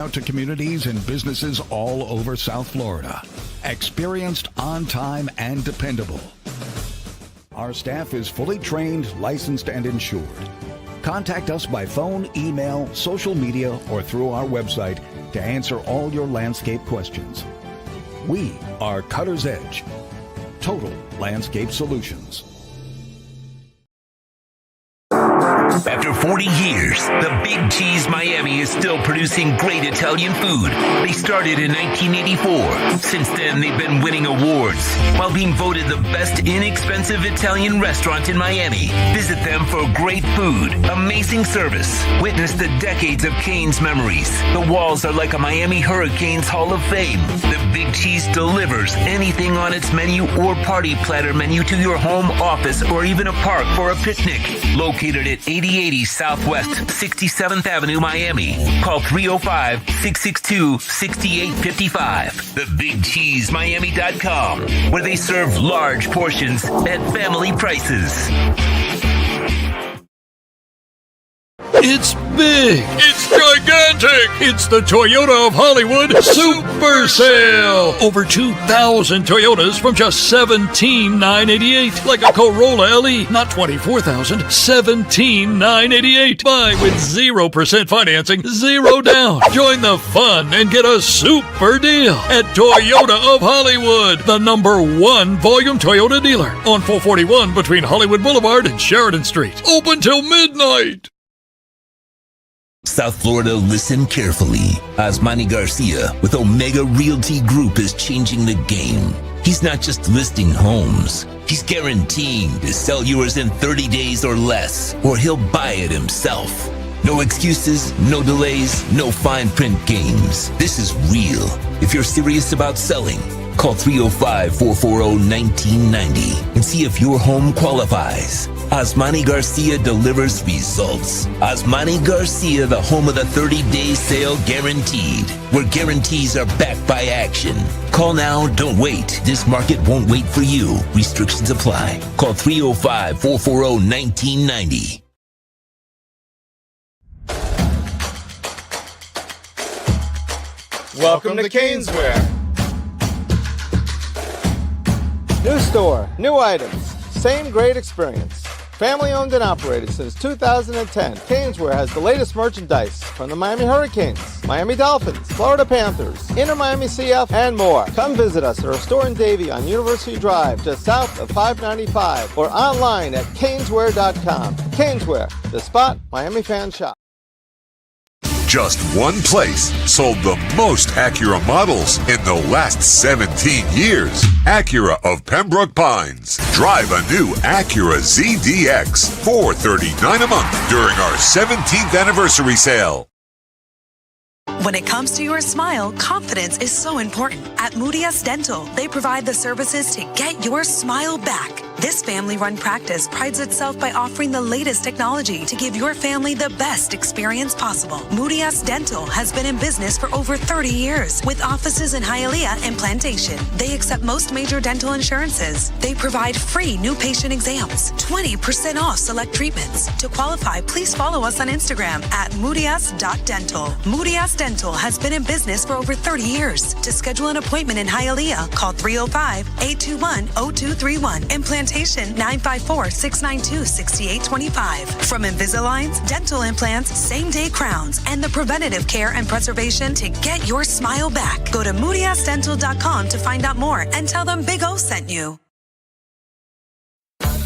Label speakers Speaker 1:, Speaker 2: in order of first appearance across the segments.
Speaker 1: Out to communities and businesses all over South Florida. Experienced, on time, and dependable. Our staff is fully trained, licensed, and insured. Contact us by phone, email, social media, or through our website to answer all your landscape questions. We are Cutter's Edge. Total Landscape Solutions.
Speaker 2: After 40 years, the Big Cheese Miami is still producing great Italian food. They started in 1984. Since then, they've been winning awards while being voted the best inexpensive Italian restaurant in Miami. Visit them for great food, amazing service. Witness the decades of Cane's memories. The walls are like a Miami Hurricanes Hall of Fame. The Big Cheese delivers anything on its menu or party platter menu to your home, office, or even a park for a picnic. Located at 8080 Southwest 67th Avenue, Miami. Call 305-662-6855. TheBigCheeseMiami.com, where they serve large portions at family prices.
Speaker 3: It's big. It's gigantic. It's the Toyota of Hollywood Super Sale. Over 2,000 Toyotas from just $17,988. Like a Corolla LE, not $24,000, $17,988. Buy with 0% financing, 0 down. Join the fun and get a super deal at Toyota of Hollywood, the #1 volume Toyota dealer on 441 between Hollywood Boulevard and Sheridan Street. Open till midnight.
Speaker 2: South Florida, listen carefully. Osmani Garcia with Omega Realty Group is changing the game. He's not just listing homes. He's guaranteeing to sell yours in 30 days or less, or he'll buy it himself. No excuses, no delays, no fine print games. This is real. If you're serious about selling, call 305-440-1990 and see if your home qualifies. Osmani Garcia delivers results. Osmani Garcia, the home of the 30-day sale guaranteed, where guarantees are backed by action. Call now, don't wait. This market won't wait for you. Restrictions apply. Call 305-440-1990.
Speaker 4: Welcome to Caneswear. New store, new items, same great experience. Family owned and operated since 2010, Caneswear has the latest merchandise from the Miami Hurricanes, Miami Dolphins, Florida Panthers, Inter Miami CF, and more. Come visit us at our store in Davie on University Drive, just south of 595, or online at caneswear.com. Caneswear, the spot Miami fans shop.
Speaker 5: Just one place sold the most Acura models in the last 17 years. Acura of Pembroke Pines. Drive a new Acura ZDX, $439 a month during our 17th anniversary sale.
Speaker 6: When it comes to your smile, confidence is so important. At Moody Dental, they provide the services to get your smile back. This family-run practice prides itself by offering the latest technology to give your family the best experience possible. Moody Dental has been in business for over 30 years with offices in Hialeah and Plantation. They accept most major dental insurances. They provide free new patient exams, 20% off select treatments. To qualify, please follow us on Instagram at moodys.dental. Moody Dental has been in business for over 30 years. To schedule an appointment in Hialeah, call 305-821-0231. In Plantation, 954-692-6825. From Invisaligns, dental implants, same-day crowns, and the preventative care and preservation to get your smile back. Go to moodysdental.com to find out more and tell them Big O sent you.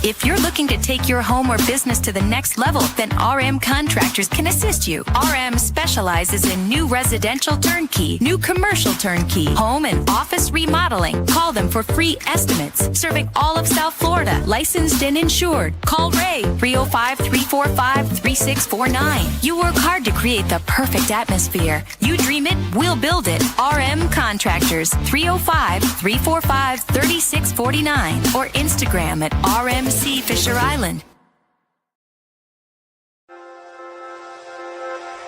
Speaker 7: If you're looking to take your home or business to the next level, then RM Contractors can assist you. RM specializes in new residential turnkey, new commercial turnkey, home and office remodeling. Call them for free estimates. Serving all of South Florida, licensed and insured. Call Ray, 305-345-3649. You work hard to create the perfect atmosphere. You dream it, we'll build it. RM Contractors, 305-345-3649. Or Instagram at RMC Fisher Island.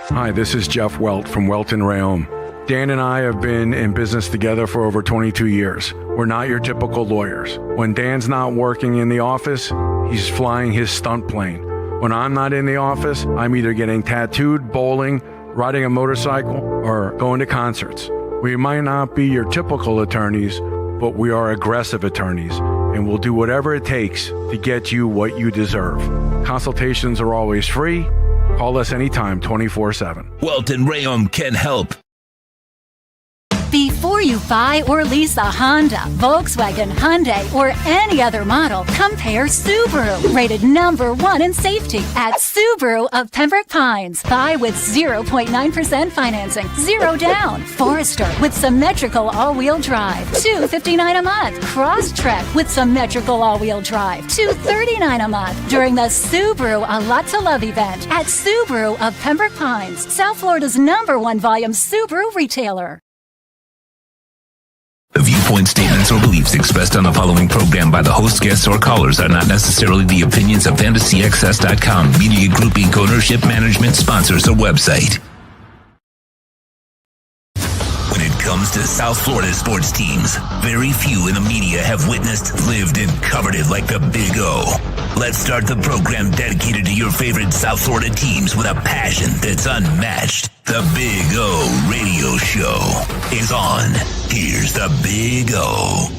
Speaker 8: Hi, this is Jeff Welt from Welton Rome. Dan and I have been in business together for over 22 years. We're not your typical lawyers. When Dan's not working in the office, he's flying his stunt plane. When I'm not in the office, I'm either getting tattooed, bowling, riding a motorcycle, or going to concerts. We might not be your typical attorneys, but we are aggressive attorneys, and we'll do whatever it takes to get you what you deserve. Consultations are always free. Call us anytime, 24/7.
Speaker 2: Welton Rome can help.
Speaker 9: Before you buy or lease a Honda, Volkswagen, Hyundai, or any other model, compare Subaru, rated #1 in safety at Subaru of Pembroke Pines. Buy with 0.9% financing, 0 down. Forester with symmetrical all-wheel drive, $259 a month. Crosstrek with symmetrical all-wheel drive, $239 a month. During the Subaru A Lot to Love event at Subaru of Pembroke Pines, South Florida's #1 volume Subaru retailer.
Speaker 2: The viewpoint, statements, or beliefs expressed on the following program by the host, guests, or callers are not necessarily the opinions of FantasyXS.com, Media Group Inc. ownership, management, sponsors, or website. When it comes to South Florida sports teams, very few in the media have witnessed, lived, and covered it like the Big O. Let's start the program dedicated to your favorite South Florida teams with a passion that's unmatched. The Big O Radio Show is on. Here's the Big O.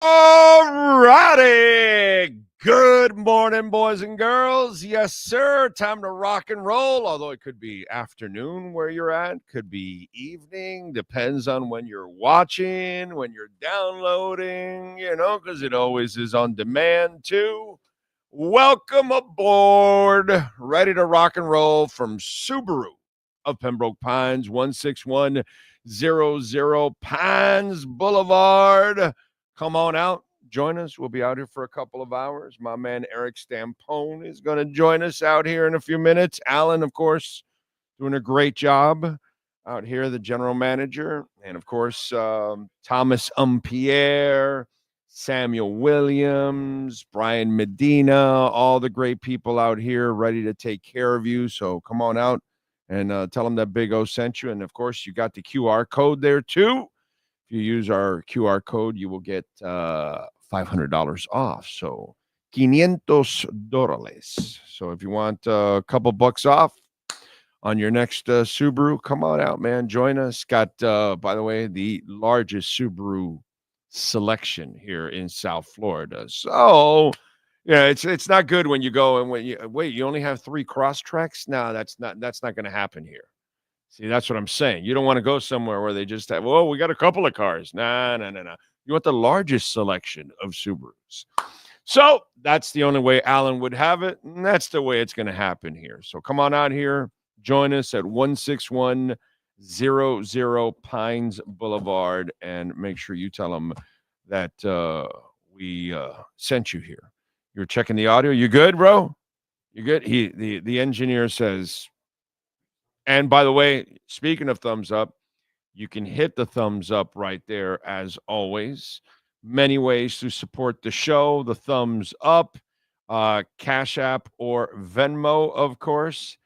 Speaker 10: All righty. Good morning, boys and girls. Yes, sir. Time to rock and roll, although it could be afternoon where you're at, could be evening, depends on when you're watching, when you're downloading, because it always is on demand, too. Welcome aboard. Ready to rock and roll from Subaru of Pembroke Pines, 16100 Pines Boulevard. Come on out. Join us. We'll be out here for a couple of hours. My man Eric Stampone is going to join us out here in a few minutes. Alan, of course, doing a great job out here, the general manager. And, of course, Thomas Umpierre, Samuel Williams, Brian Medina, all the great people out here ready to take care of you. So come on out and tell them that Big O sent you. And, of course, you got the QR code there, too. If you use our QR code, you will get $500 off. So $500. So if you want a couple bucks off on your next Subaru, come on out, man. Join us. Got, by the way, the largest Subaru selection here in South Florida. So, yeah, it's not good when you go and you only have 3 cross tracks. No, that's not going to happen here. See, that's what I'm saying. You don't want to go somewhere where they just have, we got a couple of cars. No. You want the largest selection of Subarus. So that's the only way Alan would have it, and that's the way it's going to happen here. So come on out here. Join us at 16100 Pines Boulevard, and make sure you tell them that we sent you here. You're checking the audio. You good, bro? You good? The engineer says, and by the way, speaking of thumbs up, you can hit the thumbs up right there as always. Many ways to support the show. The thumbs up, Cash App or Venmo, of course,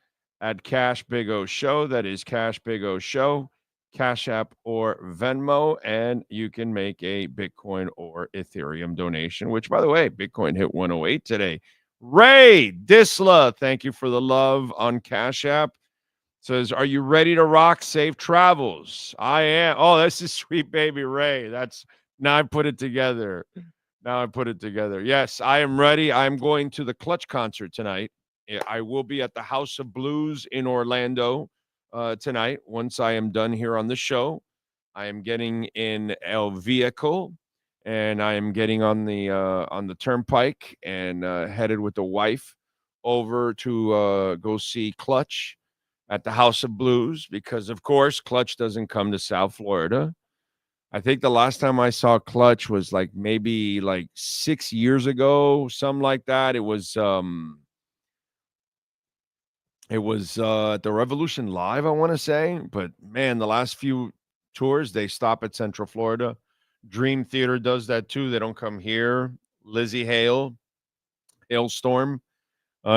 Speaker 10: at Cash Big O Show. That is Cash Big O Show, Cash App or Venmo. And you can make a Bitcoin or Ethereum donation, which, by the way, Bitcoin hit 108 today. Ray Disla, thank you for the love on Cash App. Says, are you ready to rock? Safe travels. I am. Oh, this is sweet baby Ray. Now I put it together. Yes, I am ready. I'm going to the Clutch concert tonight. I will be at the House of Blues in Orlando tonight. Once I am done here on the show, I am getting in a vehicle and I am getting on the turnpike and headed with the wife over to go see Clutch at the House of Blues, because, of course, Clutch doesn't come to South Florida. I think the last time I saw Clutch was maybe 6 years ago, something like that. It was at the Revolution Live, I want to say. But, man, the last few tours, they stop at Central Florida. Dream Theater does that, too. They don't come here. Lizzie Hailstorm.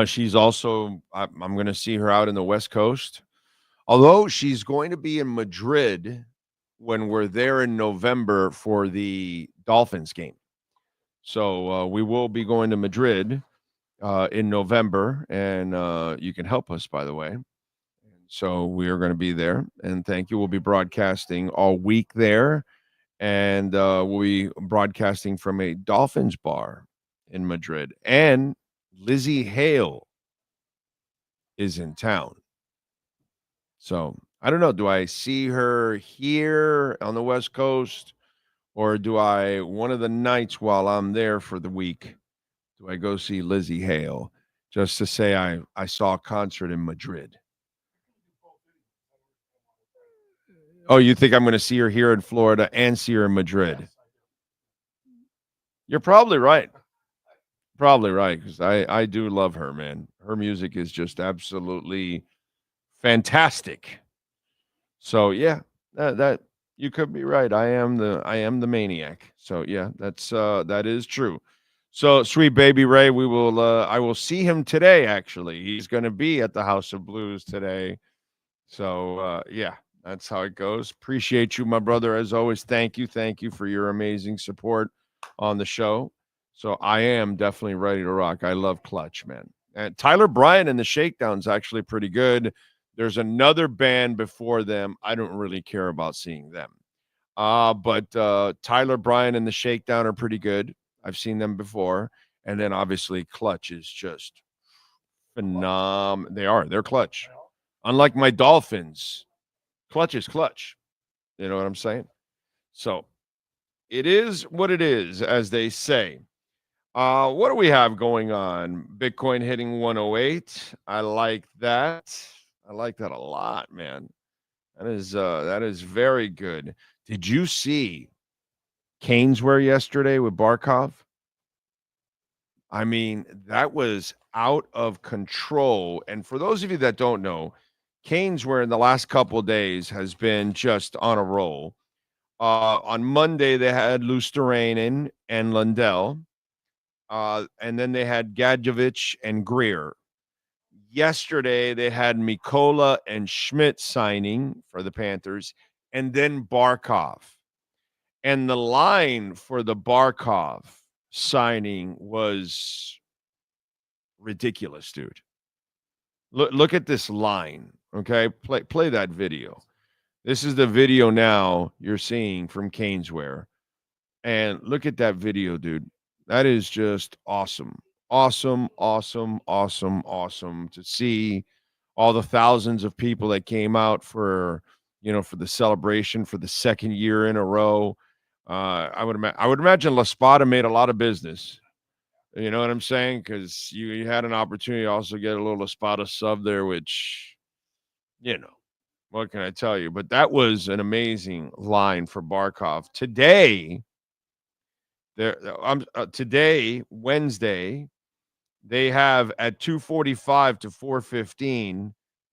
Speaker 10: She's also, I'm going to see her out in the West Coast. Although she's going to be in Madrid when we're there in November for the Dolphins game. So we will be going to Madrid in November, and you can help us, by the way. So we are going to be there, and thank you. We'll be broadcasting all week there, and we'll be broadcasting from a Dolphins bar in Madrid. And Lizzie Hale is in town. So I don't know. Do I see her here on the West Coast, or do I one of the nights while I'm there for the week? Do I go see Lizzie Hale just to say I saw a concert in Madrid? Oh, you think I'm going to see her here in Florida and see her in Madrid? You're probably right. Probably right, because I do love her, man. Her music is just absolutely fantastic. So yeah, that you could be right. I am the maniac. So yeah, that is true. So sweet baby Ray, I will see him today. Actually, he's going to be at the House of Blues today. So yeah, that's how it goes. Appreciate you, my brother, as always. Thank you for your amazing support on the show. So I am definitely ready to rock. I love Clutch, man. And Tyler Bryant and the Shakedown's actually pretty good. There's another band before them. I don't really care about seeing them. But Tyler Bryant and the Shakedown are pretty good. I've seen them before. And then obviously Clutch is just phenomenal. They're Clutch. Unlike my Dolphins, Clutch is Clutch. You know what I'm saying? So it is what it is, as they say. What do we have going on? Bitcoin hitting 108. I like that. I like that a lot, man. That is very good. Did you see Caneswear yesterday with Barkov? I mean, that was out of control. And for those of you that don't know, Caneswear in the last couple of days has been just on a roll. On Monday, they had Lusterrainen and Lundell. And then they had Gadjevich and Greer. Yesterday, they had Mikola and Schmidt signing for the Panthers, and then Barkov. And the line for the Barkov signing was ridiculous, dude. Look at this line, okay? Play that video. This is the video now you're seeing from Caneswear. And look at that video, dude. That is just awesome. Awesome to see all the thousands of people that came out for the celebration for the second year in a row. I would imagine La Spada made a lot of business. You know what I'm saying? Because you had an opportunity to also get a little La Spada sub there, which, what can I tell you? But that was an amazing line for Barkov. Today, Wednesday, they have at 2:45 to 4:15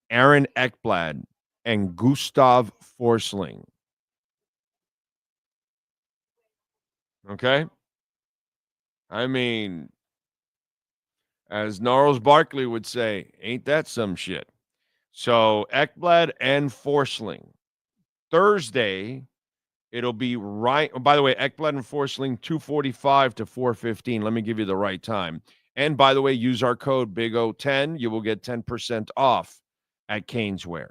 Speaker 10: Aaron Ekblad and Gustav Forsling. Okay? I mean, as Gnarls Barkley would say, ain't that some shit? So Ekblad and Forsling. Thursday, it'll be right. Oh, by the way, Ekblad and Forsling, 2:45 to 4:15. Let me give you the right time. And by the way, use our code BIG010. You will get 10% off at Caneswear.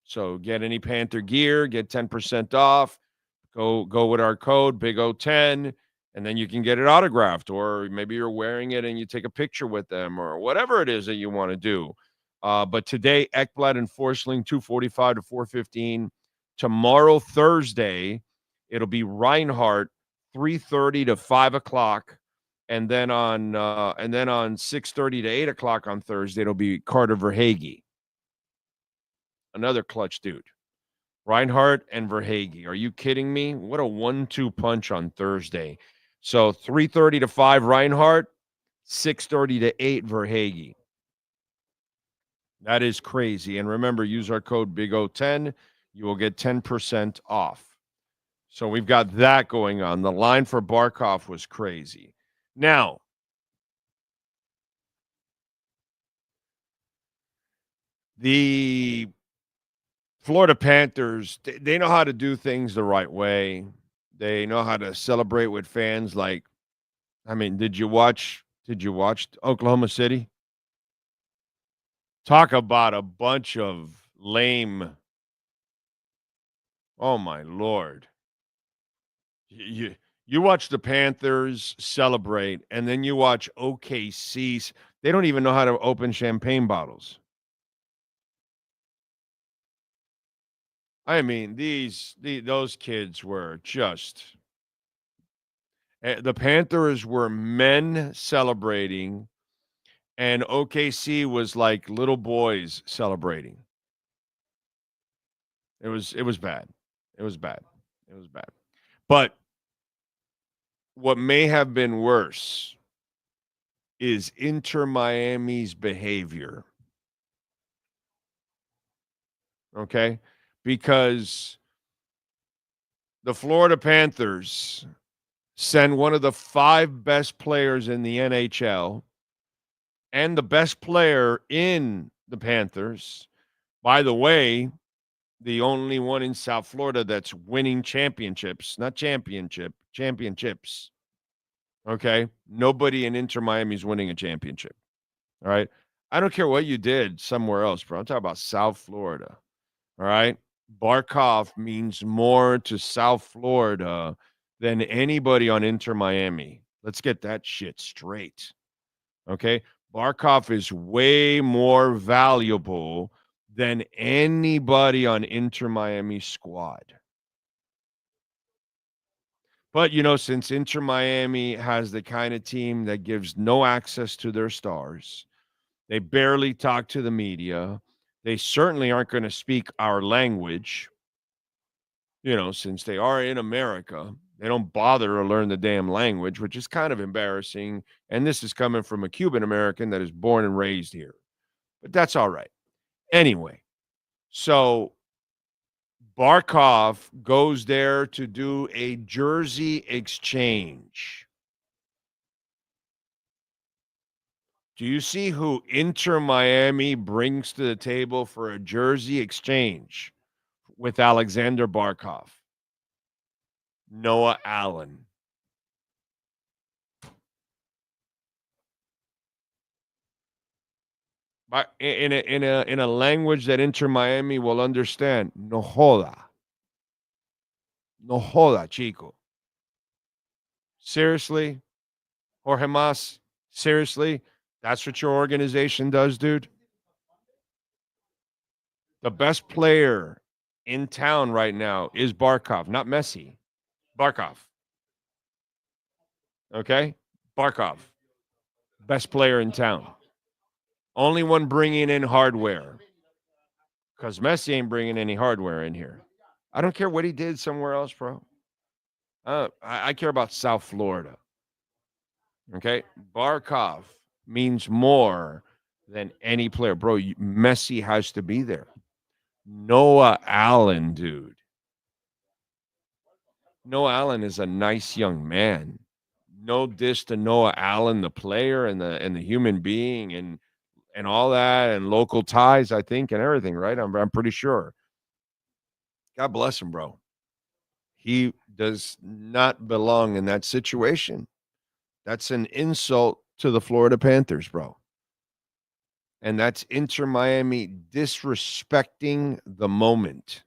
Speaker 10: So get any Panther gear, get 10% off. Go with our code BIG010, and then you can get it autographed, or maybe you're wearing it and you take a picture with them, or whatever it is that you want to do. But today, Ekblad and Forsling, 2:45 to 4:15. Tomorrow, Thursday, it'll be Reinhardt, 3:30 to 5 o'clock. And then on 6:30 to 8 o'clock on Thursday, it'll be Carter Verhaeghe. Another clutch dude. Reinhardt and Verhaeghe. Are you kidding me? What a 1-2 punch on Thursday. So 3:30 to 5 Reinhardt, 6:30 to 8 Verhaeghe. That is crazy. And remember, use our code BIG010. You will get 10% off. So we've got that going on. The line for Barkov was crazy. Now, the Florida Panthers, they know how to do things the right way. They know how to celebrate with fans. Did you watch Did you watch Oklahoma City? Talk about a bunch of lame. Oh my Lord. You watch the Panthers celebrate, and then you watch OKC. They don't even know how to open champagne bottles. I mean, those kids were just. The Panthers were men celebrating, and OKC was like little boys celebrating. It was bad. It was bad. It was bad. But what may have been worse is Inter Miami's behavior. Okay? Because the Florida Panthers send one of the 5 best players in the NHL and the best player in the Panthers. By the way, the only one in South Florida that's winning championships, not championships. Okay? Nobody in Inter Miami is winning a championship. All right? I don't care what you did somewhere else, bro. I'm talking about South Florida. All right? Barkov means more to South Florida than anybody on Inter Miami. Let's get that shit straight. Okay? Barkov is way more valuable than anybody on Inter Miami squad. But, since Inter Miami has the kind of team that gives no access to their stars, they barely talk to the media. They certainly aren't going to speak our language. Since they are in America, they don't bother to learn the damn language, which is kind of embarrassing. And this is coming from a Cuban American that is born and raised here. But that's all right. Anyway, so Barkov goes there to do a jersey exchange. Do you see who Inter Miami brings to the table for a jersey exchange with Alexander Barkov? Noah Allen. But in a language that Inter Miami will understand, no joda. No joda, chico. Seriously? Jorge Mas, seriously? That's what your organization does, dude? The best player in town right now is Barkov, not Messi. Barkov. Okay? Barkov. Best player in town. Only one bringing in hardware. Because Messi ain't bringing any hardware in here. I don't care what he did somewhere else, bro. I care about South Florida. Okay? Barkov means more than any player. Bro, Messi has to be there. Noah Allen, dude. Noah Allen is a nice young man. No diss to Noah Allen, the player and the human being and all that and local ties, I think, and everything, right? I'm pretty sure. God bless him, bro. He does not belong in that situation. That's an insult to the Florida Panthers, bro. And that's Inter Miami disrespecting the moment.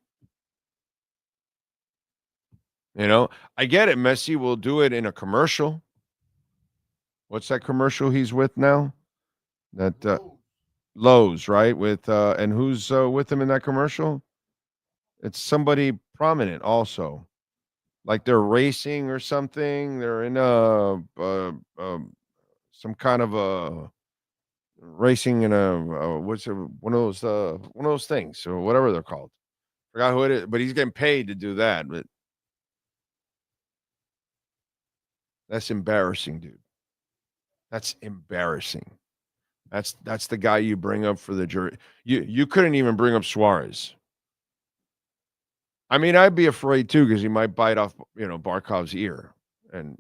Speaker 10: I get it. Messi will do it in a commercial. What's that commercial he's with now? That Lowe's, right? With and who's with him in that commercial? It's somebody prominent also. Like they're racing or something. They're in some kind of a racing in one of those things or whatever they're called. Forgot who it is, but he's getting paid to do that. But that's embarrassing, dude. That's embarrassing. That's the guy you bring up for the jury. You couldn't even bring up Suarez. I mean, I'd be afraid too because he might bite off, Barkov's ear, and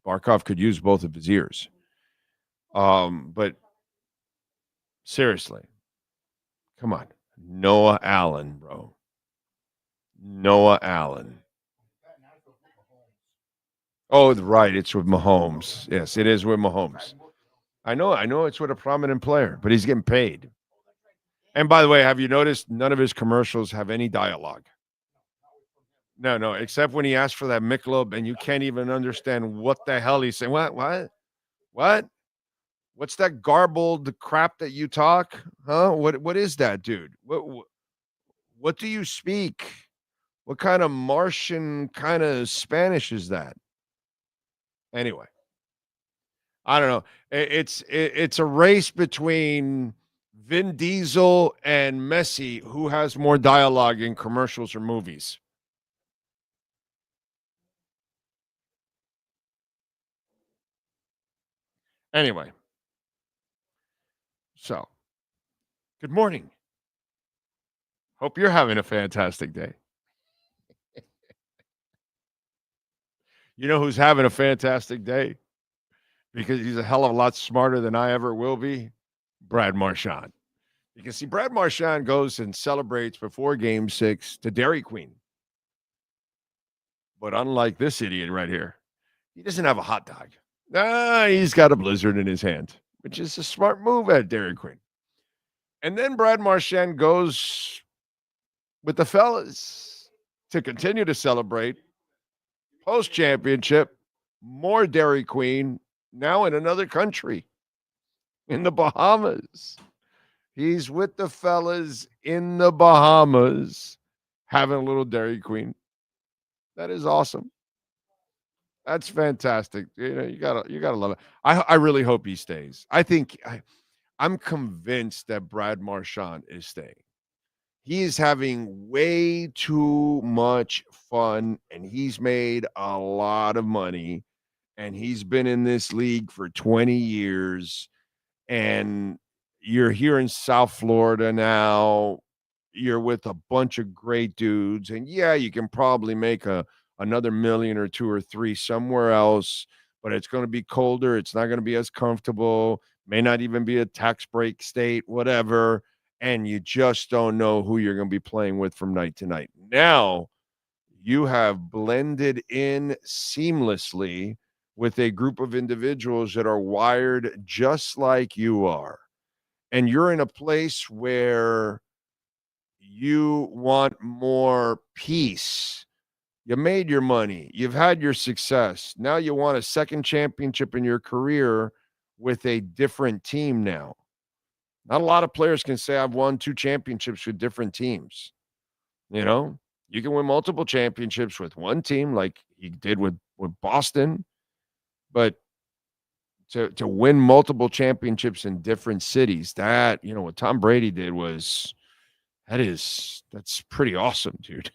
Speaker 10: Barkov could use both of his ears. But seriously, come on, Noah Allen, bro. Noah Allen. Oh, right, it's with Mahomes. Yes, it is with Mahomes. I know it's with a prominent player, but he's getting paid. And by the way, have you noticed none of his commercials have any dialogue? No, except when he asks for that Michelob, and you can't even understand what the hell he's saying. What? What's that garbled crap that you talk? Huh? What is that, dude? What do you speak? What kind of Martian kind of Spanish is that? Anyway, I don't know. It's a race between Vin Diesel and Messi, who has more dialogue in commercials or movies. Anyway, so good morning. Hope you're having a fantastic day. You know who's having a fantastic day? Because he's a hell of a lot smarter than I ever will be? Brad Marchand. You can see Brad Marchand goes and celebrates before Game 6 to Dairy Queen. But unlike this idiot right here, he doesn't have a hot dog. He's got a Blizzard in his hand, which is a smart move at Dairy Queen. And then Brad Marchand goes with the fellas to continue to celebrate post-championship, more Dairy Queen, now in another country, in the Bahamas. He's with the fellas in the Bahamas having a little Dairy Queen. That is awesome. That's fantastic. You gotta love it. I really hope he stays. I'm convinced that Brad Marchand is staying. He is having way too much fun, and he's made a lot of money, and he's been in this league for 20 years, and you're here in South Florida now. You're with a bunch of great dudes, and yeah, you can probably make another million or two or three somewhere else, but it's going to be colder. It's not going to be as comfortable. May not even be a tax break state, whatever. And you just don't know who you're going to be playing with from night to night. Now you have blended in seamlessly with a group of individuals that are wired just like you are. And you're in a place where you want more peace. You made your money. You've had your success. Now you want a second championship in your career with a different team now. Not a lot of players can say I've won 2 championships with different teams. You know, you can win multiple championships with one team like he did with Boston, but to win multiple championships in different cities, that, what Tom Brady did that's pretty awesome, dude.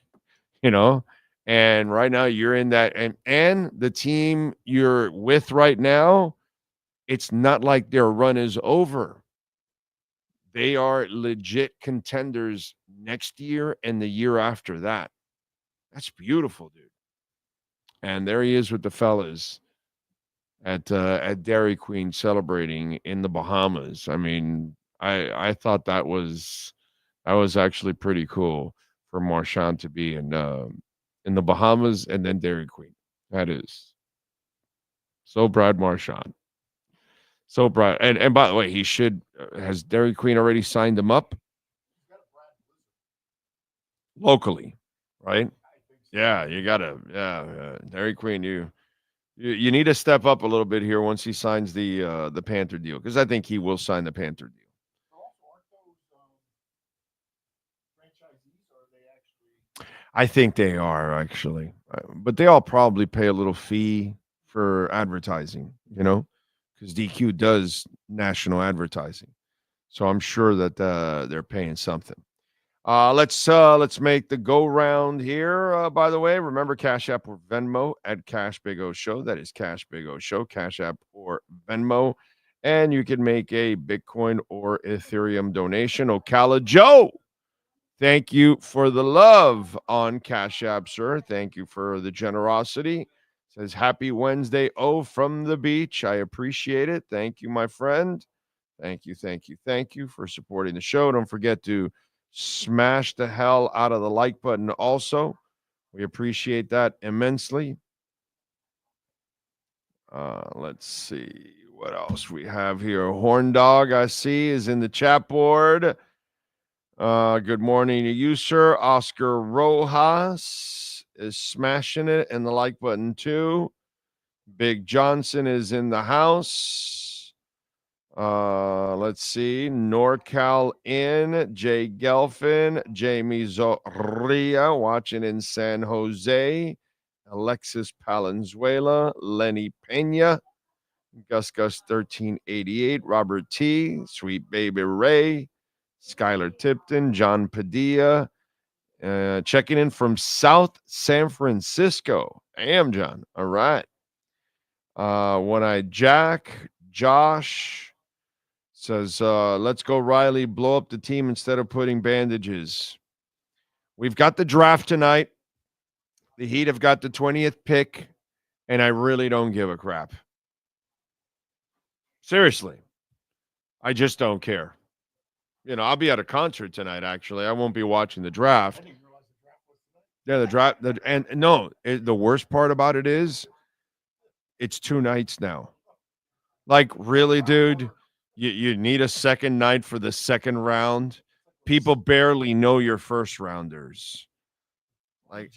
Speaker 10: And right now you're in that, and the team you're with right now, it's not like their run is over. They are legit contenders next year and the year after that. That's beautiful, dude. And there he is with the fellas at Dairy Queen celebrating in the Bahamas. I mean, I thought that was actually pretty cool for Marchand to be in the Bahamas and then Dairy Queen. That is so Brad Marchand. So Brad, and by the way, he should has Dairy Queen already signed him up locally, right? Yeah, you gotta, Dairy Queen. You need to step up a little bit here once he signs the Panther deal, because I think he will sign the Panther deal. I think they are actually, but they all probably pay a little fee for advertising, because DQ does national advertising, so I'm sure that they're paying something. Let's make the go round here. By the way, remember Cash App or Venmo at Cash Big O Show. That is Cash Big O Show, Cash App or Venmo, and you can make a Bitcoin or Ethereum donation. Ocala Joe, thank you for the love on Cash App, sir. Thank you for the generosity. Says happy Wednesday. Oh, from the beach. I appreciate it. Thank you, my friend. Thank you for supporting the show. Don't forget to smash the hell out of the like button also. We appreciate that immensely. Let's see what else we have here? Horn Dog, I see, is in the chat board. Good morning to you, sir. Oscar Rojas is smashing it and the like button too. Big Johnson is in the house. Let's see. NorCal in. Jay Gelfin. Jamie Zoria watching in San Jose. Alexis Palenzuela. Lenny Pena. Gus 1388. Robert T. Sweet Baby Ray. Skylar Tipton. John Padilla. Checking in from South San Francisco. I am, John. All right. One-Eyed Jack. Josh says, let's go, Riley. Blow up the team instead of putting bandages. We've got the draft tonight. The Heat have got the 20th pick, and I really don't give a crap. Seriously. I just don't care. You know, I'll be at a concert tonight, actually. I won't be watching the draft. Yeah, the draft. The worst part about it is it's 2 nights now. Like, really, dude? You need a second night for the second round? People barely know your first rounders. Like,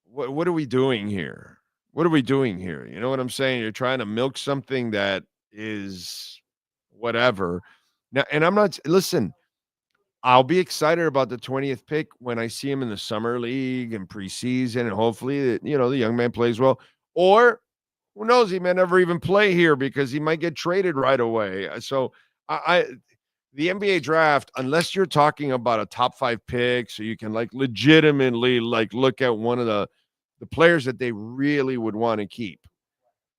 Speaker 10: what are we doing here? What are we doing here? You know what I'm saying? You're trying to milk something that is whatever. Now, and I'm not, listen, I'll be excited about the 20th pick when I see him in the summer league and preseason, and hopefully, the young man plays well. Or who knows, he may never even play here because he might get traded right away. So the NBA draft, unless you're talking about a top 5 pick, so you can like legitimately like look at one of the players that they really would want to keep.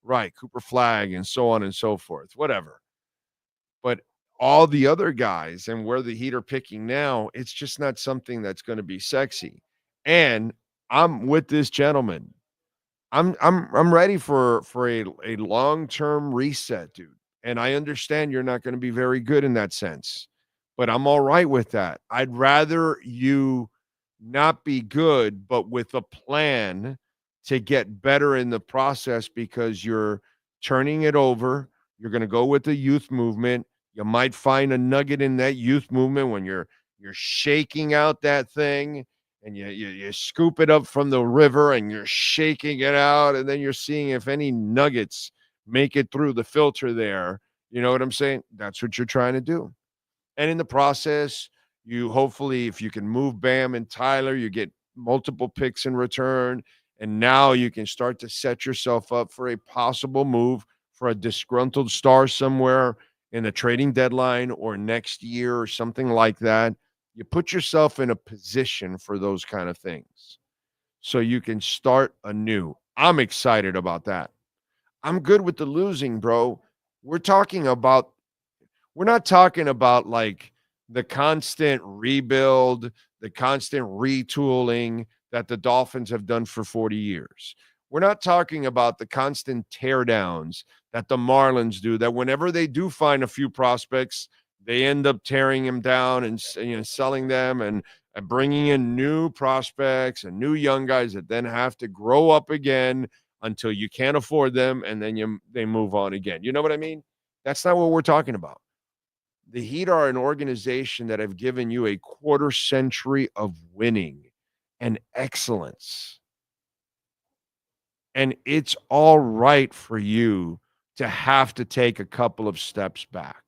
Speaker 10: Right, Cooper Flagg and so on and so forth, whatever. But all the other guys and where the Heat are picking now, it's just not something that's going to be sexy. And I'm with this gentleman. I'm ready for a long-term reset, dude. And I understand you're not going to be very good in that sense, but I'm all right with that. I'd rather you not be good, but with a plan to get better in the process, because you're turning it over. You're going to go with the youth movement. You might find a nugget in that youth movement when you're shaking out that thing, and you scoop it up from the river and you're shaking it out, and then you're seeing if any nuggets make it through the filter there. You know what I'm saying? That's what you're trying to do. And in the process, you hopefully, if you can move Bam and Tyler, you get multiple picks in return. And now you can start to set yourself up for a possible move for a disgruntled star somewhere in the trading deadline or next year or something like that. You put yourself in a position for those kind of things so you can start anew. I'm excited about that. I'm good with the losing, bro. We're not talking about like the constant rebuild, the constant retooling that the Dolphins have done for 40 years. We're not talking about the constant teardowns that the Marlins do, that whenever they do find a few prospects, they end up tearing them down and selling them and bringing in new prospects and new young guys that then have to grow up again until you can't afford them, and then they move on again. You know what I mean? That's not what we're talking about. The Heat are an organization that have given you a quarter century of winning and excellence. And it's all right for you to have to take a couple of steps back.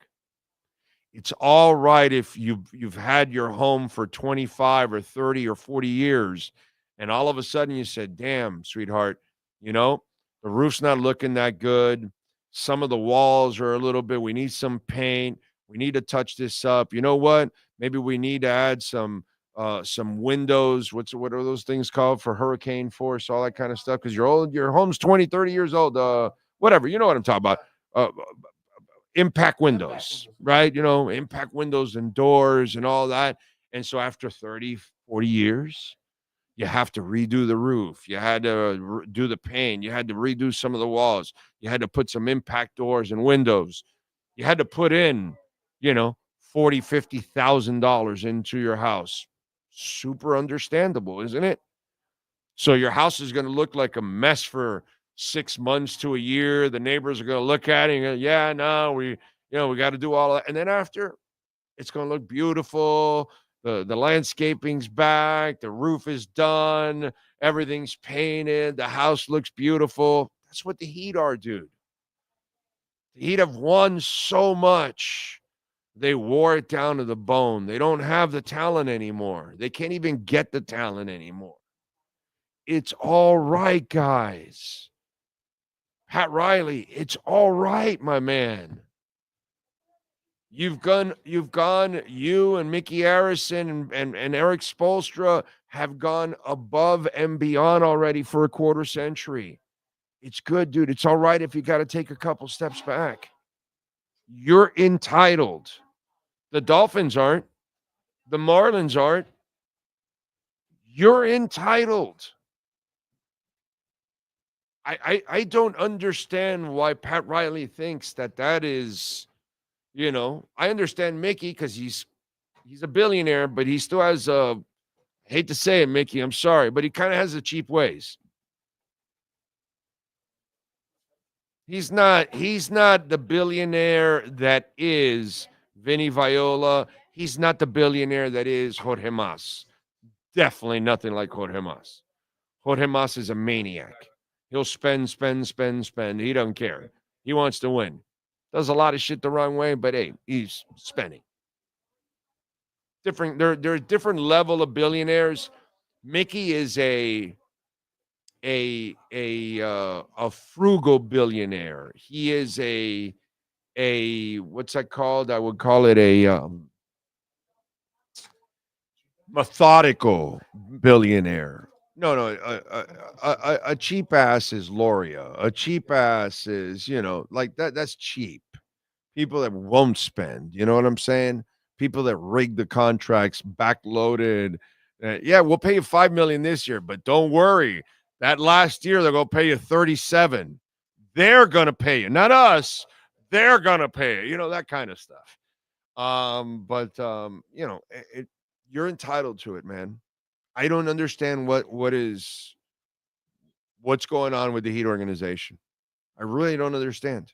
Speaker 10: It's all right if you've had your home for 25 or 30 or 40 years, and all of a sudden you said, damn, sweetheart, the roof's not looking that good. Some of the walls are a little bit, we need some paint. We need to touch this up. You know what? Maybe we need to add some windows. What are those things called for hurricane force, all that kind of stuff? Because your home's 20, 30 years old. Whatever. You know what I'm talking about. Impact windows, right? Impact windows and doors and all that. And so after 30, 40 years, you have to redo the roof. You had to do the paint. You had to redo some of the walls. You had to put some impact doors and windows. You had to put in, $40,000, $50,000 into your house. Super understandable, isn't it? So your house is going to look like a mess for 6 months to a year. The neighbors are going to look at it and go, yeah, no, we got to do all that. And then after, it's going to look beautiful. The landscaping's back. The roof is done. Everything's painted. The house looks beautiful. That's what the Heat are, dude. The Heat have won so much. They wore it down to the bone. They don't have the talent anymore. They can't even get the talent anymore. It's all right, guys. Pat Riley, it's all right, my man. You and Mickey Harrison and Eric Spoelstra have gone above and beyond already for a quarter century. It's good, dude. It's all right if you got to take a couple steps back. You're entitled. The Dolphins aren't. The Marlins aren't. You're entitled. I don't understand why Pat Riley thinks that is, I understand Mickey because he's a billionaire, but he still has I hate to say it, Mickey, I'm sorry, but he kind of has the cheap ways. He's not the billionaire that is Vinny Viola. He's not the billionaire that is Jorge Mas. Definitely nothing like Jorge Mas. Jorge Mas is a maniac. He'll spend. He doesn't care. He wants to win. Does a lot of shit the wrong way, but hey, he's spending. There are different level of billionaires. Mickey is a frugal billionaire. He is a what's that called? I would call it a methodical billionaire. No, a cheap ass is Loria. A cheap ass is, like that. That's cheap. People that won't spend. You know what I'm saying? People that rig the contracts, backloaded. Yeah, we'll pay you $5 million this year, but don't worry. That last year they're gonna pay you 37. They're gonna pay you, not us. They're gonna pay you. That kind of stuff. You're entitled to it, man. I don't understand what's going on with the Heat organization. I really don't understand.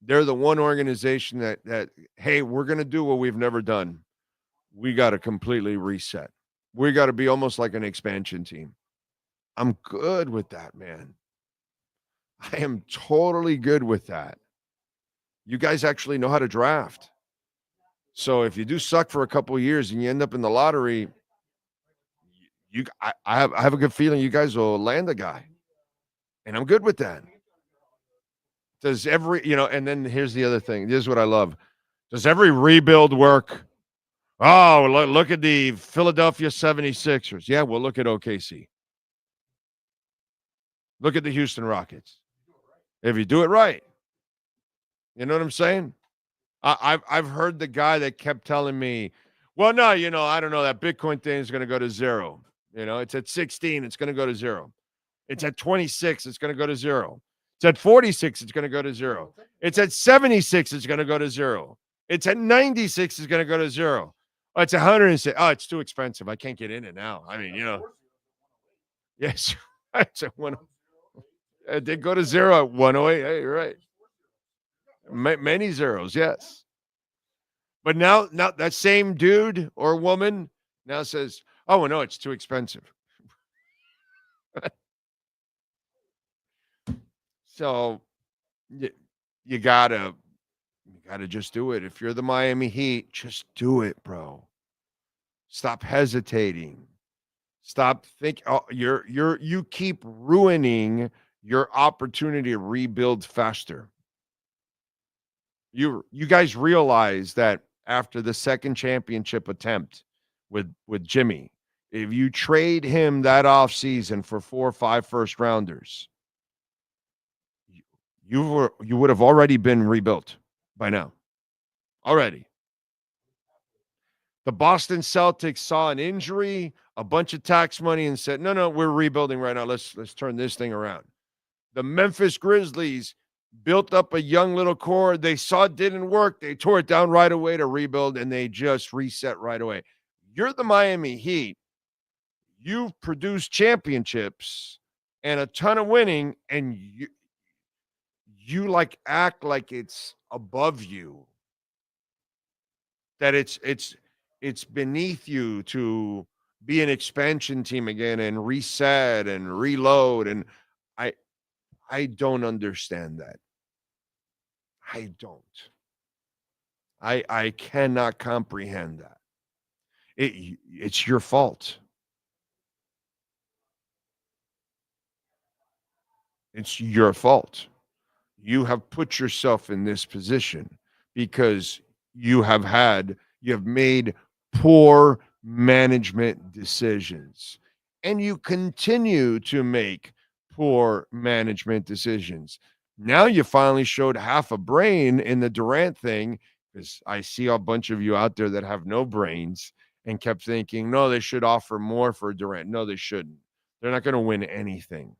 Speaker 10: They're the one organization that hey, we're going to do what we've never done. We got to completely reset. We got to be almost like an expansion team. I'm good with that, man. I am totally good with that. You guys actually know how to draft. So if you do suck for a couple of years and you end up in the lottery, I have a good feeling you guys will land a guy, and I'm good with that. Does every, and then here's the other thing. This is what I love. Does every rebuild work? Oh, look at the Philadelphia 76ers. Yeah, well, look at OKC. Look at the Houston Rockets. If you do it right, you know what I'm saying? I've heard the guy that kept telling me, well, no, I don't know, that Bitcoin thing is going to go to zero. It's at 16, it's going to go to zero. It's at 26, it's going to go to zero. It's at 46, it's going to go to zero. It's at 76, it's going to go to zero. It's at 96, it's going to go to zero. Oh, it's 106. Oh, it's too expensive. I can't get in it now. I mean, Yes, it's at 1. It did go to zero at 108. Hey, you're right. Many zeros, yes. But now that same dude or woman now says, oh, no, it's too expensive. So you gotta just do it. If you're the Miami Heat, just do it, bro. Stop hesitating. Stop thinking. Oh, you keep ruining your opportunity to rebuild faster. You guys realize that after the second championship attempt with Jimmy, if you trade him that offseason for 4 or 5 first rounders, you would have already been rebuilt by now. Already. The Boston Celtics saw an injury, a bunch of tax money, and said, no, we're rebuilding right now. Let's turn this thing around. The Memphis Grizzlies built up a young little core. They saw it didn't work. They tore it down right away to rebuild, and they just reset right away. You're the Miami Heat. You've produced championships. and a ton of winning, and you like act like it's above you, that it's beneath you to be an expansion team again and reset and reload. And I don't understand that. I don't. I cannot comprehend that. It's your fault. It's your fault. You have put yourself in this position because you have made poor management decisions, and you continue to make poor management decisions. Now you finally showed half a brain in the Durant thing, because I see a bunch of you out there that have no brains and kept thinking, no, they should offer more for Durant. No, they shouldn't. They're not going to win anything.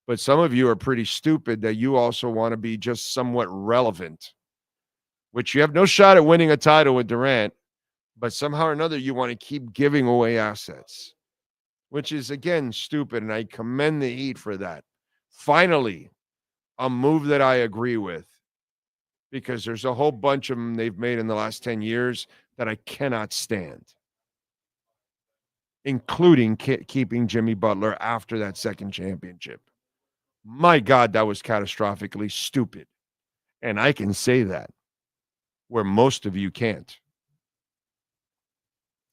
Speaker 10: But some of you are pretty stupid that you also want to be just somewhat relevant, which you have no shot at winning a title with Durant, but somehow or another you want to keep giving away assets, which is, again, stupid, and I commend the Heat for that. Finally, a move that I agree with, because there's a whole bunch of them they've made in the last 10 years that I cannot stand, including keeping Jimmy Butler after that second championship. My God, that was catastrophically stupid. And I can say that where most of you can't.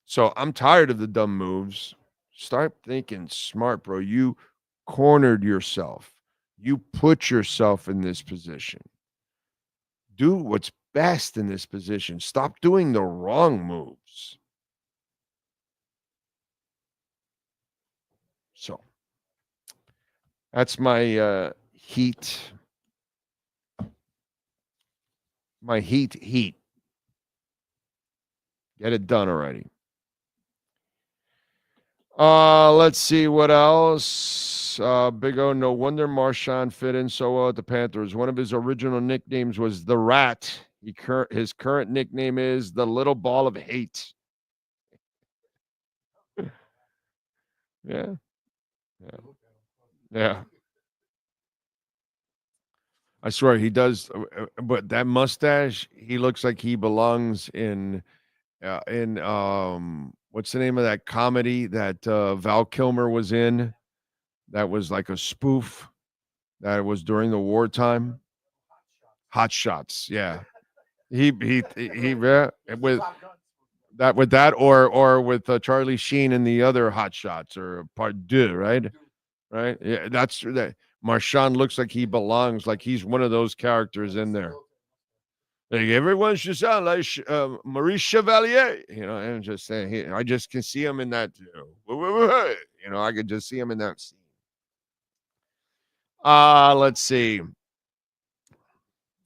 Speaker 10: So I'm tired of the dumb moves. Start thinking smart, bro. You cornered yourself. You put yourself in this position. Do what's best in this position. Stop doing the wrong moves. So that's my heat. My heat. Get it done already. Let's see what else. Big O, no wonder Marchand fit in so well at the Panthers. One of his original nicknames was the Rat. His current nickname is the Little Ball of Hate. Yeah. I swear he does, but that mustache, he looks like he belongs in what's the name of that comedy that Val Kilmer was in? That was like a spoof that was during the wartime. Hot Shots, yeah. He with that or with Charlie Sheen and the other Hot Shots, or Part Deux, right? Right? Yeah, that's that. Marchand looks like he belongs, like he's one of those characters in there. Like, everyone should sound like Maurice Chevalier, and just saying, I just can see him in that, I could just see him in that scene. Let's see.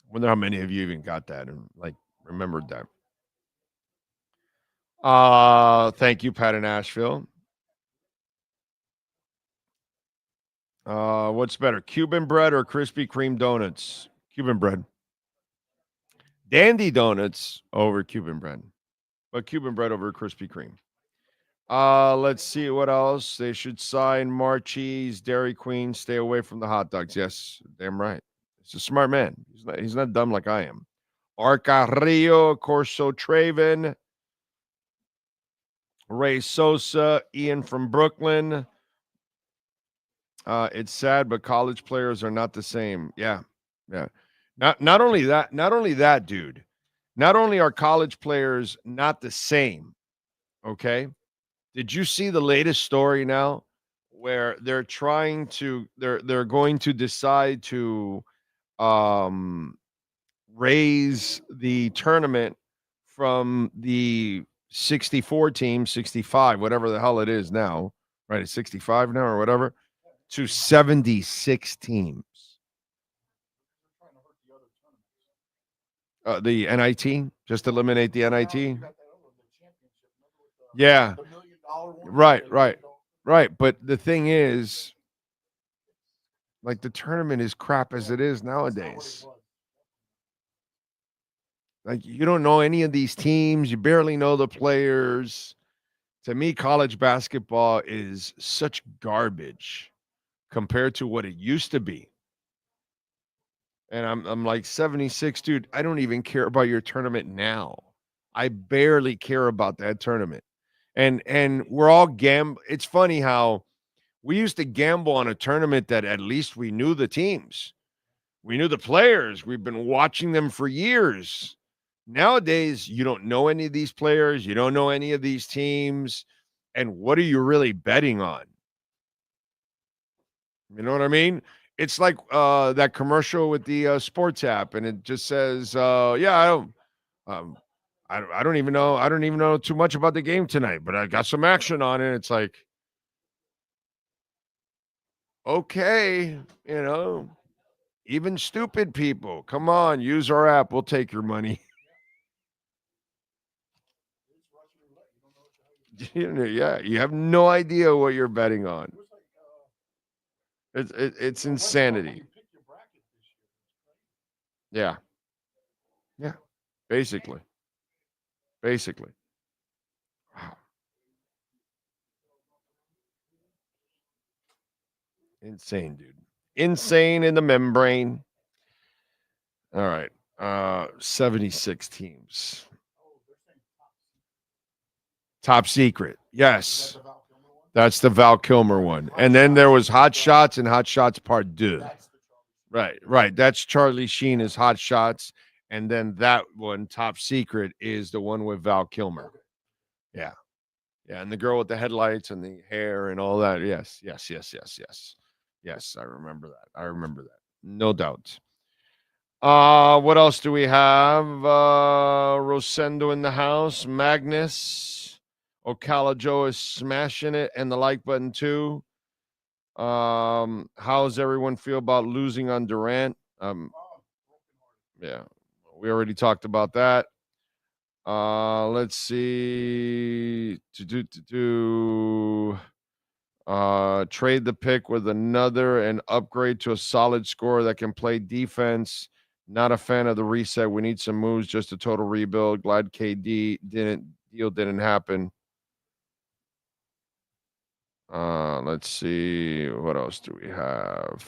Speaker 10: Wonder how many of you even got that and remembered that. Thank you, Pat in Asheville. What's better, Cuban bread or Krispy Kreme donuts? Cuban bread. Dandy donuts over Cuban bread, but Cuban bread over Krispy Kreme. Let's see what else. They should sign Marchand, Dairy Queen. Stay away from the hot dogs. Yes, damn right. He's a smart man. He's not dumb like I am. Arcarillo, Corso Traven, Ray Sosa, Ian from Brooklyn. It's sad, but college players are not the same. Yeah. Not only that, dude. Not only are college players not the same, okay? Did you see the latest story now where they're going to decide to raise the tournament from the 64 teams, 65, whatever the hell it is now, right? It's 65 now or whatever, to 76 teams. The NIT, just eliminate the NIT. Yeah. Right. But the thing is, the tournament is crap as it is nowadays. You don't know any of these teams. You barely know the players. To me, college basketball is such garbage. compared to what it used to be. And I'm like 76, dude. I don't even care about your tournament now. I barely care about that tournament. And we're all It's funny how we used to gamble on a tournament that at least we knew the teams. We knew the players. We've been watching them for years. Nowadays, you don't know any of these players. You don't know any of these teams. And what are you really betting on? You know what I mean? It's like that commercial with the sports app, and it just says, I don't even know. I don't even know too much about the game tonight, but I got some action on it. It's like, okay, even stupid people, come on, use our app. We'll take your money. Yeah, you have no idea what you're betting on. It's insanity. Yeah. Yeah. Basically. Wow. Insane, dude. Insane in the membrane. All right. 76 teams. Top secret. Yes. That's the Val Kilmer one. And then there was Hot Shots and Hot Shots Part 2. Right. That's Charlie Sheen is Hot Shots. And then that one, Top Secret, is the one with Val Kilmer. Yeah. Yeah. And the girl with the headlights and the hair and all that. Yes. Yes, I remember that. No doubt. What else do we have? Rosendo in the house. Magnus. Ocala Joe is smashing it, and the like button too. How's everyone feel about losing on Durant? Yeah, we already talked about that. Let's see. Trade the pick with another and upgrade to a solid scorer that can play defense. Not a fan of the reset. We need some moves, just a total rebuild. Glad KD didn't happen. Let's see. What else do we have?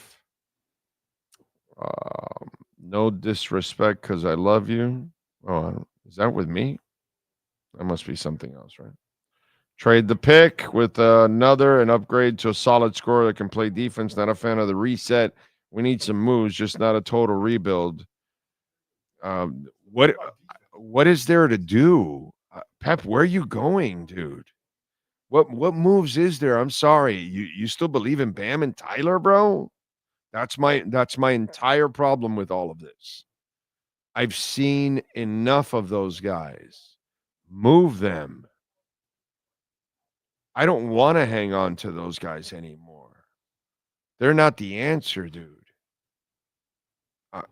Speaker 10: No disrespect because I love you. Oh, is that with me? That must be something else, right? Trade the pick with another and upgrade to a solid scorer that can play defense. Not a fan of the reset. We need some moves, just not a total rebuild. What is there to do? Pep, where are you going, dude? What moves is there? I'm sorry. You still believe in Bam and Tyler, bro? That's my entire problem with all of this. I've seen enough of those guys. Move them. I don't want to hang on to those guys anymore. They're not the answer, dude.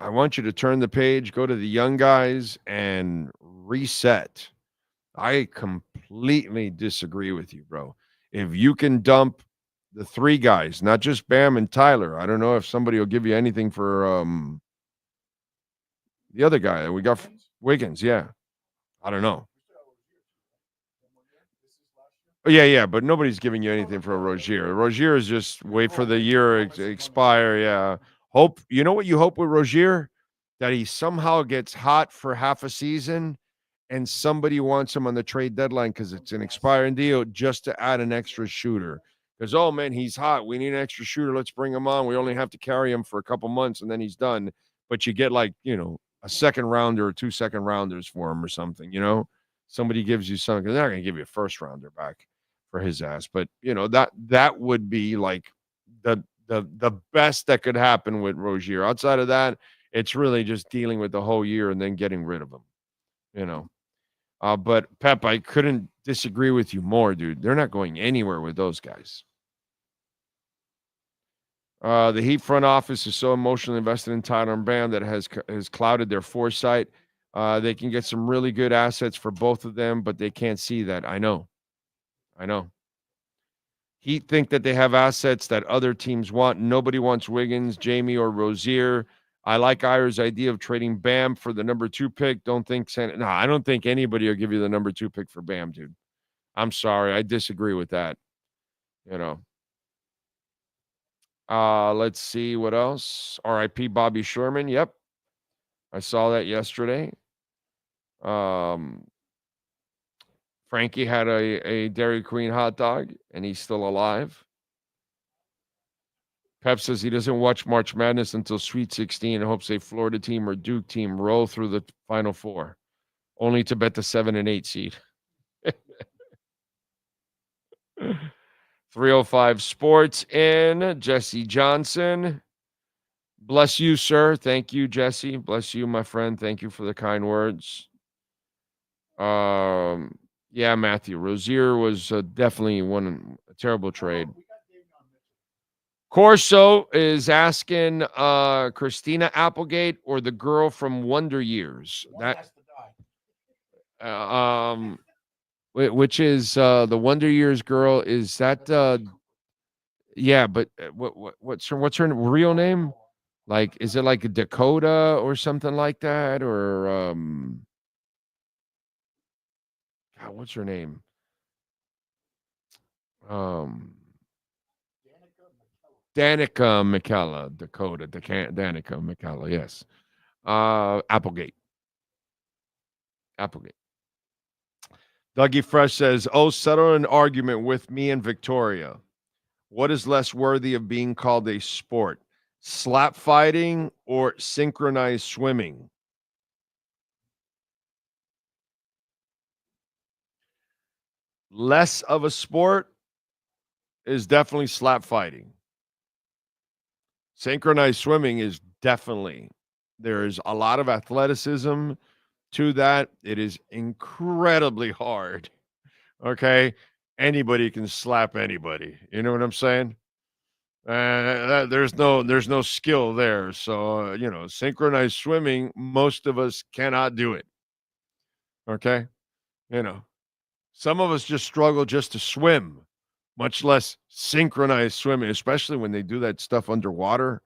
Speaker 10: I want you to turn the page, go to the young guys, and reset. I completely disagree with you, bro. If you can dump the three guys, not just Bam and Tyler, I don't know if somebody will give you anything for the other guy. We got Wiggins, yeah. I don't know. Yeah, but nobody's giving you anything for Rozier. Rozier is just wait for the year expire, yeah. Hope, you know what you hope with Rozier? That he somehow gets hot for half a season and somebody wants him on the trade deadline because it's an expiring deal just to add an extra shooter. Because, oh, man, he's hot. We need an extra shooter. Let's bring him on. We only have to carry him for a couple months, and then he's done. But you get, like, a second rounder or 2 second rounders for him or something, Somebody gives you something. They're not going to give you a first rounder back for his ass. But, that would be, like, the best that could happen with Rozier. Outside of that, it's really just dealing with the whole year and then getting rid of him, But Pep, I couldn't disagree with you more, dude. They're not going anywhere with those guys. The Heat front office is so emotionally invested in Tyler and Bam that has clouded their foresight. They can get some really good assets for both of them, but they can't see that. I know. Heat think that they have assets that other teams want. Nobody wants Wiggins, Jamie, or Rozier. I like Ira's idea of trading Bam for the number 2 pick. I don't think anybody will give you the number 2 pick for Bam, dude. I'm sorry. I disagree with that. Let's see what else. R.I.P. Bobby Sherman. Yep. I saw that yesterday. Frankie had a Dairy Queen hot dog, and he's still alive. Pep says he doesn't watch March Madness until Sweet 16 and hopes a Florida team or Duke team roll through the Final Four, only to bet the 7 and 8 seed. 305 Sports in. Jesse Johnson. Bless you, sir. Thank you, Jesse. Bless you, my friend. Thank you for the kind words. Yeah, Matthew. Rozier was definitely a terrible trade. Corso is asking Christina Applegate or the girl from Wonder Years. Which is the Wonder Years girl? Is that yeah? But what's her real name? Like, is it like a Dakota or something like that? Or God, what's her name? Danica McKellar, Dakota, Danica McKellar, yes. Applegate. Dougie Fresh says, settle an argument with me and Victoria. What is less worthy of being called a sport? Slap fighting or synchronized swimming? Less of a sport is definitely slap fighting. Synchronized swimming is definitely, there's a lot of athleticism to that. It is incredibly hard. Okay. Anybody can slap anybody. You know what I'm saying? There's no skill there. So, synchronized swimming, most of us cannot do it. Okay. Some of us just struggle just to swim, much less synchronized swimming, especially when they do that stuff underwater.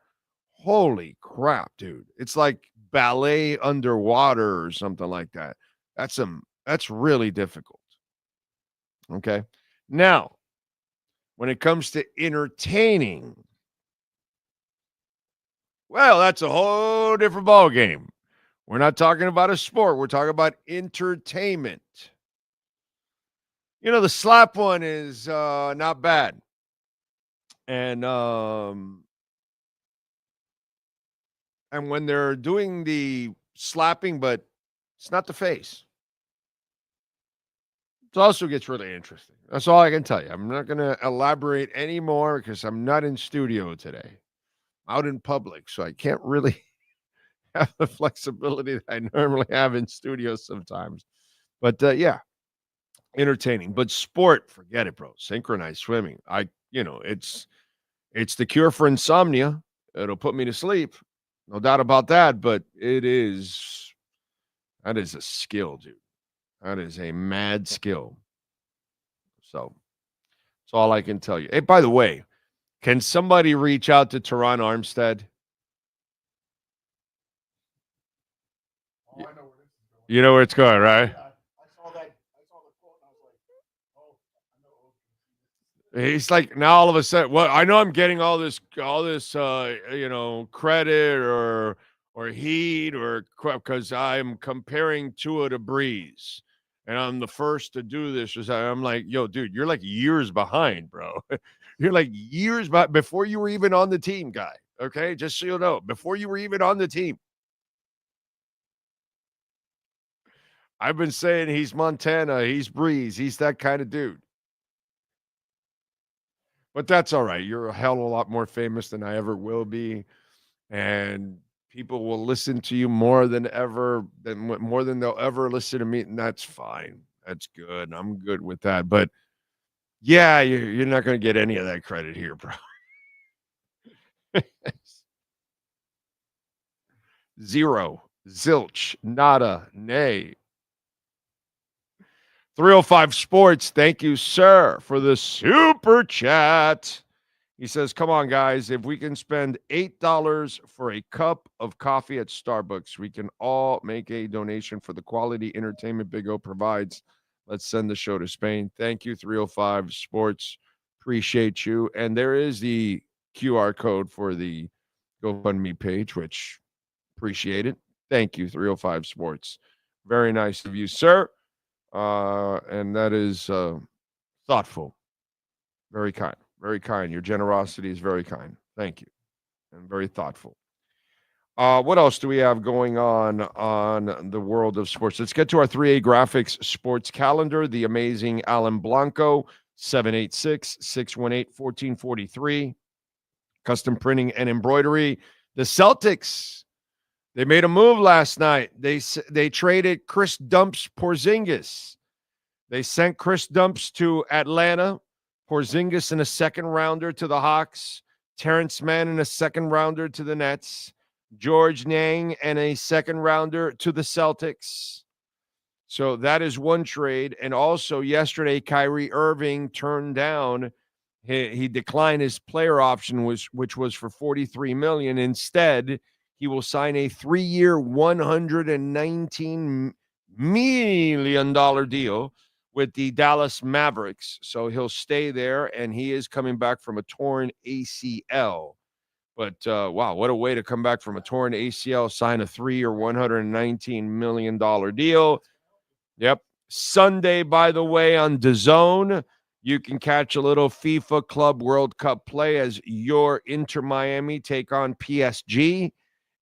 Speaker 10: Holy crap, dude. It's like ballet underwater or something like that. That's really difficult. Okay. Now, when it comes to entertaining, well, that's a whole different ball game. We're not talking about a sport. We're talking about entertainment. The slap one is not bad. And when they're doing the slapping, but it's not the face. It also gets really interesting. That's all I can tell you. I'm not going to elaborate anymore because I'm not in studio today. I'm out in public, so I can't really have the flexibility that I normally have in studio sometimes. But yeah, entertaining. But sport, forget it, bro. Synchronized swimming. It's the cure for insomnia. It'll put me to sleep. No doubt about that. But that is a skill, dude. That is a mad skill. So that's all I can tell you. Hey, by the way, can somebody reach out to Teron Armstead? You know where it's going, right? He's like, now all of a sudden, well, I know I'm getting all this, credit or heat or because I'm comparing Tua to Breeze, and I'm the first to do this. I'm like, yo, dude, you're like years behind, bro. You're like years before you were even on the team, guy. Okay, just so you know, before you were even on the team. I've been saying he's Montana, he's Breeze, he's that kind of dude. But that's all right. You're a hell of a lot more famous than I ever will be. And people will listen to you more than they'll ever listen to me. And that's fine. That's good. I'm good with that. But yeah, you're not going to get any of that credit here, bro. Zero. Zilch. Nada. Nay. 305 Sports, thank you, sir, for the super chat. He says, come on, guys. If we can spend $8 for a cup of coffee at Starbucks, we can all make a donation for the quality entertainment Big O provides. Let's send the show to Spain. Thank you, 305 Sports. Appreciate you. And there is the QR code for the GoFundMe page, which appreciate it. Thank you, 305 Sports. Very nice of you, sir. And that is thoughtful. Very kind. Very kind. Your generosity is very kind. Thank you. And very thoughtful. What else do we have going on the world of sports? Let's get to our 3A Graphics sports calendar. The amazing Alan Blanco, 786-618-1443. Custom printing and embroidery. The Celtics, they made a move last night. They traded Chris Dumps Porzingis. They sent Chris Dumps to Atlanta, Porzingis in a second rounder to the Hawks, Terrence Mann in a second rounder to the Nets, George Niang and a second rounder to the Celtics. So that is one trade. And also yesterday, Kyrie Irving turned down. He declined his player option, which was for $43 million. Instead, he will sign a 3-year, $119 million deal with the Dallas Mavericks. So he'll stay there, and he is coming back from a torn ACL. But, wow, what a way to come back from a torn ACL, sign a 3-year, $119 million deal. Yep. Sunday, by the way, on DAZN, you can catch a little FIFA Club World Cup play as your Inter Miami take on PSG.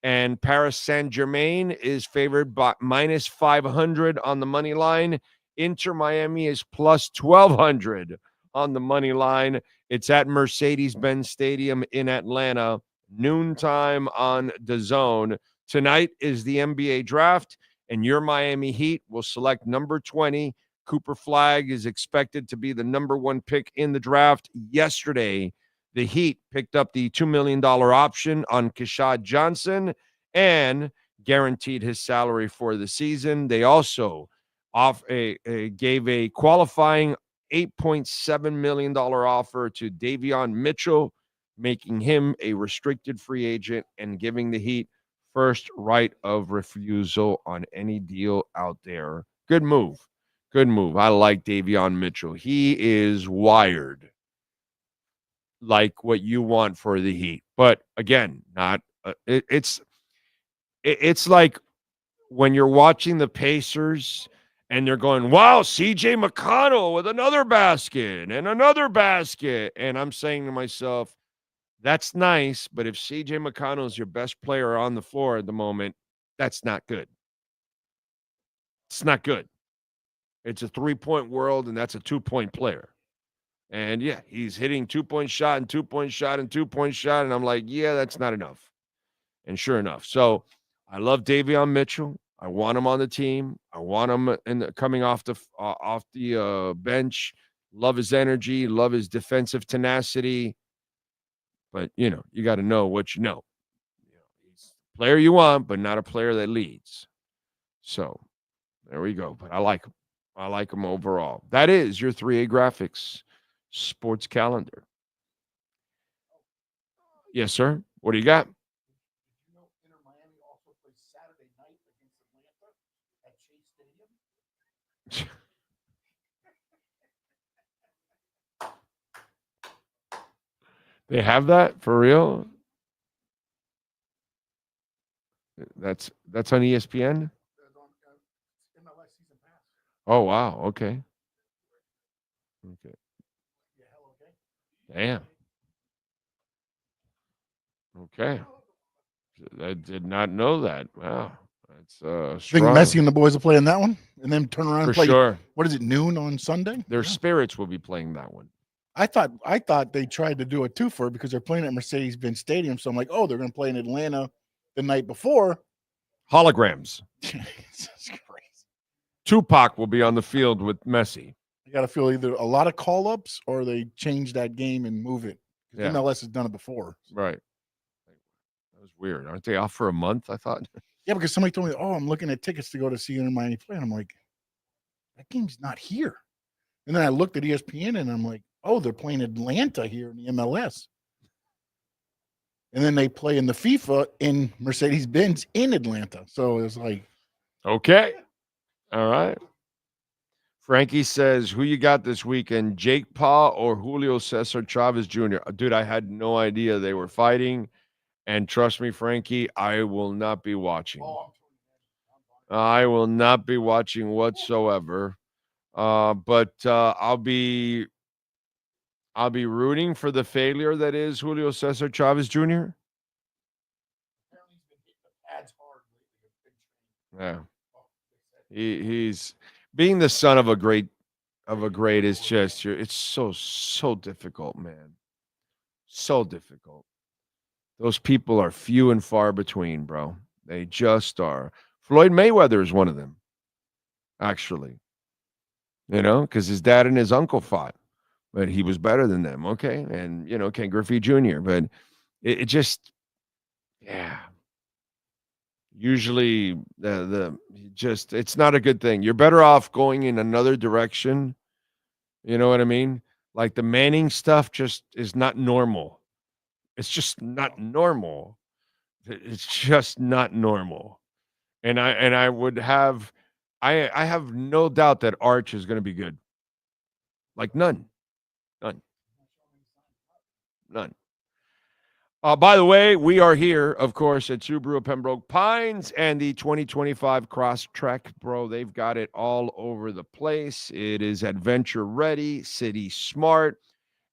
Speaker 10: And Paris Saint-Germain is favored by minus 500 on the money line. Inter Miami is plus 1,200 on the money line. It's at Mercedes-Benz Stadium in Atlanta, noontime on DAZN. Tonight is the NBA draft, and your Miami Heat will select number 20. Cooper Flagg is expected to be the number 1 pick in the draft. Yesterday, the Heat picked up the $2 million option on Keshad Johnson and guaranteed his salary for the season. They also gave a qualifying $8.7 million offer to Davion Mitchell, making him a restricted free agent and giving the Heat first right of refusal on any deal out there. Good move. Good move. I like Davion Mitchell. He is wired like what you want for the Heat. But again, not it's like when you're watching the Pacers and they're going, wow, CJ McConnell with another basket and another basket. And I'm saying to myself, that's nice, but if CJ McConnell is your best player on the floor at the moment, that's not good. It's not good. It's a 3-point world, and that's a 2-point player. And, yeah, he's hitting 2-point shot and 2-point shot and 2-point shot, and I'm like, yeah, that's not enough. And sure enough. So I love Davion Mitchell. I want him on the team. I want him coming off the bench. Love his energy. Love his defensive tenacity. But, you know, you got to know what you know. He's a player you want, but not a player that leads. So there we go. But I like him. I like him overall. That is your 3A Graphics sports calendar. Yes, sir. What do you got? They have that for real? That's on ESPN? Oh, wow. Okay. Damn. Okay. I did not know that. Wow. That's strong.
Speaker 11: I think Messi and the boys will play in that one and then turn around and play.
Speaker 10: Sure.
Speaker 11: What is it, noon on Sunday?
Speaker 10: Their Spirits will be playing that one.
Speaker 11: I thought they tried to do a twofer because they're playing at Mercedes-Benz Stadium. So I'm like, oh, they're going to play in Atlanta the night before.
Speaker 10: Holograms.
Speaker 11: Jesus Christ.
Speaker 10: Tupac will be on the field with Messi.
Speaker 11: I got to feel either a lot of call-ups or they change that game and move it.
Speaker 10: Yeah.
Speaker 11: MLS has done it before.
Speaker 10: Right. That was weird. Aren't they off for a month, I thought?
Speaker 11: Yeah, because somebody told me, oh, I'm looking at tickets to go to see Inter Miami play. And I'm like, that game's not here. And then I looked at ESPN and I'm like, oh, they're playing Atlanta here in the MLS. And then they play in the FIFA in Mercedes-Benz in Atlanta. So it was like.
Speaker 10: Okay. All right. Frankie says, who you got this weekend, Jake Paul or Julio Cesar Chavez Jr.? Dude, I had no idea they were fighting. And trust me, Frankie, I will not be watching. I will not be watching whatsoever. But I'll be rooting for the failure that is Julio Cesar Chavez Jr. Yeah. He's being the son of a great is just it's so difficult, man. So difficult. Those people are few and far between, bro. They just are. Floyd Mayweather is one of them, actually. Because his dad and his uncle fought, but he was better than them. Okay. And, Ken Griffey Jr., but it just, yeah. Usually it's not a good thing. You're better off going in another direction. You know what I mean? Like the Manning stuff just is not normal. It's just not normal. It's just not normal. And I would have, I have no doubt that Arch is going to be good. Like none. By the way, we are here, of course, at Subaru of Pembroke Pines and the 2025 Crosstrek, bro. They've got it all over the place. It is adventure ready, city smart,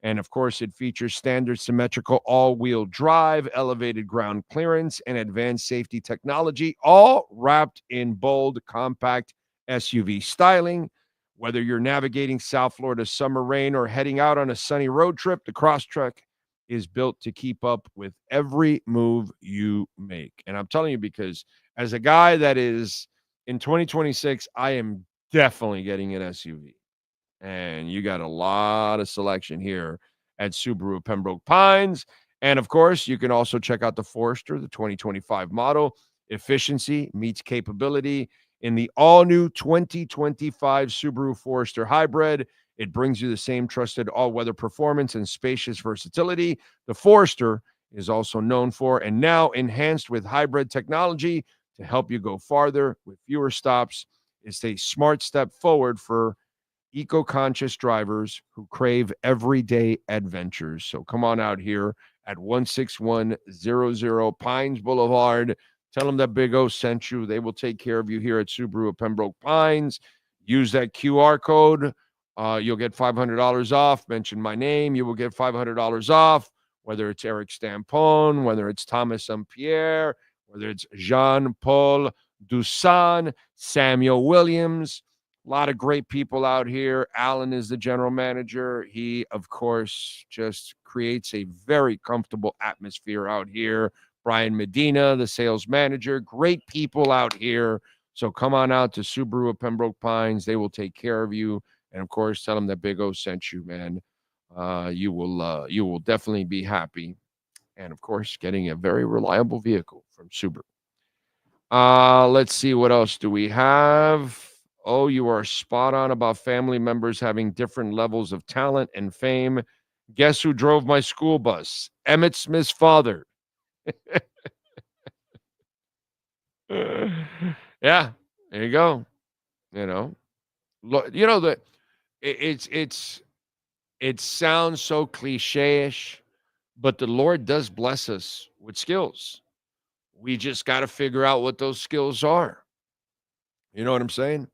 Speaker 10: and of course, it features standard symmetrical all-wheel drive, elevated ground clearance, and advanced safety technology, all wrapped in bold, compact SUV styling. Whether you're navigating South Florida summer rain or heading out on a sunny road trip, the Crosstrek is built to keep up with every move you make. And I'm telling you, because as a guy that is in 2026, I am definitely getting an SUV. And you got a lot of selection here at Subaru of Pembroke Pines. And of course, you can also check out the Forester, the 2025 model. Efficiency meets capability in the all-new 2025 Subaru Forester Hybrid. It brings you the same trusted all-weather performance and spacious versatility the Forester is also known for, and now enhanced with hybrid technology to help you go farther with fewer stops. It's a smart step forward for eco-conscious drivers who crave everyday adventures. So come on out here at 16100 Pines Boulevard. Tell them that Big O sent you. They will take care of you here at Subaru of Pembroke Pines. Use that QR code. You'll get $500 off. Mention my name. You will get $500 off, whether it's Eric Stampone, whether it's Thomas Sampierre, whether it's Jean-Paul Dusan, Samuel Williams. A lot of great people out here. Alan is the general manager. He, of course, just creates a very comfortable atmosphere out here. Brian Medina, the sales manager. Great people out here. So come on out to Subaru of Pembroke Pines. They will take care of you. And, of course, tell them that Big O sent you, man. You will definitely be happy. And, of course, getting a very reliable vehicle from Subaru. Let's see. What else do we have? Oh, you are spot on about family members having different levels of talent and fame. Guess who drove my school bus? Emmett Smith's father. Yeah, there you go. Look, that it sounds so cliche-ish, but the Lord does bless us with skills. We just got to figure out what those skills are. You know what I'm saying?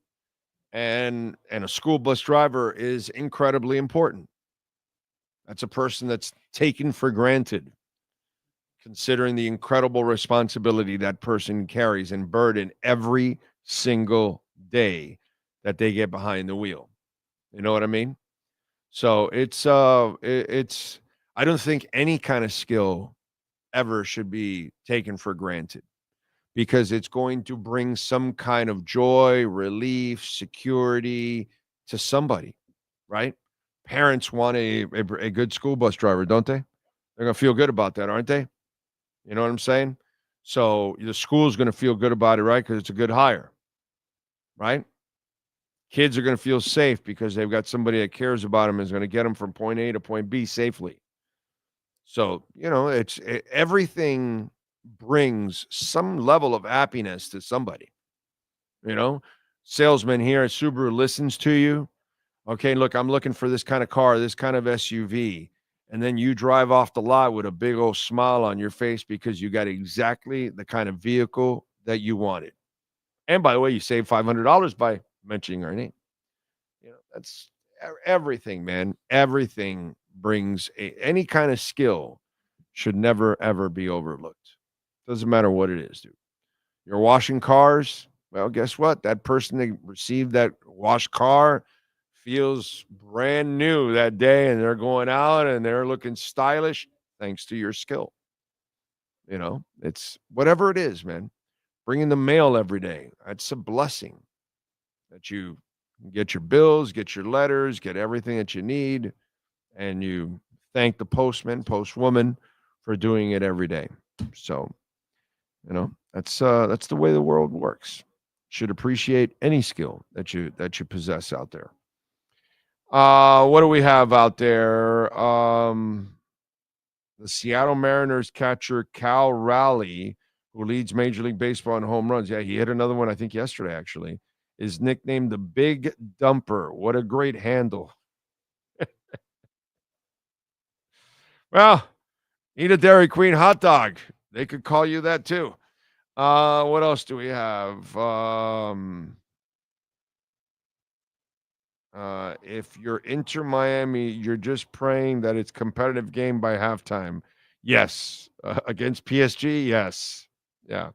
Speaker 10: And a school bus driver is incredibly important. That's a person that's taken for granted, considering the incredible responsibility that person carries and burden every single day that they get behind the wheel. You know what I mean? So it's I don't think any kind of skill ever should be taken for granted, because it's going to bring some kind of joy, relief, security to somebody, right? Parents want a good school bus driver, don't they? They're going to feel good about that, aren't they? You know what I'm saying? So the school's going to feel good about it, right? Because it's a good hire, right? Kids are going to feel safe because they've got somebody that cares about them and is going to get them from point A to point B safely. So, everything brings some level of happiness to somebody. Salesman here at Subaru listens to you. Okay, look, I'm looking for this kind of car, this kind of SUV. And then you drive off the lot with a big old smile on your face because you got exactly the kind of vehicle that you wanted. And by the way, you save $500 by mentioning our name. That's everything, man. Everything brings any kind of skill should never, ever be overlooked. Doesn't matter what it is, dude. You're washing cars. Well, guess what? That person that received that washed car feels brand new that day, and they're going out and they're looking stylish thanks to your skill. It's whatever it is, man. Bringing the mail every day. That's a blessing that you get your bills, get your letters, get everything that you need, and you thank the postman, postwoman for doing it every day. So, that's the way the world works. Should appreciate any skill that you possess out there. What do we have out there? The Seattle Mariners catcher Cal Raleigh, who leads Major League Baseball in home runs. Yeah, he hit another one, I think, yesterday, actually. Is nicknamed the Big Dumper. What a great handle. Well, eat a Dairy Queen hot dog. They could call you that, too. What else do we have? If you're Inter Miami, you're just praying that it's competitive game by halftime. Yes. Against PSG, yes. Yeah.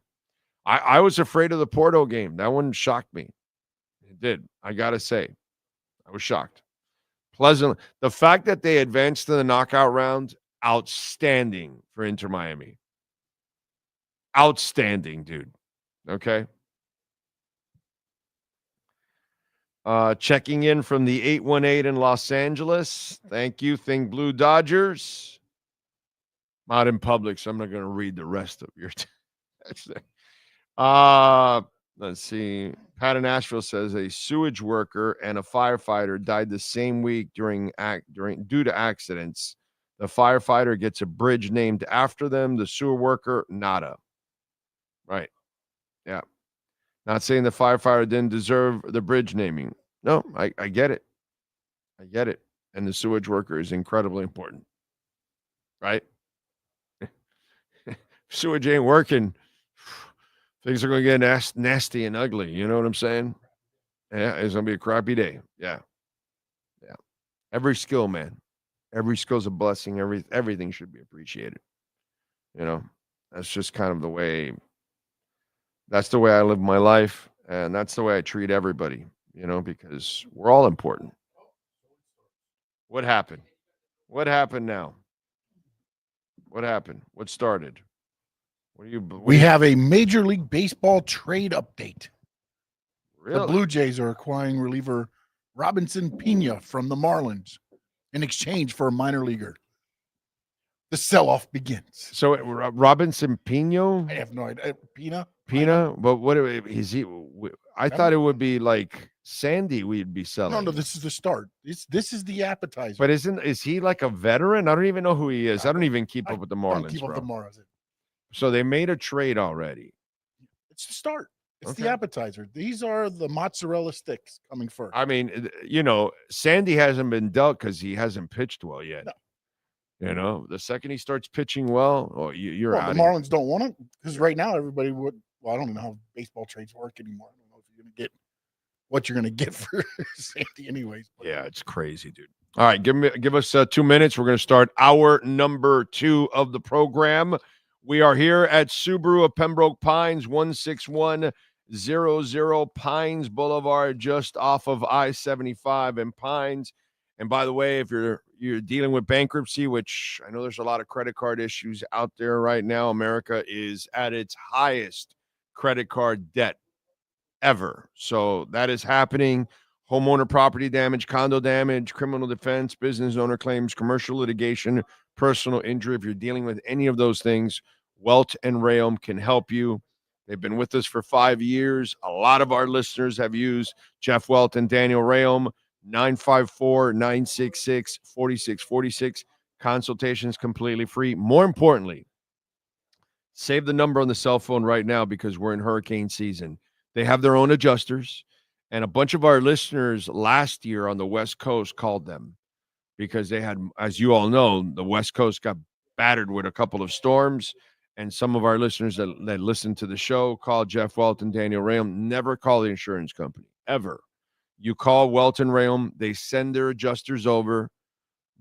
Speaker 10: I was afraid of the Porto game. That one shocked me. It did. I got to say. I was shocked. Pleasant. The fact that they advanced to the knockout round, outstanding for Inter Miami. Outstanding, dude. Okay. Checking in from the 818 in Los Angeles. Thank you, Think Blue Dodgers. I'm out in public, so I'm not going to read the rest of your text. Let's see. Pat in Nashville says a sewage worker and a firefighter died the same week due to accidents. The firefighter gets a bridge named after them. The sewer worker, nada. Right. Yeah. Not saying the firefighter didn't deserve the bridge naming. No, I get it. I get it. And the sewage worker is incredibly important. Right? Sewage ain't working. Things are going to get nasty and ugly. You know what I'm saying? Yeah, it's going to be a crappy day. Yeah. Yeah. Every skill, man. Every skill's a blessing. Everything should be appreciated. That's just kind of the way. That's the way I live my life. And that's the way I treat everybody, because we're all important. What happened? What happened now? What happened? What started?
Speaker 11: We have a Major League Baseball trade update.
Speaker 10: Really?
Speaker 11: The Blue Jays are acquiring reliever Robinson Pena from the Marlins in exchange for a minor leaguer. The sell-off begins.
Speaker 10: So Robinson Pino?
Speaker 11: I have no idea.
Speaker 10: Pena? But what is he? I thought it would be like Sandy we'd be selling.
Speaker 11: No, this is the start. This is the appetizer.
Speaker 10: But is he like a veteran? I don't even know who he is. I don't even keep up with the Marlins.
Speaker 11: I don't keep up with the Marlins.
Speaker 10: So they made a trade already.
Speaker 11: It's the start. It's the appetizer. These are the mozzarella sticks coming first.
Speaker 10: I mean, Sandy hasn't been dealt because he hasn't pitched well yet. No. The second he starts pitching well, you're out.
Speaker 11: The Marlins don't want him because right now everybody would. Well, I don't know how baseball trades work anymore. I don't know if you're going to get what you're going to get for Sandy, anyways. But.
Speaker 10: Yeah, it's crazy, dude. All right, give us 2 minutes. We're going to start hour number 2 of the program. We are here at Subaru of Pembroke Pines, 16100 Pines Boulevard, just off of I-75 in Pines. And by the way, if you're dealing with bankruptcy, which I know there's a lot of credit card issues out there right now, America is at its highest credit card debt ever. So that is happening. Homeowner property damage, condo damage, criminal defense, business owner claims, commercial litigation, personal injury. If you're dealing with any of those things, Welton Rome can help you. They've been with us for 5 years. A lot of our listeners have used Jeff Welton, Daniel Rome, 954-966-4646. Consultations completely free. More importantly, save the number on the cell phone right now because we're in hurricane season. They have their own adjusters. And a bunch of our listeners last year on the West Coast called them because they had, as you all know, the West Coast got battered with a couple of storms. And some of our listeners that listened to the show called Jeff Welton, Daniel Rome. Never call the insurance company, ever. You call Welton Rome, they send their adjusters over,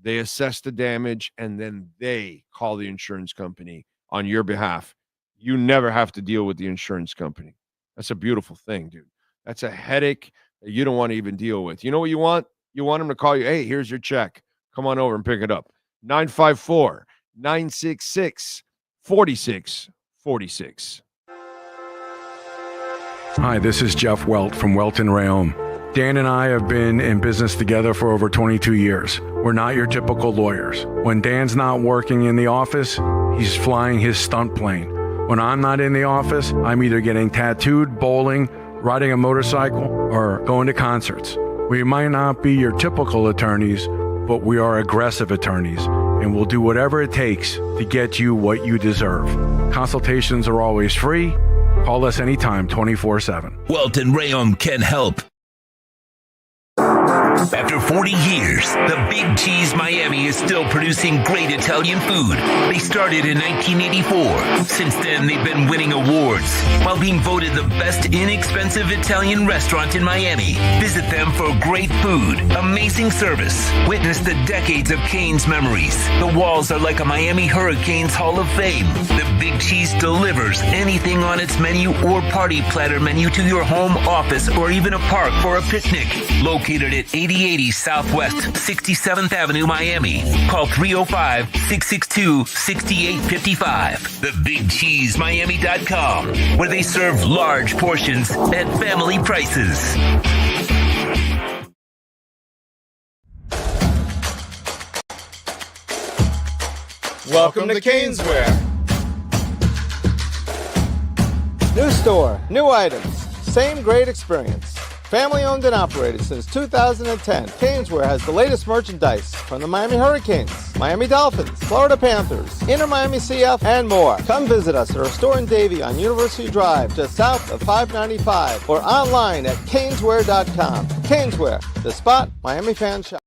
Speaker 10: they assess the damage, and then they call the insurance company on your behalf. You never have to deal with the insurance company. That's a beautiful thing, dude. That's a headache that you don't want to even deal with. You know what you want? You want them to call you, hey, here's your check. Come on over and pick it up. 954-966-4646.
Speaker 8: Hi, this is Jeff Welt from Welton Rome. Dan and I have been in business together for over 22 years. We're not your typical lawyers. When Dan's not working in the office, he's flying his stunt plane. When I'm not in the office, I'm either getting tattooed, bowling, riding a motorcycle, or going to concerts. We might not be your typical attorneys, but we are aggressive attorneys, and we'll do whatever it takes to get you what you deserve. Consultations are always free. Call us anytime, 24/7.
Speaker 2: Welton Rome can help. After 40 years, the Big Cheese Miami is still producing great Italian food. They started in 1984. Since then, they've been winning awards while being voted the best inexpensive Italian restaurant in Miami. Visit them for great food, amazing service. Witness the decades of Cane's memories. The walls are like a Miami Hurricanes Hall of Fame. The Big Cheese delivers anything on its menu or party platter menu to your home, office, or even a park for a picnic. Located at 8080 Southwest 67th Avenue, Miami. Call 305-662-6855. TheBigCheeseMiami.com, where they serve large portions at family prices.
Speaker 4: Welcome to Caneswear. New store, new items, same great experience. Family owned and operated since 2010, Caneswear has the latest merchandise from the Miami Hurricanes, Miami Dolphins, Florida Panthers, Inter Miami CF, and more. Come visit us at our store in Davie on University Drive, just south of 595, or online at caneswear.com. Caneswear, the spot Miami fans shop.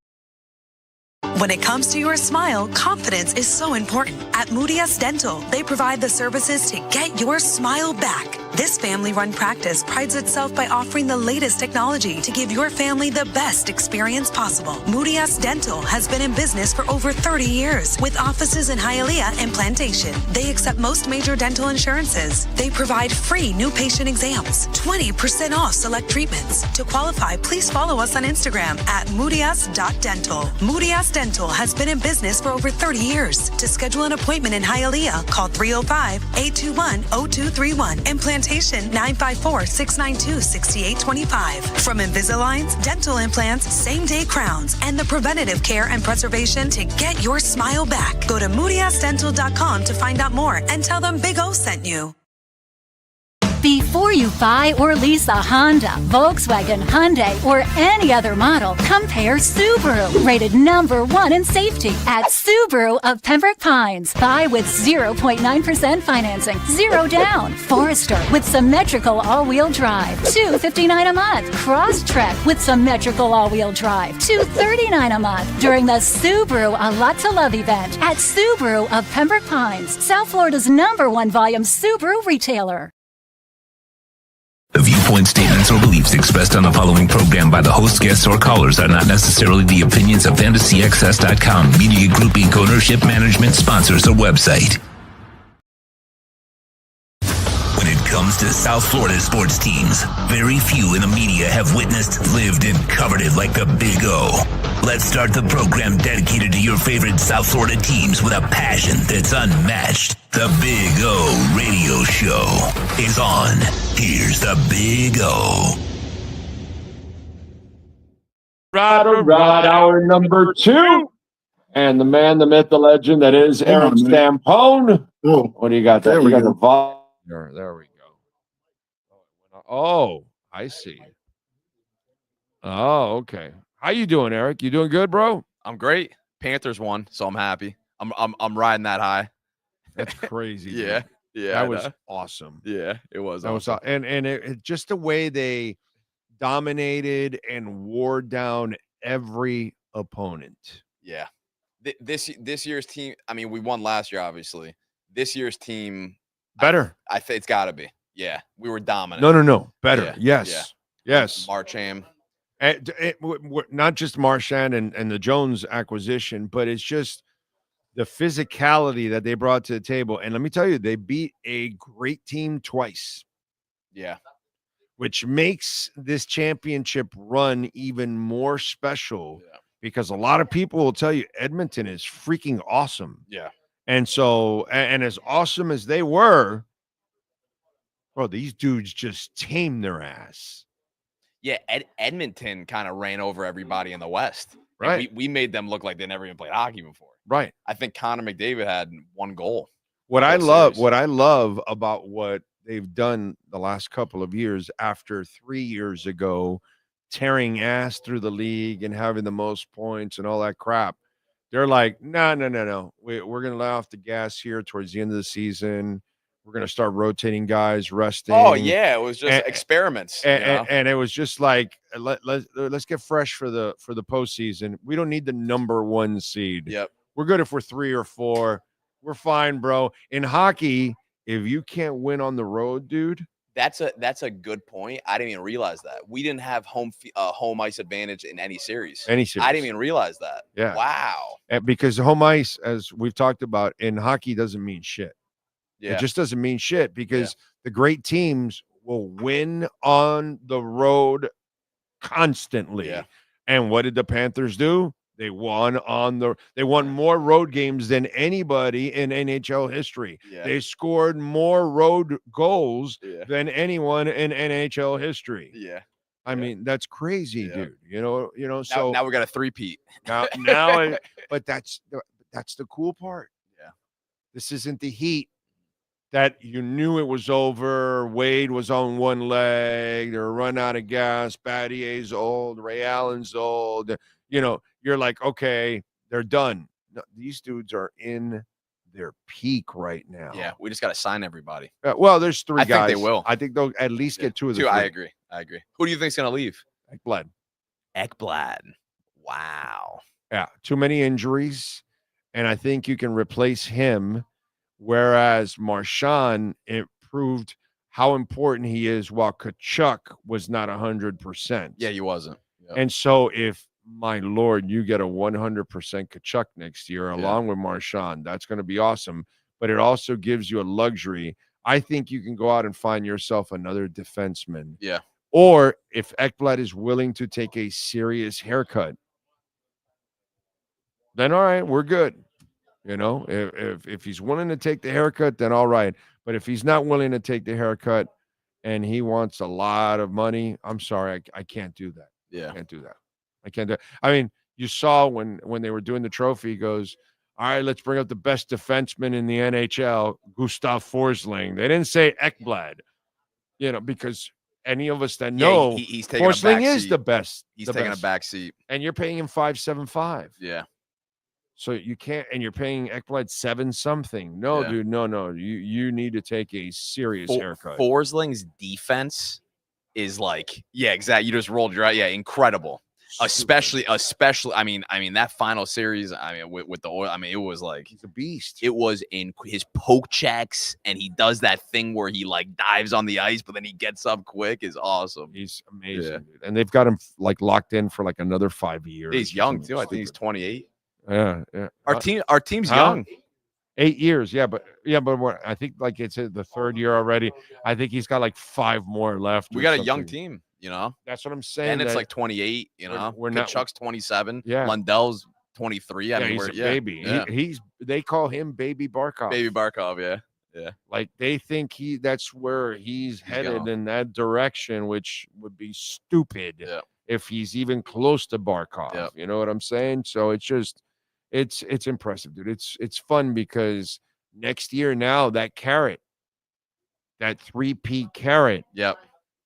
Speaker 6: When it comes to your smile, confidence is so important. At Moody Dental, they provide the services to get your smile back. This family-run practice prides itself by offering the latest technology to give your family the best experience possible. Moody Dental has been in business for over 30 years with offices in Hialeah and Plantation. They accept most major dental insurances. They provide free new patient exams, 20% off select treatments. To qualify, please follow us on Instagram at moodys.dental. Moody Dental has been in business for over 30 years. To schedule an appointment in Hialeah, call 305-821-0231 and Plantation 954-692-6825. From Invisaligns, dental implants, same-day crowns, and the preventative care and preservation to get your smile back. Go to moodysdental.com to find out more and tell them Big O sent you.
Speaker 9: Before you buy or lease a Honda, Volkswagen, Hyundai, or any other model, compare Subaru, rated #1 in safety at Subaru of Pembroke Pines. Buy with 0.9% financing, 0 down. Forester with symmetrical all-wheel drive, $259 a month. Crosstrek with symmetrical all-wheel drive, $239 a month. During the Subaru A Lot to Love event at Subaru of Pembroke Pines, South Florida's #1 volume Subaru retailer.
Speaker 2: The viewpoints, statements, or beliefs expressed on the following program by the host, guests, or callers are not necessarily the opinions of FantasyXS.com, Media Group Inc. ownership, management, sponsors, or website. When it comes to South Florida sports teams, very few in the media have witnessed, lived, and covered it like the Big O. Let's start the program dedicated to your favorite South Florida teams with a passion that's unmatched. The Big O Radio Show is on. Here's the Big O.
Speaker 10: Right, hour number 2. And the man, the myth, the legend that is Eric Stampone.
Speaker 11: Oh,
Speaker 10: what do you got there?
Speaker 11: There we go.
Speaker 10: There we go. Oh, I see. Oh, okay. How you doing, Eric? You doing good, bro?
Speaker 12: I'm great. Panthers won, so I'm happy. I'm riding that high.
Speaker 10: That's crazy.
Speaker 12: Yeah.
Speaker 10: That was awesome.
Speaker 12: Yeah, it was.
Speaker 10: That was
Speaker 12: awesome.
Speaker 10: and it just the way they dominated and wore down every opponent.
Speaker 12: Yeah. This year's team, I mean, we won last year, obviously. This year's team,
Speaker 10: Better.
Speaker 12: I think it's got to be. Yeah. We were dominant.
Speaker 10: No. Better.
Speaker 12: Yeah,
Speaker 10: Yes.
Speaker 12: yeah.
Speaker 10: Yes.
Speaker 12: Marchand.
Speaker 10: Not just Marchand and the Jones acquisition, but it's just the physicality that they brought to the table. And let me tell you, they beat a great team twice.
Speaker 12: Yeah.
Speaker 10: Which makes this championship run even more special because a lot of people will tell you Edmonton is freaking awesome.
Speaker 12: Yeah.
Speaker 10: And so, and as awesome as they were, bro, these dudes just tamed their ass.
Speaker 12: Yeah, Edmonton kind of ran over everybody in the West.
Speaker 10: Right.
Speaker 12: We made them look like they never even played hockey before.
Speaker 10: Right.
Speaker 12: I think Connor McDavid had 1 goal.
Speaker 10: What I love about what they've done the last couple of years after 3 years ago, tearing ass through the league and having the most points and all that crap. They're like, no. We're going to let off the gas here towards the end of the season. We're going to start rotating guys, resting.
Speaker 12: Oh, yeah. It was just experiments.
Speaker 10: And it was just like, let's get fresh for the postseason. We don't need the number 1 seed.
Speaker 12: Yep.
Speaker 10: We're good if we're 3 or 4. We're fine, bro. In hockey, if you can't win on the road, dude.
Speaker 12: That's a good point. I didn't even realize that. We didn't have home ice advantage in any series. I didn't even realize that.
Speaker 10: Yeah.
Speaker 12: Wow.
Speaker 10: Because home ice, as we've talked about, in hockey doesn't mean shit.
Speaker 12: Yeah.
Speaker 10: It just doesn't mean shit because the great teams will win on the road constantly.
Speaker 12: Yeah.
Speaker 10: And what did the Panthers do? They won more road games than anybody in NHL history.
Speaker 12: Yeah.
Speaker 10: They scored more road goals than anyone in NHL history.
Speaker 12: Yeah.
Speaker 10: I mean, that's crazy, dude. You know, so
Speaker 12: now we got a 3-peat.
Speaker 10: But that's the cool part.
Speaker 12: Yeah.
Speaker 10: This isn't the Heat that you knew it was over. Wade was on one leg. They're run out of gas. Battier's old. Ray Allen's old. You know, you're like, okay, they're done. No, these dudes are in their peak right now.
Speaker 12: Yeah, we just got to sign everybody.
Speaker 10: Well, there's 3 guys.
Speaker 12: I think they will.
Speaker 10: I think they'll at least get 2 of the
Speaker 12: 2.
Speaker 10: 3.
Speaker 12: I agree. Who do you think's going to leave?
Speaker 10: Ekblad.
Speaker 12: Wow.
Speaker 10: Yeah, too many injuries. And I think you can replace him. Whereas Marchand, it proved how important he is while Tkachuk was not 100%.
Speaker 12: Yeah, he wasn't. Yep.
Speaker 10: And so if, my Lord, you get a 100% Tkachuk next year along with Marchand, that's going to be awesome. But it also gives you a luxury. I think you can go out and find yourself another defenseman.
Speaker 12: Yeah.
Speaker 10: Or if Ekblad is willing to take a serious haircut, then all right, we're good. You know, if he's willing to take the haircut, then all right. But if he's not willing to take the haircut and he wants a lot of money, I'm sorry, I can't do that.
Speaker 12: Yeah.
Speaker 10: I can't do that. I can't do it. I mean, you saw when they were doing the trophy, he goes, all right, let's bring up the best defenseman in the NHL, Gustav Forsling. They didn't say Ekblad, you know, because any of us that know
Speaker 12: he's taking
Speaker 10: Forsling is the best.
Speaker 12: He's taking a back seat.
Speaker 10: And you're paying him $575.
Speaker 12: Yeah.
Speaker 10: So you can't, and you're paying Ekblad 7 something. No, dude, no. You need to take a serious haircut.
Speaker 12: Forsling's defense is like, yeah, exactly. You just rolled your eye. Yeah, incredible. Especially. I mean, that final series. I mean, with the oil. I mean, it was like
Speaker 10: he's a beast.
Speaker 12: It was in his poke checks, and he does that thing where he like dives on the ice, but then he gets up quick. Is awesome.
Speaker 10: He's amazing, dude. And they've got him like locked in for like another 5 years.
Speaker 12: He's young too. I think he's 28.
Speaker 10: Yeah.
Speaker 12: Our team's young.
Speaker 10: 8 years, but what, I think like it's the 3rd year already. I think he's got like 5 more left.
Speaker 12: We got a young team, you know.
Speaker 10: That's what I'm saying.
Speaker 12: And it's like 28, you know.
Speaker 10: We're not.
Speaker 12: Chuck's 27.
Speaker 10: Yeah.
Speaker 12: Lundell's 23. I mean,
Speaker 10: he's a baby.
Speaker 12: Yeah.
Speaker 10: They call him Baby Barkov.
Speaker 12: Baby Barkov, yeah.
Speaker 10: Like they think that's where he's headed in that direction, which would be stupid if he's even close to Barkov.
Speaker 12: Yeah.
Speaker 10: You know what I'm saying? So it's just. It's impressive, dude. It's fun because next year now that 3P carrot,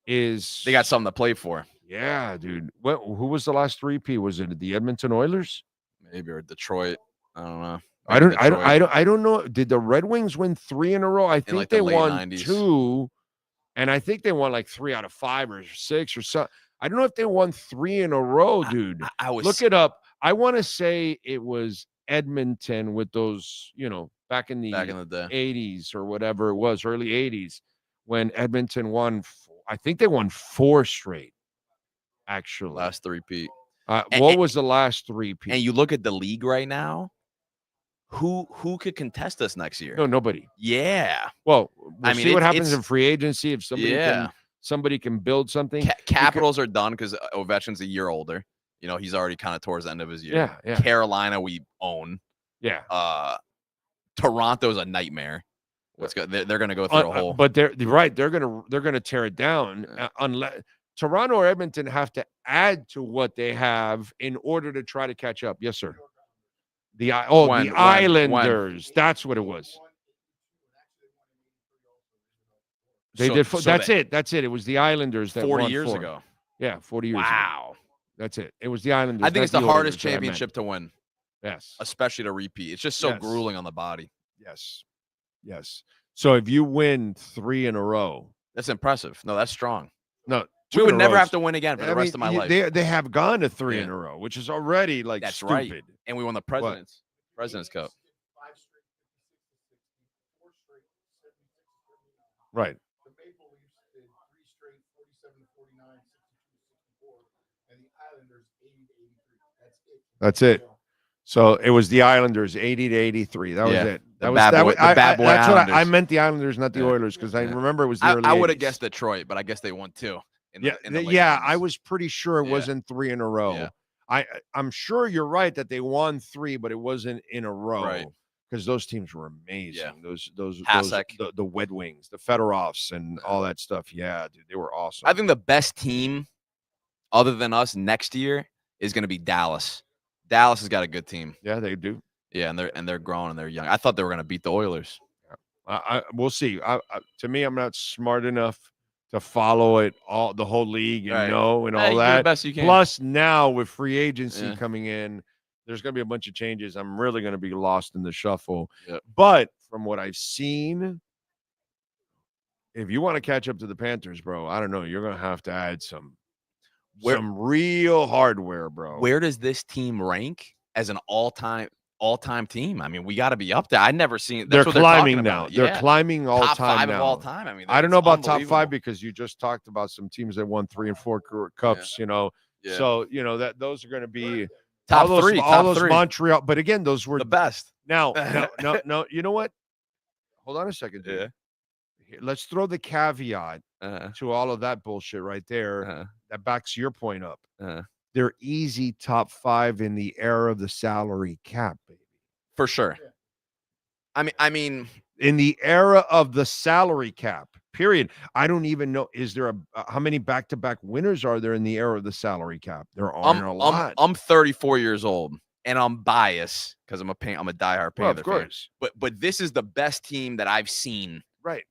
Speaker 10: is
Speaker 12: they got something to play for.
Speaker 10: Yeah, dude. Who was the last 3P? Was it the Edmonton Oilers?
Speaker 12: Maybe, or Detroit. I don't know.
Speaker 10: I don't know. Did the Red Wings win 3 in a row? I think
Speaker 12: like
Speaker 10: they
Speaker 12: the
Speaker 10: won
Speaker 12: 90s.
Speaker 10: 2, and I think they won like 3 out of 5 or 6 or so. I don't know if they won 3 in a row, dude.
Speaker 12: I was
Speaker 10: Look it up. I want to say it was Edmonton with those, back in the
Speaker 12: day.
Speaker 10: 80s or whatever it was, early 80s, when Edmonton won. I think they won 4 straight, actually.
Speaker 12: Last 3-peat.
Speaker 10: What was the last 3-peat?
Speaker 12: And you look at the league right now, who could contest us next year?
Speaker 10: No, nobody.
Speaker 12: Yeah.
Speaker 10: Well, we'll see what happens in free agency. If somebody can build something.
Speaker 12: Capitals are done because Ovechkin's a year older. He's already kind of towards the end of his year.
Speaker 10: Yeah.
Speaker 12: Carolina, we own.
Speaker 10: Yeah.
Speaker 12: Toronto's a nightmare. They're going to go through a hole.
Speaker 10: But they're right. They're gonna tear it down unless Toronto or Edmonton have to add to what they have in order to try to catch up. Yes, sir. The Islanders. That's what it was. They did. That's it. It was the Islanders that
Speaker 12: 40
Speaker 10: won
Speaker 12: years
Speaker 10: 4.
Speaker 12: ago.
Speaker 10: Yeah, 40 years ago.
Speaker 12: Wow.
Speaker 10: That's it. It was the Islanders.
Speaker 12: I think it's the hardest
Speaker 10: Oilers that I
Speaker 12: championship
Speaker 10: meant.
Speaker 12: to win.
Speaker 10: Yes.
Speaker 12: Especially to repeat. It's just so grueling on the body.
Speaker 10: Yes. So if you win 3 in a row.
Speaker 12: That's impressive. No, that's strong.
Speaker 10: No.
Speaker 12: We would never have to win again for the rest of my life.
Speaker 10: They have gone to 3 in a row, which is already
Speaker 12: that's
Speaker 10: stupid.
Speaker 12: Right. And we won the President's Cup.
Speaker 10: Right.
Speaker 11: The Maple Leafs did 3 straight, 47-49, 62-64, and the Islanders 80-83.
Speaker 10: That's it. So it was the Islanders 80-83. That was it.
Speaker 12: Bad boy
Speaker 10: that's
Speaker 12: Islanders.
Speaker 10: what I meant. The Islanders, not the Oilers, because I remember it was the early.
Speaker 12: I would have
Speaker 10: 80s.
Speaker 12: guessed Detroit, but I guess they won 2.
Speaker 10: I was pretty sure it wasn't 3 in a row.
Speaker 12: Yeah.
Speaker 10: I'm sure you're right that they won 3, but it wasn't in a row.
Speaker 12: Right.
Speaker 10: Because those teams were amazing.
Speaker 12: Yeah.
Speaker 10: Those
Speaker 12: Hasek.
Speaker 10: the Red Wings, the Fedorovs, and all that stuff. Yeah, dude, they were awesome.
Speaker 12: I think the best team, other than us, next year is going to be Dallas. Dallas has got a good team.
Speaker 10: Yeah, they do.
Speaker 12: Yeah, and they're growing and they're young. I thought they were going to beat the Oilers.
Speaker 10: We'll see. To me, I'm not smart enough to follow it the whole league and know and all
Speaker 12: you
Speaker 10: that.
Speaker 12: do the best you can.
Speaker 10: Plus, now with free agency coming in, there's going to be a bunch of changes. I'm really going to be lost in the shuffle.
Speaker 12: Yep.
Speaker 10: But from what I've seen, if you want to catch up to the Panthers, bro, I don't know. You're going to have to add some real hardware, bro.
Speaker 12: Where does this team rank as an all-time team? I mean, we got to be up there. I've never seen.
Speaker 10: They're
Speaker 12: what
Speaker 10: climbing
Speaker 12: they're
Speaker 10: now.
Speaker 12: Yeah.
Speaker 10: They're climbing all
Speaker 12: top
Speaker 10: time
Speaker 12: 5
Speaker 10: now.
Speaker 12: of all time. I mean,
Speaker 10: I don't know about top 5
Speaker 12: unbelievable.
Speaker 10: because you just talked about some teams that won 3 and 4 cups.
Speaker 12: Yeah.
Speaker 10: So that those are going to be
Speaker 12: top
Speaker 10: all those,
Speaker 12: 3.
Speaker 10: All those Montreal. But again, those were
Speaker 12: the best.
Speaker 10: Now, no. You know what? Hold on a second, dude. Here, let's throw the caveat to all of that bullshit right there. That backs your point up. They're easy top 5 in the era of the salary cap, baby.
Speaker 12: For sure. I mean,
Speaker 10: in the era of the salary cap, period. I don't even know. Is there how many back-to-back winners are there in the era of the salary cap? There aren't a lot.
Speaker 12: I'm 34 years old, and I'm biased because I'm a diehard Panther
Speaker 10: of course.
Speaker 12: fan. But this is the best team that I've seen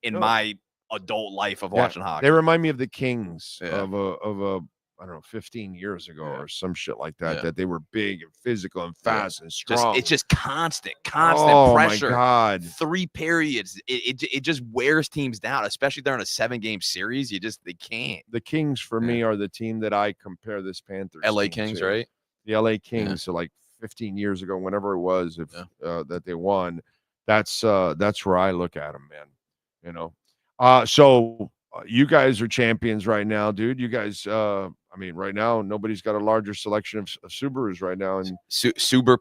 Speaker 12: in
Speaker 10: No.
Speaker 12: my adult life of watching hockey.
Speaker 10: They remind me of the Kings
Speaker 12: Yeah.
Speaker 10: of a I don't know, 15 years ago or some shit like that. That they were big and physical and fast and strong.
Speaker 12: It's just constant
Speaker 10: oh
Speaker 12: pressure.
Speaker 10: My God.
Speaker 12: 3 periods. It just wears teams down, especially if they're in a 7-game series. They can't.
Speaker 10: The Kings for me are the team that I compare this Panthers.
Speaker 12: LA
Speaker 10: team
Speaker 12: Kings,
Speaker 10: to.
Speaker 12: right?
Speaker 10: The LA Kings. So like 15 years ago, whenever it was, that they won, that's where I look at them, man. So you guys are champions right now, dude. You guys, right now nobody's got a larger selection of Subarus right now, and
Speaker 12: Subaru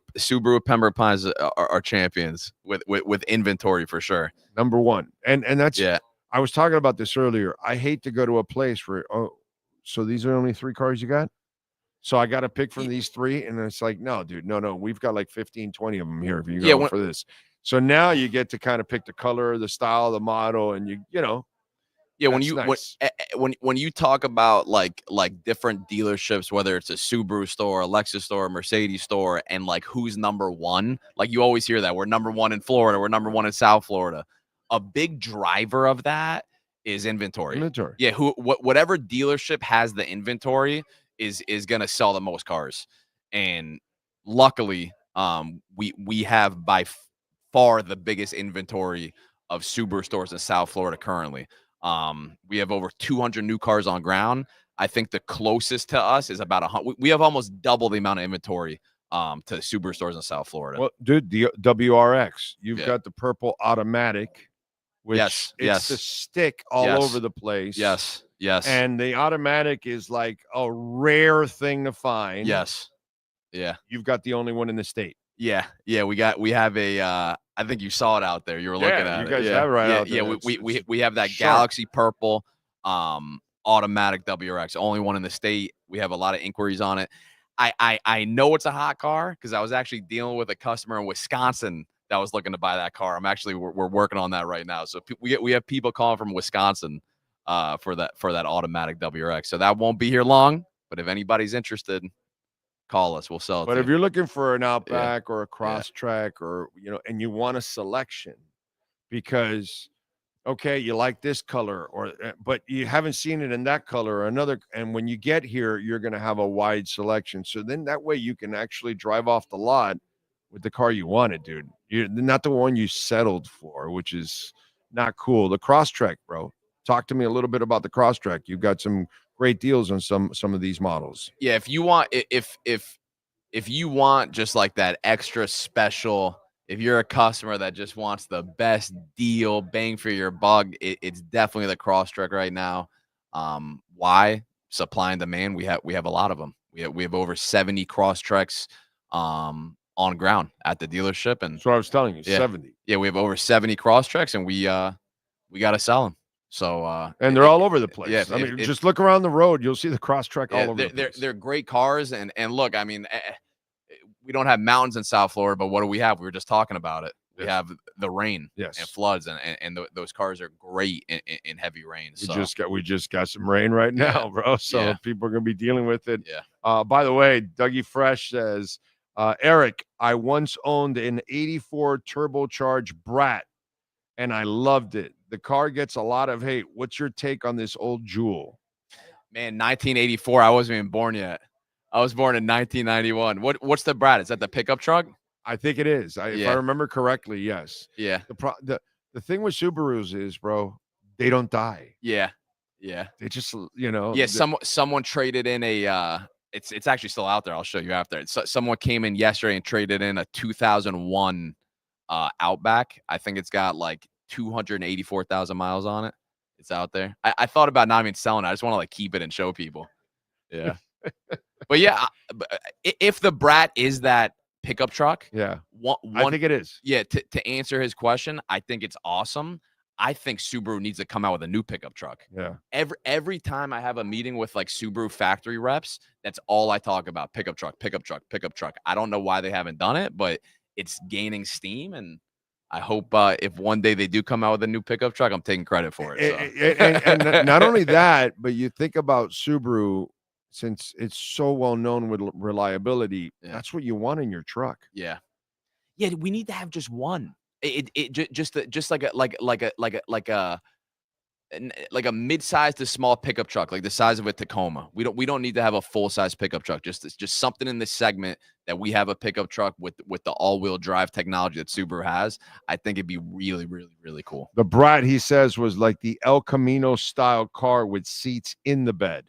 Speaker 12: of Pembroke Pines are champions with inventory for sure.
Speaker 10: Number 1, and that's I was talking about this earlier. I hate to go to a place where so these are only 3 cars you got. So I got to pick from these 3, and it's like, no, dude, no. We've got like 15, 20 of them here if you go for this. So now you get to kind of pick the color, the style, the model, and
Speaker 12: Yeah,
Speaker 10: nice.
Speaker 12: when you talk about like different dealerships, whether it's a Subaru store, a Lexus store, a Mercedes store, and like who's number 1, like you always hear that we're number 1 in Florida, we're number 1 in South Florida. A big driver of that is inventory. Yeah, whatever dealership has the inventory is gonna sell the most cars, and luckily, we have by far the biggest inventory of Subaru stores in South Florida currently. We have over 200 new cars on ground. I think the closest to us is about 100. We have almost double the amount of inventory to Subaru stores in South Florida.
Speaker 10: Well, dude, the WRX, you've
Speaker 12: Yeah.
Speaker 10: got the purple automatic, which
Speaker 12: Yes,
Speaker 10: it's
Speaker 12: yes.
Speaker 10: the stick all
Speaker 12: Yes.
Speaker 10: over the place.
Speaker 12: Yes, yes.
Speaker 10: And the automatic is like a rare thing to find.
Speaker 12: Yes. Yeah.
Speaker 10: You've got the only one in the state.
Speaker 12: Yeah. Yeah. We have a, I think you saw it out there. You were looking at
Speaker 10: you
Speaker 12: it.
Speaker 10: guys
Speaker 12: Yeah.
Speaker 10: have it right
Speaker 12: yeah,
Speaker 10: out there.
Speaker 12: Yeah. We have that
Speaker 10: sharp.
Speaker 12: Galaxy purple, automatic WRX, only one in the state. We have a lot of inquiries on it. I know it's a hot car because I was actually dealing with a customer in Wisconsin that was looking to buy that car. We're working on that right now. So we have people calling from Wisconsin for that automatic WRX. So that won't be here long. But if anybody's interested, call us. We'll sell it.
Speaker 10: But
Speaker 12: to
Speaker 10: if
Speaker 12: you.
Speaker 10: you're looking for an Outback or a Crosstrek or, and you want a selection because, okay, you like this color but you haven't seen it in that color or another. And when you get here, you're going to have a wide selection. So then that way you can actually drive off the lot with the car you wanted, dude. You're not the one you settled for, which is not cool. The Crosstrek, bro. Talk to me a little bit about the Crosstrek. You've got some great deals on some of these models.
Speaker 12: Yeah, if you want if you want just like that extra special, if you're a customer that just wants the best deal, bang for your buck, it's definitely the Crosstrek right now. Why? Supply and demand. We have a lot of them. We have over 70 Crosstreks on ground at the dealership, and
Speaker 10: that's what I was telling you. 70.
Speaker 12: Yeah, we have over 70 Crosstreks, and we got to sell them. So
Speaker 10: and they're all over the place.
Speaker 12: Yeah,
Speaker 10: I mean, just look around the road, you'll see the Crosstrek all over the place.
Speaker 12: They're great cars, and look, I mean, we don't have mountains in South Florida, but what do we have? We were just talking about it. We have the rain and floods, and those cars are great in heavy rain. So.
Speaker 10: We just got some rain right now, bro. So people are gonna be dealing with it.
Speaker 12: Yeah.
Speaker 10: By the way, Dougie Fresh says, Eric, I once owned an '84 turbocharged Brat, and I loved it. The car gets a lot of hate. What's your take on this old jewel?
Speaker 12: Man, 1984. I wasn't even born yet. I was born in 1991. What's the Brat? Is that the pickup truck?
Speaker 10: I think it is. If I remember correctly, yes.
Speaker 12: Yeah.
Speaker 10: The thing with Subarus is, bro, they don't die.
Speaker 12: Yeah. Yeah.
Speaker 10: They just,
Speaker 12: Yeah. Someone traded in a. It's actually still out there. I'll show you after. Someone came in yesterday and traded in a 2001 Outback. I think it's got like 284,000 miles on it. It's out there. I thought about not even selling it. I just want to like keep it and show people. Yeah. But yeah, if the Brat is that pickup truck,
Speaker 10: I think it is.
Speaker 12: Yeah, to answer his question, I think it's awesome. I think Subaru needs to come out with a new pickup truck.
Speaker 10: Yeah.
Speaker 12: Every time I have a meeting with like Subaru factory reps, that's all I talk about. Pickup truck, pickup truck, pickup truck. I don't know why they haven't done it, but it's gaining steam, and I hope if one day they do come out with a new pickup truck, I'm taking credit for it. So.
Speaker 10: And not only that, but you think about Subaru, since it's so well known with reliability, that's what you want in your truck.
Speaker 12: Yeah. Yeah, we need to have just one. Just like a mid-sized to small pickup truck, like the size of a Tacoma. We don't need to have a full-size pickup truck. Just something in this segment that we have a pickup truck with the all-wheel drive technology that Subaru has. I think it'd be really, really, really cool.
Speaker 10: The Brat, he says, was like the El Camino style car with seats in the bed.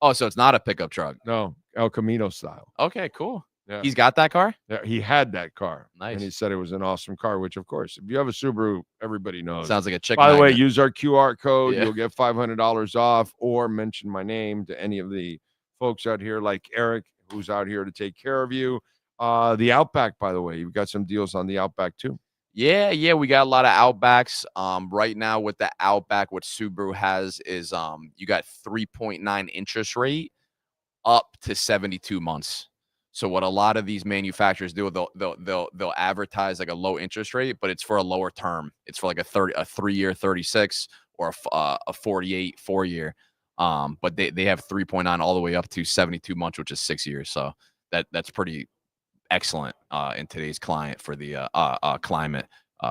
Speaker 12: Oh, so it's not a pickup truck?
Speaker 10: No, El Camino style.
Speaker 12: Okay, cool.
Speaker 10: Yeah.
Speaker 12: He's got that car?
Speaker 10: Yeah, he had that car.
Speaker 12: Nice.
Speaker 10: And he said it was an awesome car, which, of course, if you have a Subaru, everybody knows.
Speaker 12: Sounds like a chick.
Speaker 10: By the way, use our QR code.
Speaker 12: Yeah.
Speaker 10: You'll get $500 off, or mention my name to any of the folks out here like Eric, who's out here to take care of you. The Outback, by the way, you've got some deals on the Outback too.
Speaker 12: Yeah, we got a lot of Outbacks. Right now with the Outback, what Subaru has is you got 3.9 interest rate up to 72 months. So what a lot of these manufacturers do, they'll advertise like a low interest rate, but it's for a lower term. It's for like a 3-year 36 or a 48 4-year. But they have 3.9 all the way up to 72 months, which is 6 years. So that's pretty excellent in today's climate for the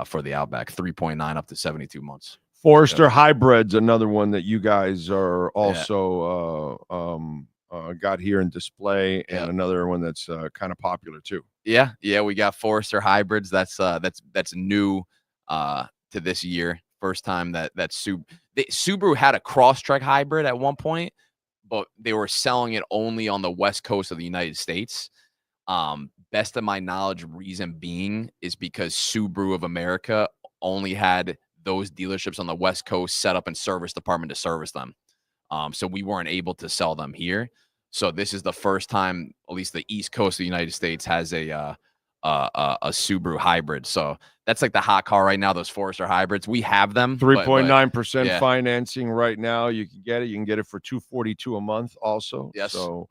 Speaker 12: for the Outback. 3.9 up to 72 months.
Speaker 10: Forester Hybrid's another one that you guys are also got here in display, and another one that's kind of popular too.
Speaker 12: Yeah, we got Forester Hybrids. That's new to this year. First time that Subaru had a Crosstrek hybrid at one point, they were selling it only on the West Coast of the United States. Best of my knowledge, reason being is because Subaru of America only had those dealerships on the West Coast set up and service department to service them. So we weren't able to sell them here. So this is the first time, at least the East Coast of the United States has a Subaru hybrid. So that's like the hot car right now. Those Forester hybrids, we have them.
Speaker 10: 3.9% financing right now. You can get it. You can get it for $242 a month. Also,
Speaker 12: yes.
Speaker 10: So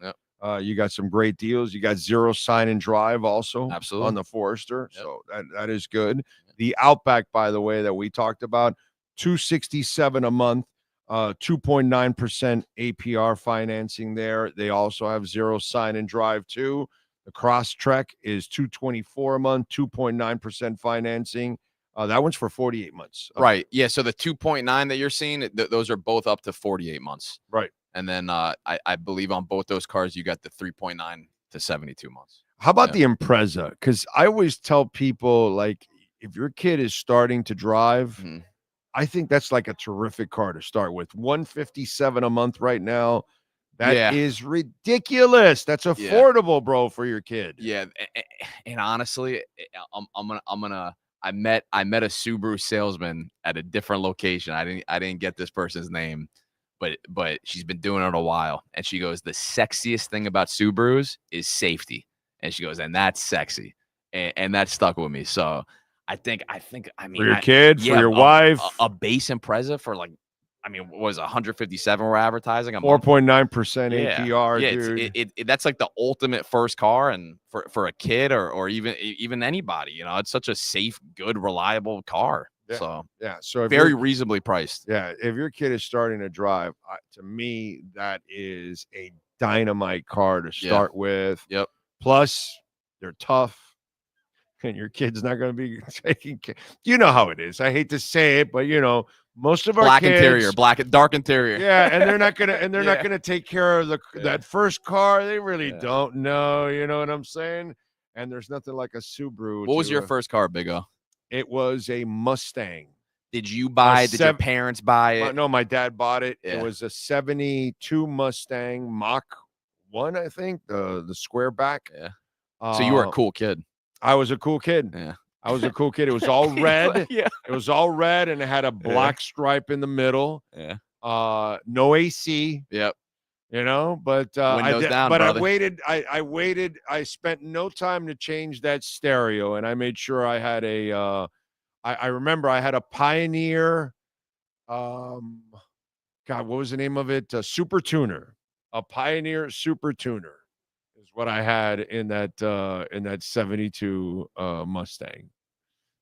Speaker 10: you got some great deals. You got 0 sign and drive also.
Speaker 12: Absolutely.
Speaker 10: On the Forester. Yep. So that is good. The Outback, by the way, that we talked about, $267 a month. 2.9% APR financing there. They also have 0 sign and drive too. The Crosstrek is $224 a month, 2.9% financing. That one's for 48 months.
Speaker 12: Right. Yeah. So the 2.9 that you're seeing, those are both up to 48 months.
Speaker 10: Right.
Speaker 12: And then I believe on both those cars, you got the 3.9 to 72 months.
Speaker 10: How about the Impreza? Because I always tell people, like, if your kid is starting to drive, I think that's like a terrific car to start with. $157 a month right now. That is ridiculous. That's affordable, bro, for your kid.
Speaker 12: Yeah, and honestly, I met a Subaru salesman at a different location. I didn't get this person's name, but she's been doing it a while, and she goes, the sexiest thing about Subarus is safety, and she goes, and that's sexy, and that stuck with me. So I mean,
Speaker 10: for your kid, for your wife,
Speaker 12: a base Impreza for like, I mean, what was 157 we're advertising?
Speaker 10: 4.9% APR,
Speaker 12: dude. That's like the ultimate first car, and for a kid or even anybody, you know, it's such a safe, good, reliable car.
Speaker 10: So
Speaker 12: if very reasonably priced.
Speaker 10: Yeah, if your kid is starting to drive, to me, that is a dynamite car to start with.
Speaker 12: Yep.
Speaker 10: Plus, they're tough. And your kid's not going to be taking care. You know how it is. I hate to say it, but you know, most of our
Speaker 12: black
Speaker 10: kids,
Speaker 12: interior, dark interior.
Speaker 10: Yeah, and they're not gonna take care of that first car. They really don't know. You know what I'm saying? And there's nothing like a Subaru.
Speaker 12: What was your first car, Big O?
Speaker 10: It was a Mustang.
Speaker 12: Did you buy it? Did your parents buy it?
Speaker 10: No, my dad bought it.
Speaker 12: Yeah.
Speaker 10: It was a 72 Mustang Mach 1, I think, the square back.
Speaker 12: Yeah. So you were a cool kid.
Speaker 10: I was a cool kid.
Speaker 12: Yeah.
Speaker 10: I was a cool kid. It was all red.
Speaker 12: Yeah.
Speaker 10: It was all red, and it had a black stripe in the middle.
Speaker 12: Yeah.
Speaker 10: No AC.
Speaker 12: Yep.
Speaker 10: You know, but
Speaker 12: Windows down,
Speaker 10: but
Speaker 12: brother.
Speaker 10: I waited. I spent no time to change that stereo, and I made sure I had a. I remember I had a Pioneer. God, what was the name of it? A Super Tuner. A Pioneer Super Tuner is what I had in that 72 Mustang.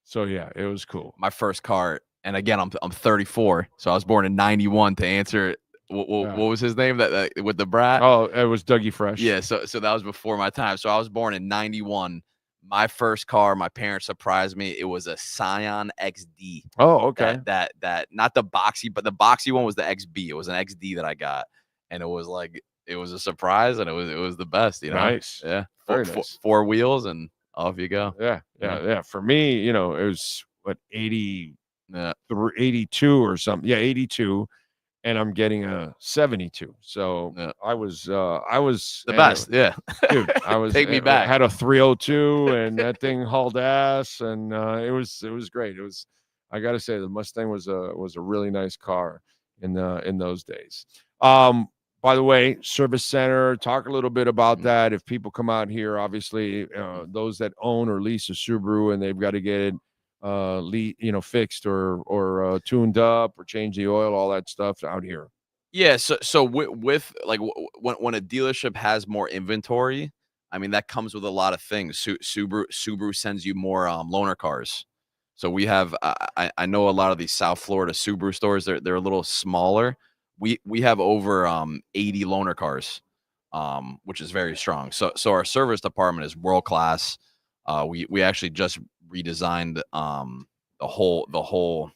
Speaker 10: So yeah, it was cool.
Speaker 12: My first car, and again, I'm 34, so I was born in '91. To answer, what was his name? That with the brat?
Speaker 10: Oh, it was Dougie Fresh.
Speaker 12: Yeah, so that was before my time. So I was born in '91. My first car, my parents surprised me. It was a Scion XD.
Speaker 10: Oh, okay.
Speaker 12: That not the boxy, but the boxy one was the XB. It was an XD that I got, and it was like it was a surprise, and it was the best. You know,
Speaker 10: nice.
Speaker 12: Yeah,
Speaker 10: very nice.
Speaker 12: Four wheels and off you go.
Speaker 10: Yeah. For me, you know, it was what 82 or something. Yeah, 82, and I'm getting a 72. So I was
Speaker 12: the best. Yeah,
Speaker 10: dude. I was
Speaker 12: take me back.
Speaker 10: I had a 302, and that thing hauled ass, and it was great. It was. I got to say, the Mustang was a really nice car in those days. By the way, service center, talk a little bit about that. If people come out here, obviously, those that own or lease a Subaru and they've got to get it, fixed or tuned up or change the oil, all that stuff out here.
Speaker 12: Yeah. So with like when a dealership has more inventory, I mean, that comes with a lot of things. Subaru sends you more loaner cars. So we have, I know a lot of these South Florida Subaru stores, they're a little smaller. We have over 80 loaner cars, which is very strong. So our service department is world class. We actually just redesigned the whole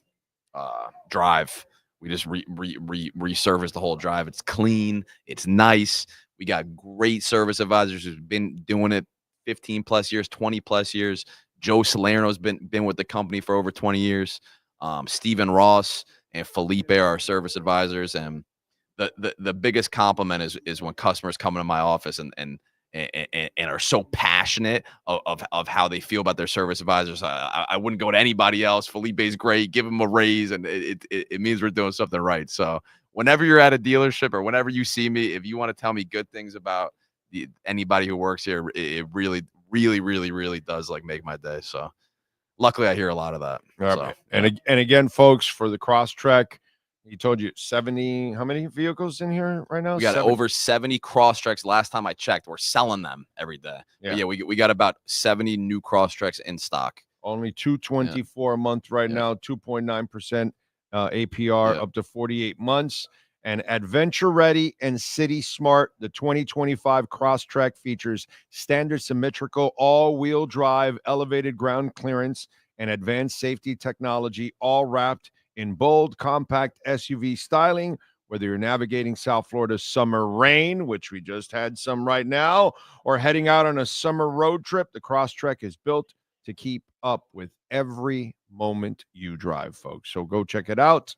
Speaker 12: drive. We just resurfaced the whole drive. It's clean. It's nice. We got great service advisors who've been doing it 15 plus years, 20 plus years. Joe Salerno's been with the company for over 20 years. Stephen Ross and Felipe are our service advisors, and the biggest compliment is when customers come into my office and are so passionate of how they feel about their service advisors. I wouldn't go to anybody else. Felipe's great. Give him a raise, and it means we're doing something right. So whenever you're at a dealership or whenever you see me, if you want to tell me good things about anybody who works here, it really, really, really, really does like make my day. So luckily, I hear a lot of that.
Speaker 10: Right. And again, folks, for the Crosstrek, he told you 70. How many vehicles in here right now?
Speaker 12: We got over 70 Crosstreks. Last time I checked, we're selling them every day.
Speaker 10: Yeah,
Speaker 12: but yeah, we got about 70 new Crosstreks in stock.
Speaker 10: Only $224 a month right now, 2.9% APR up to 48 months. And adventure ready and city smart. The 2025 Crosstrek features standard symmetrical all-wheel drive, elevated ground clearance, and advanced safety technology, all wrapped in bold, compact SUV styling. Whether you're navigating South Florida's summer rain, which we just had some right now, or heading out on a summer road trip, the Crosstrek is built to keep up with every moment you drive, folks. So go check it out.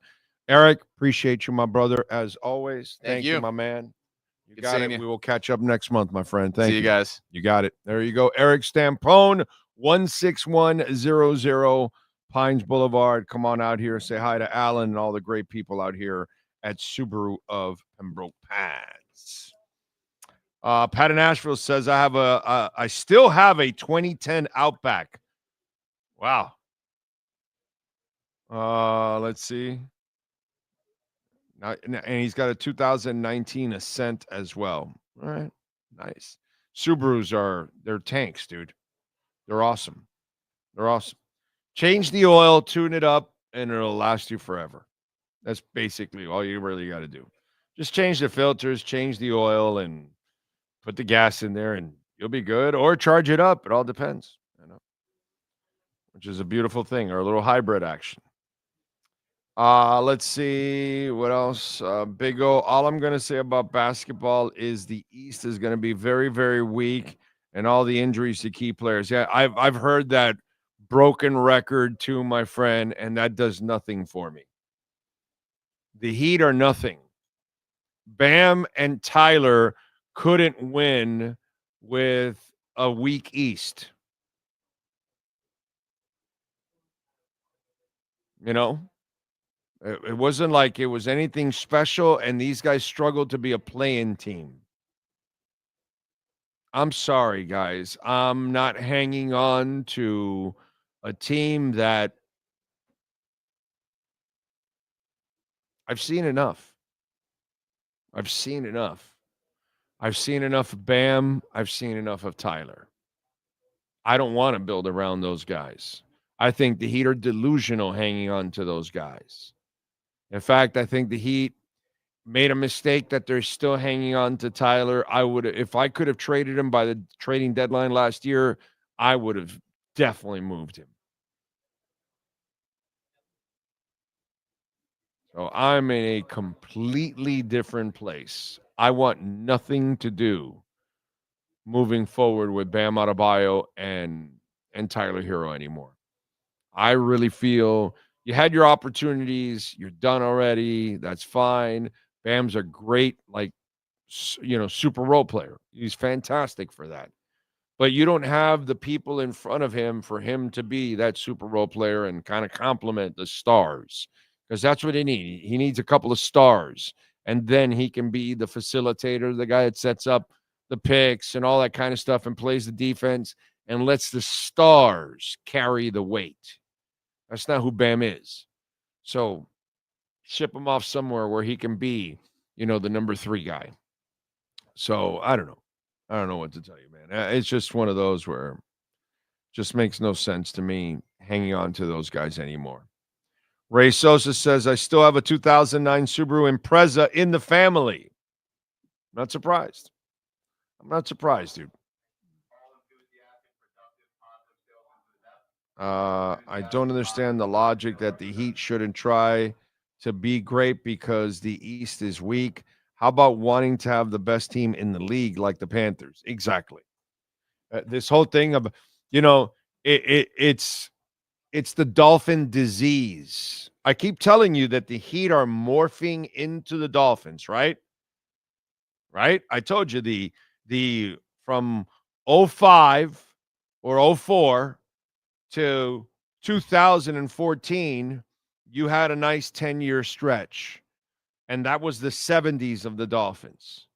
Speaker 10: Eric, appreciate you, my brother, as always. Thank you, my man. You got it. We will catch up next month, my friend. Thank you.
Speaker 12: See you guys.
Speaker 10: You got it. There you go. Eric Stampone, 16100 Pines Boulevard. Come on out here. Say hi to Alan and all the great people out here at Subaru of Pembroke Pines. Pat in Asheville says, I still have a 2010 Outback. Wow. Let's see. And he's got a 2019 Ascent as well. All right. Nice. Subarus they're tanks, dude. They're awesome. They're awesome. Change the oil, tune it up, and it'll last you forever. That's basically all you really got to do. Just change the filters, change the oil, and put the gas in there, and you'll be good. Or charge it up. It all depends, which is a beautiful thing, or a little hybrid action. Let's see what else. Big O. All I'm going to say about basketball is the East is going to be very, very weak, and all the injuries to key players. Yeah, I've heard that broken record too, my friend, and that does nothing for me. The Heat are nothing. Bam and Tyler couldn't win with a weak East. It wasn't like it was anything special, and these guys struggled to be a play-in team. I'm sorry, guys. I'm not hanging on to a team that I've seen enough. I've seen enough. I've seen enough of Bam. I've seen enough of Tyler. I don't want to build around those guys. I think the Heat are delusional hanging on to those guys. In fact, I think the Heat made a mistake that they're still hanging on to Tyler. If I could have traded him by the trading deadline last year, I would have definitely moved him. So I'm in a completely different place. I want nothing to do moving forward with Bam Adebayo and Tyler Hero anymore. I really feel you had your opportunities. You're done already. That's fine. Bam's a great, super role player. He's fantastic for that. But you don't have the people in front of him for him to be that super role player and kind of complement the stars, because that's what he needs. He needs a couple of stars, and then he can be the facilitator, the guy that sets up the picks and all that kind of stuff and plays the defense and lets the stars carry the weight. That's not who Bam is. So ship him off somewhere where he can be, the number 3 guy. So I don't know. I don't know what to tell you, man. It's just one of those where it just makes no sense to me hanging on to those guys anymore. Ray Sosa says, I still have a 2009 Subaru Impreza in the family. I'm not surprised, dude. I don't understand the logic that the Heat shouldn't try to be great because the East is weak. How about wanting to have the best team in the league like the Panthers? Exactly. This whole thing of, it's It's the Dolphin disease. I keep telling you that the Heat are morphing into the Dolphins, right? Right? I told you the from '05 or '04 to 2014, you had a nice 10-year stretch, and that was the '70s of the Dolphins.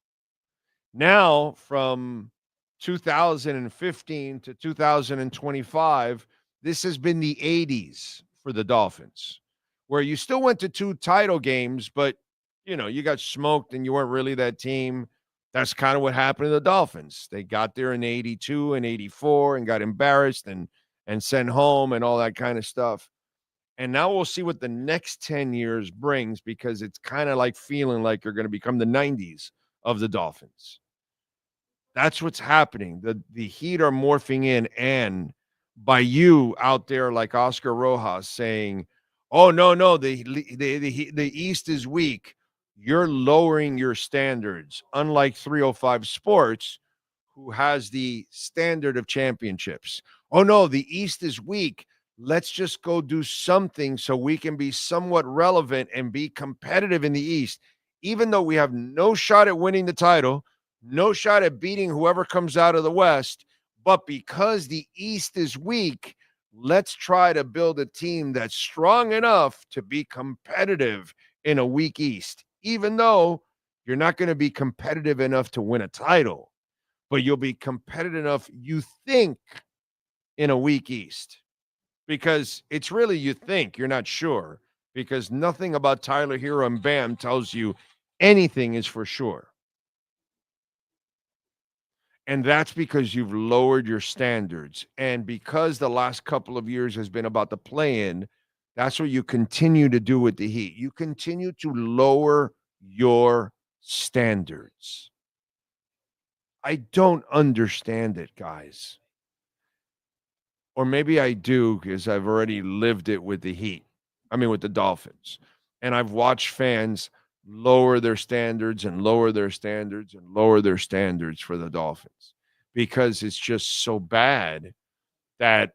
Speaker 10: Now, from 2015 to 2025, this has been the '80s for the Dolphins, where you still went to 2 title games, but you got smoked and you weren't really that team. That's kind of what happened to the Dolphins. They got there in '82 and '84 and got embarrassed and sent home and all that kind of stuff. And now we'll see what the next 10 years brings, because it's kind of like feeling like you're going to become the '90s of the Dolphins. That's what's happening. The Heat are morphing in, and by you out there like Oscar Rojas saying, "Oh no, the East is weak," you're lowering your standards. Unlike 305 Sports, who has the standard of championships. Oh no, the East is weak. Let's just go do something so we can be somewhat relevant and be competitive in the East, even though we have no shot at winning the title. No shot at beating whoever comes out of the West. But because the East is weak, let's try to build a team that's strong enough to be competitive in a weak East, even though you're not going to be competitive enough to win a title, but you'll be competitive enough, you think, in a weak East. Because it's really you think, you're not sure, because nothing about Tyler Hero and Bam tells you anything is for sure. And that's because you've lowered your standards. And because the last couple of years has been about the play-in, that's what you continue to do with the Heat. You continue to lower your standards. I don't understand it, guys. Or maybe I do, because I've already lived it with the Heat. I mean, with the Dolphins. And I've watched fans lower their standards and lower their standards and lower their standards for the Dolphins, because it's just so bad that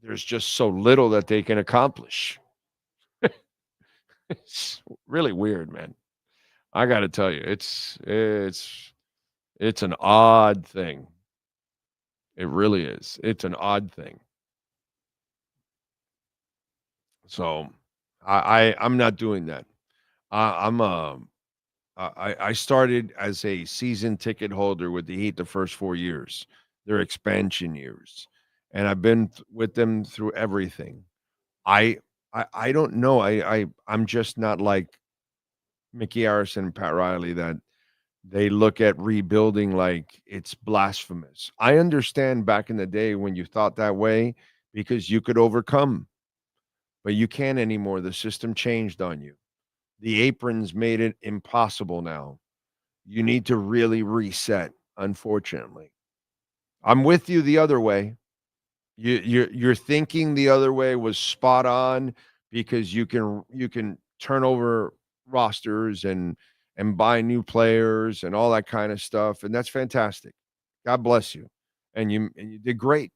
Speaker 10: there's just so little that they can accomplish. It's really weird, man. I got to tell you, it's an odd thing. It really is. It's an odd thing. So I'm not doing that. I started as a season ticket holder with the Heat the first 4 years, their expansion years, and I've been with them through everything. I don't know. I'm just not like Mickey Harrison and Pat Riley, that they look at rebuilding like it's blasphemous. I understand back in the day when you thought that way, because you could overcome, but you can't anymore. The system changed on you. The aprons made it impossible now. You need to really reset, unfortunately. I'm with you the other way. You're thinking the other way was spot on, because you can turn over rosters and buy new players and all that kind of stuff, and that's fantastic. God bless you. And you did great.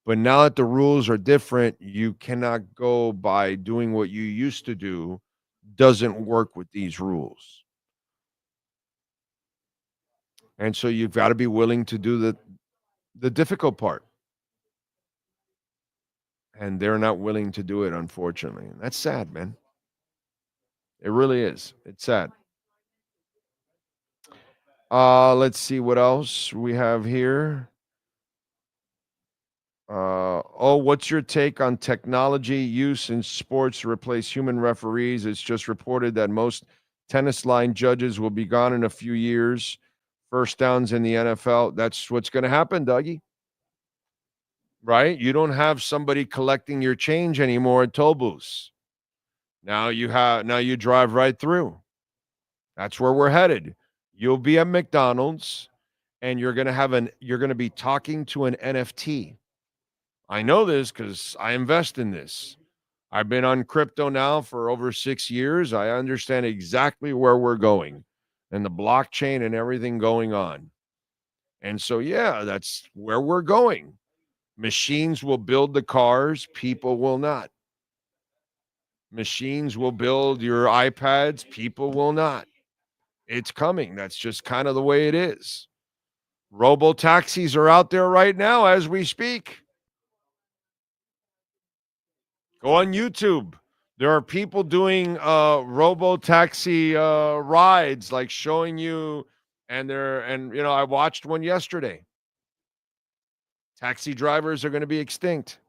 Speaker 10: But now that the rules are different, you cannot go by doing what you used to do. Doesn't work with these rules. And so you've got to be willing to do the difficult part. And they're not willing to do it, unfortunately. That's sad, man. It really is. It's sad. Let's see what else we have here. What's your take on technology use in sports to replace human referees? It's just reported that most tennis line judges will be gone in a few years. First downs in the NFL. That's what's going to happen, Dougie. Right? You don't have somebody collecting your change anymore at toll booths. Now you drive right through. That's where we're headed. You'll be at McDonald's and you're going to be talking to an NFT. I know this because I invest in this. I've been on crypto now for over 6 years. I understand exactly where we're going and the blockchain and everything going on. And so, yeah, that's where we're going. Machines will build the cars, people will not. Machines will build your iPads, people will not. It's coming. That's just kind of the way it is. Robo taxis are out there right now as we speak. Go on YouTube. There are people doing robo taxi rides, like showing you, and I watched one yesterday. Taxi drivers are going to be extinct.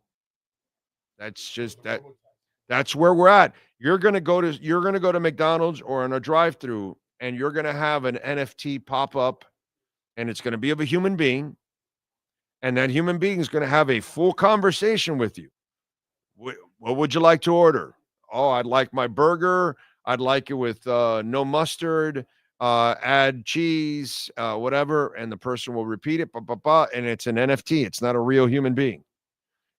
Speaker 10: That's just that. That's where we're at. You're going to go to McDonald's or in a drive-through, and you're going to have an NFT pop up, and it's going to be of a human being, and that human being is going to have a full conversation with you. What would you like to order? Oh, I'd like my burger. I'd like it with no mustard, add cheese, whatever. And the person will repeat it, and it's an NFT. It's not a real human being.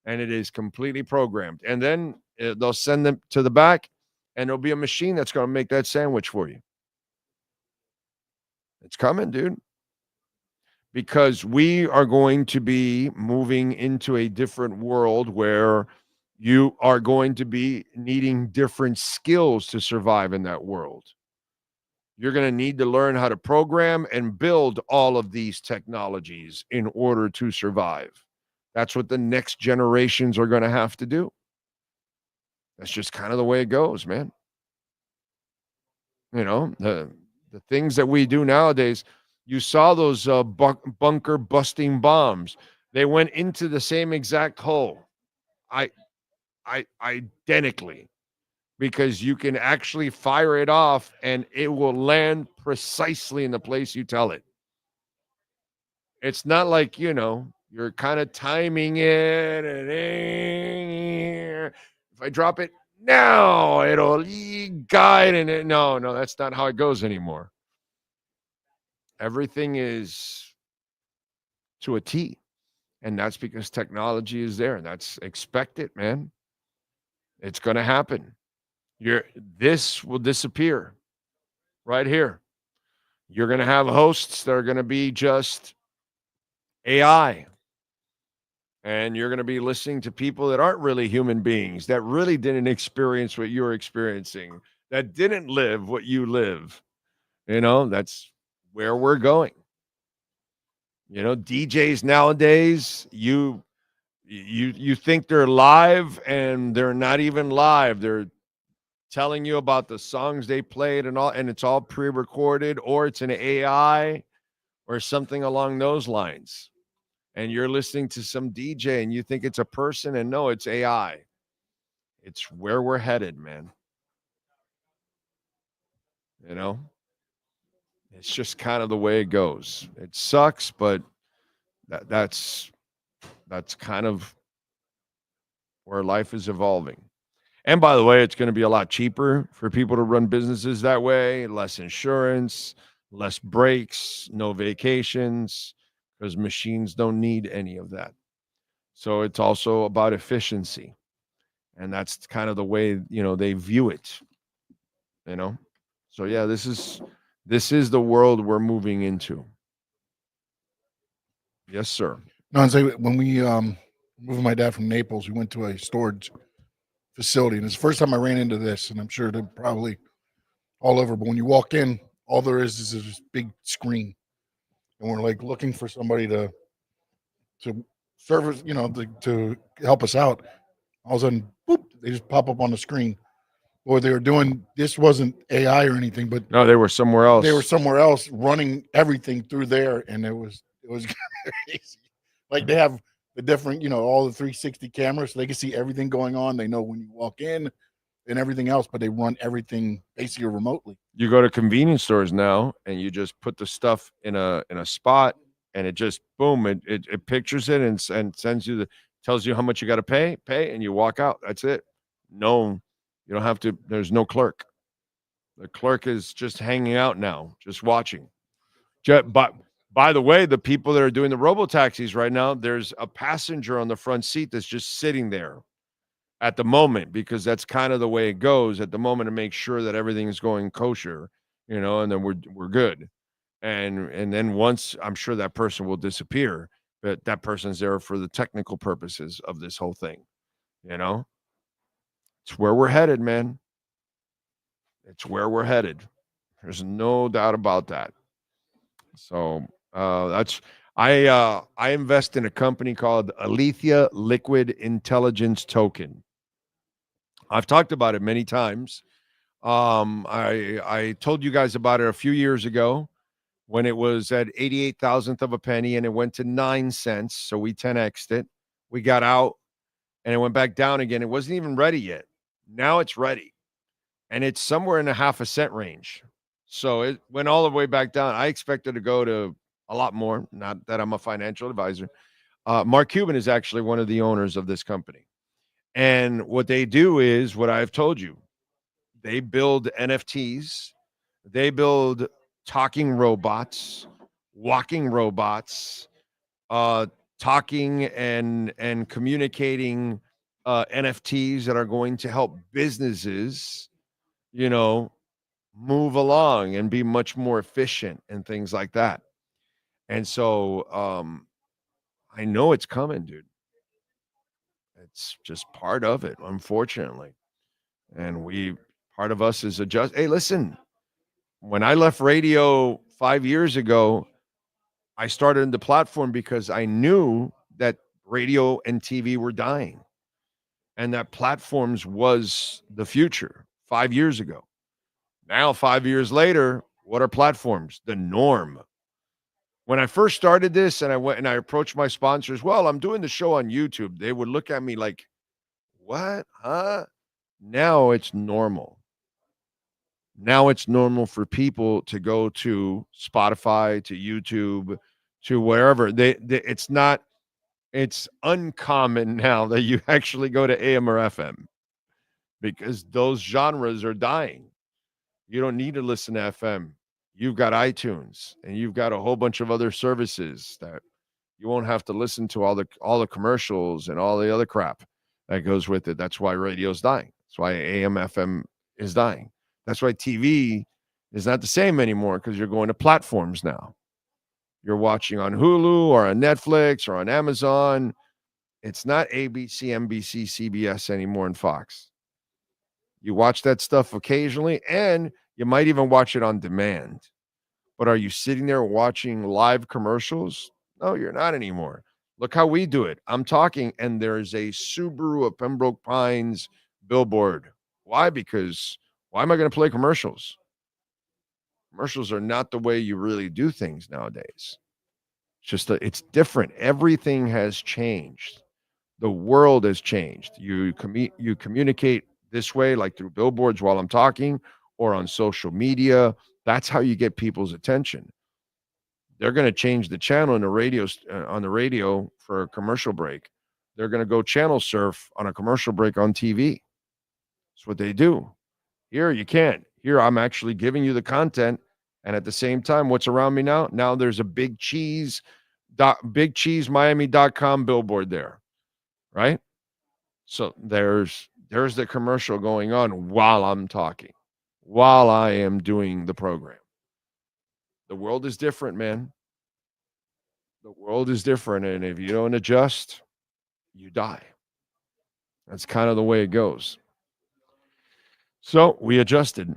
Speaker 10: And it is completely programmed. And then they'll send them to the back, and there'll be a machine that's going to make that sandwich for you. It's coming, dude. Because we are going to be moving into a different world where you are going to be needing different skills to survive in that world. You're going to need to learn how to program and build all of these technologies in order to survive. That's what the next generations are going to have to do. That's just kind of the way it goes, man. You know, the things that we do nowadays, you saw those bunker busting bombs. They went into the same exact hole. Identically, because you can actually fire it off and it will land precisely in the place you tell it. It's not like, you're kind of timing it, and if I drop it now, it'll guide, and no, that's not how it goes anymore. Everything is to a T, and that's because technology is there. That's expected, man. It's going to happen. This will disappear right here. You're going to have hosts that are going to be just AI. And you're going to be listening to people that aren't really human beings, that really didn't experience what you're experiencing, that didn't live what you live. That's where we're going. DJs nowadays, you think they're live, and they're not even live. They're telling you about the songs they played and it's all pre-recorded, or it's an AI or something along those lines. And you're listening to some DJ and you think it's a person, and no, it's AI. It's where we're headed, man. It's just kind of the way it goes. It sucks, but that's kind of where life is evolving. And by the way, it's going to be a lot cheaper for people to run businesses that way. Less insurance, less breaks, no vacations, because machines don't need any of that. So it's also about efficiency. And that's kind of the way, they view it. So yeah, this is the world we're moving into. Yes, sir.
Speaker 11: No, and say when we moved my dad from Naples, we went to a storage facility, and it's the first time I ran into this, and I'm sure they're probably all over. But when you walk in, all there is this big screen, and we're like looking for somebody to service, to help us out. All of a sudden, boop, they just pop up on the screen. Or they were doing, this wasn't AI or anything, but
Speaker 10: no, they were somewhere else.
Speaker 11: They were somewhere else running everything through there, and it was crazy. Like they have the different, all the 360 cameras, so they can see everything going on. They know when you walk in and everything else, but they run everything basically remotely.
Speaker 10: You go to convenience stores now, and you just put the stuff in a spot, and it just boom, it pictures it and sends you tells you how much you got to pay, and you walk out. That's it. No. You don't have to, there's no clerk. The clerk is just hanging out now, just watching. But by the way, the people that are doing the robo-taxis right now, there's a passenger on the front seat that's just sitting there at the moment, because that's kind of the way it goes at the moment, to make sure that everything is going kosher, and then we're good. And then once, I'm sure that person will disappear, but that person's there for the technical purposes of this whole thing. You know, it's where we're headed, man. It's where we're headed. There's no doubt about that. So I invest in a company called Alethea Liquid Intelligence Token. I've talked about it many times. I told you guys about it a few years ago when it was at 88 thousandth of a penny and it went to 9 cents. So we 10x'd it. We got out and it went back down again. It wasn't even ready yet. Now it's ready. And it's somewhere in the half a cent range. So it went all the way back down. I expected to go to a lot more. Not that I'm a financial advisor. Mark Cuban is actually one of the owners of this company. And what they do is what I've told you. They build NFTs. They build talking robots, walking robots, talking and communicating NFTs that are going to help businesses, move along and be much more efficient and things like that. And so I know it's coming, dude. It's just part of it, unfortunately. And part of us is adjust. Hey, listen, when I left radio 5 years ago, I started the platform because I knew that radio and TV were dying and that platforms was the future 5 years ago. Now, 5 years later, what are platforms? The norm. When I first started this and I went and I approached my sponsors, well, I'm doing the show on YouTube. They would look at me like, what? Huh? Now it's normal. Now it's normal for people to go to Spotify, to YouTube, to wherever. It's uncommon now that you actually go to AM or FM because those genres are dying. You don't need to listen to FM. You've got iTunes and you've got a whole bunch of other services that you won't have to listen to all the commercials and all the other crap that goes with it. That's why radio's dying. That's why AM, FM is dying. That's why TV is not the same anymore because you're going to platforms now. You're watching on Hulu or on Netflix or on Amazon. It's not ABC, NBC, CBS anymore and Fox. You watch that stuff occasionally and you might even watch it on demand. But are you sitting there watching live commercials? No, you're not anymore. Look how we do it. I'm talking and there's a Subaru of Pembroke Pines billboard. Why? Because why am I going to play commercials? Commercials are not the way you really do things nowadays. It's just it's different. Everything has changed. The world has changed. You communicate this way, like through billboards while I'm talking or on social media. That's how you get people's attention. They're going to change the channel on the radio for a commercial break. They're going to go channel surf on a commercial break on TV. That's what they do. Here, you can't. Here, I'm actually giving you the content. And at the same time, what's around me now? Now there's a Big Cheese Miami.com billboard there, right? So there's the commercial going on while I'm talking, while I am doing the program. The world is different, man. The world is different. And if you don't adjust, you die. That's kind of the way it goes. So we adjusted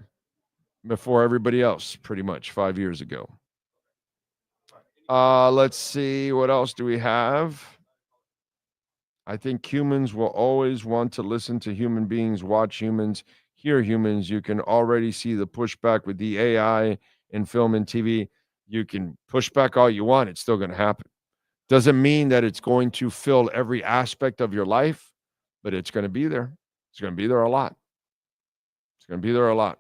Speaker 10: before everybody else, pretty much 5 years ago. Let's see. What else do we have? I think humans will always want to listen to human beings, watch humans, hear humans. You can already see the pushback with the AI in film and TV. You can push back all you want. It's still going to happen. Doesn't mean that it's going to fill every aspect of your life, but it's going to be there. It's going to be there a lot. It's going to be there a lot.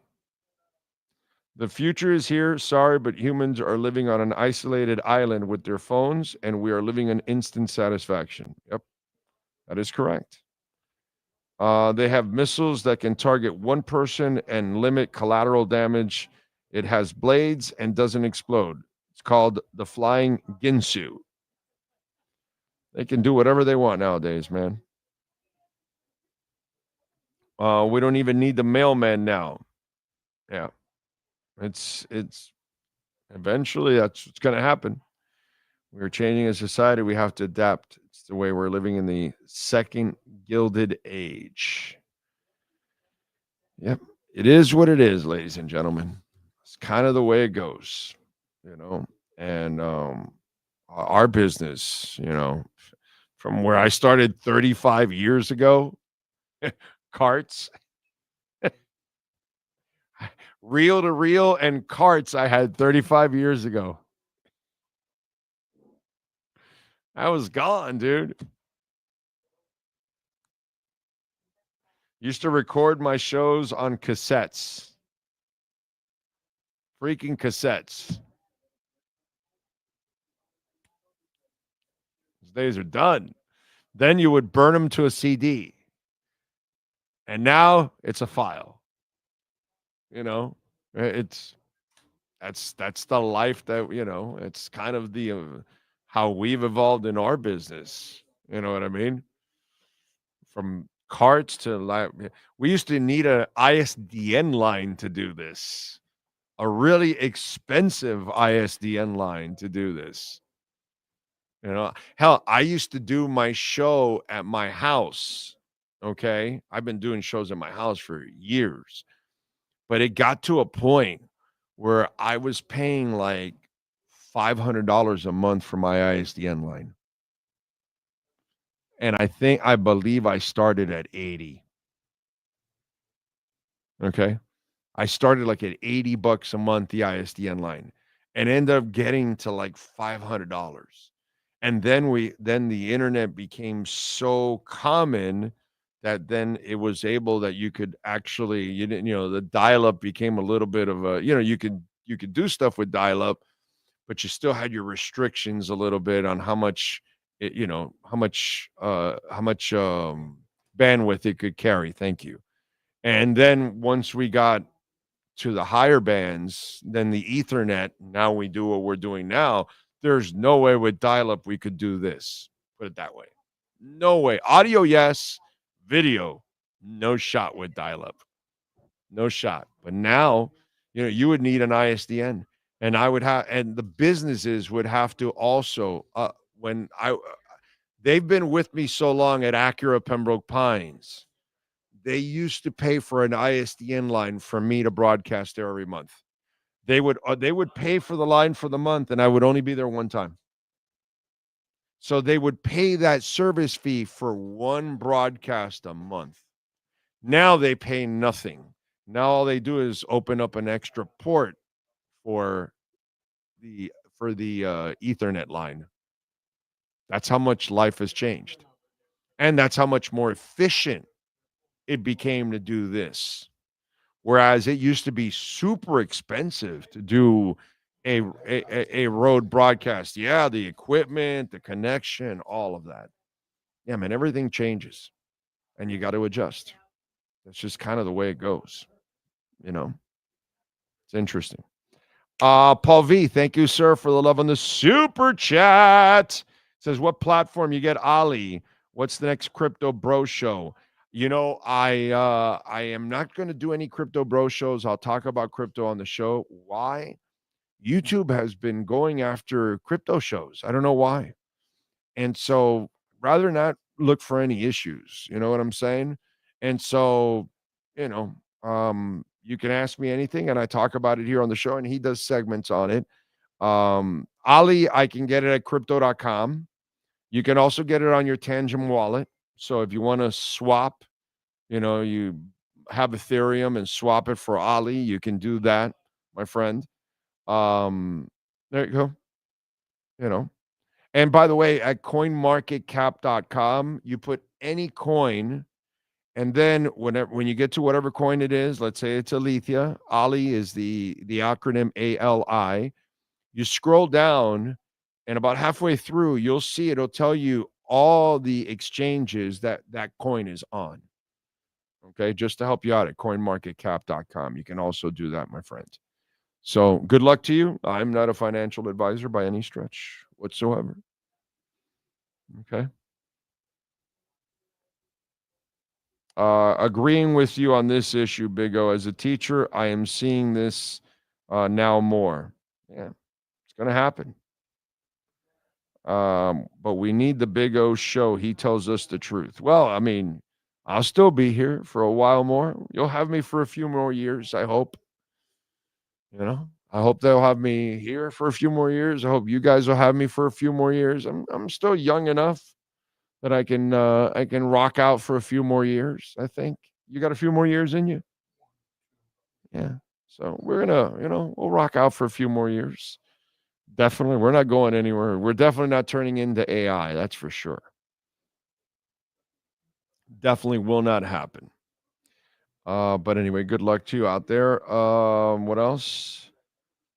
Speaker 10: The future is here. Sorry, but humans are living on an isolated island with their phones, and we are living in instant satisfaction. Yep, that is correct. They have missiles that can target one person and limit collateral damage. It has blades and doesn't explode. It's called the Flying Ginsu. They can do whatever they want nowadays, man. We don't even need the mailman now. Yeah. It's eventually that's what's going to happen. We're changing as a society. We have to adapt. It's the way we're living in the second gilded age. Yep. It is what it is, ladies and gentlemen. It's kind of the way it goes, you know. And our business, you know, from where I started 35 years ago, carts, reel to reel and carts I had 35 years ago. I was gone, dude. Used to record my shows on cassettes. Freaking cassettes. Those days are done. Then you would burn them to a CD. And now it's a file. You know, that's the life that, you know, it's kind of the how we've evolved in our business. You know what I mean? From carts to we used to need a ISDN line to do this. A really expensive ISDN line to do this. You know, hell, I used to do my show at my house. Okay. I've been doing shows at my house for years, but it got to a point where I was paying like $500 a month for my ISDN line. And I believe I started at 80. Okay. I started like at $80 a month, the ISDN line, and ended up getting to like $500. And then the internet became so common that then it was able that you could actually, you know, the dial-up became a little bit of a, you know, you could do stuff with dial-up, but you still had your restrictions a little bit on how much it, you know, how much bandwidth it could carry. Thank you. And then once we got to the higher bands, then the Ethernet, now we do what we're doing now. There's no way with dial-up we could do this. Put it that way. No way. Audio, yes. Video, no shot with dial-up. No shot. But now, you know, you would need an ISDN. And I would have, and the businesses would have to also, they've been with me so long at Acura of Pembroke Pines. They used to pay for an ISDN line for me to broadcast there every month. They would pay for the line for the month, and I would only be there one time. So they would pay that service fee for one broadcast a month. Now they pay nothing. Now all they do is open up an extra port for the Ethernet line. That's how much life has changed. And that's how much more efficient it became to do this. Whereas it used to be super expensive to do a road broadcast. Yeah, the equipment, the connection, all of that. Yeah, man, everything changes. And you got to adjust. That's just kind of the way it goes. You know, it's interesting. Paul V, thank you, sir, for the love on the super chat. Says, what platform you get, Ali? What's the next Crypto Bro show? You know, I am not going to do any Crypto Bro shows. I'll talk about crypto on the show. Why? YouTube has been going after crypto shows. I don't know why. And so rather not look for any issues. You know what I'm saying? And so, you know, you can ask me anything and I talk about it here on the show, and he does segments on it. Ali, I can get it at crypto.com. You can also get it on your Tangent wallet. So if you want to swap, you know, you have Ethereum and swap it for Ali, you can do that, my friend. There you go. You know. And by the way, at coinmarketcap.com, you put any coin, and then when you get to whatever coin it is, let's say it's Alethea, Ali is the acronym ALI. You scroll down, and about halfway through, you'll see it'll tell you all the exchanges that coin is on. Okay, just to help you out at coinmarketcap.com. You can also do that, my friend. So good luck to you. I'm not a financial advisor by any stretch whatsoever. Okay. Agreeing with you on this issue, Big O. As a teacher, I am seeing this now more. Yeah, it's going to happen. But we need the Big O show. He tells us the truth. Well, I mean, I'll still be here for a while more. You'll have me for a few more years, I hope. I hope they'll have me here for a few more years. I hope you guys will have me for a few more years. I'm still young enough that I can rock out for a few more years. I think you got a few more years in you. Yeah. So we're gonna, we'll rock out for a few more years. Definitely, we're not going anywhere. We're definitely not turning into AI. That's for sure. Definitely will not happen. But anyway, good luck to you out there. What else?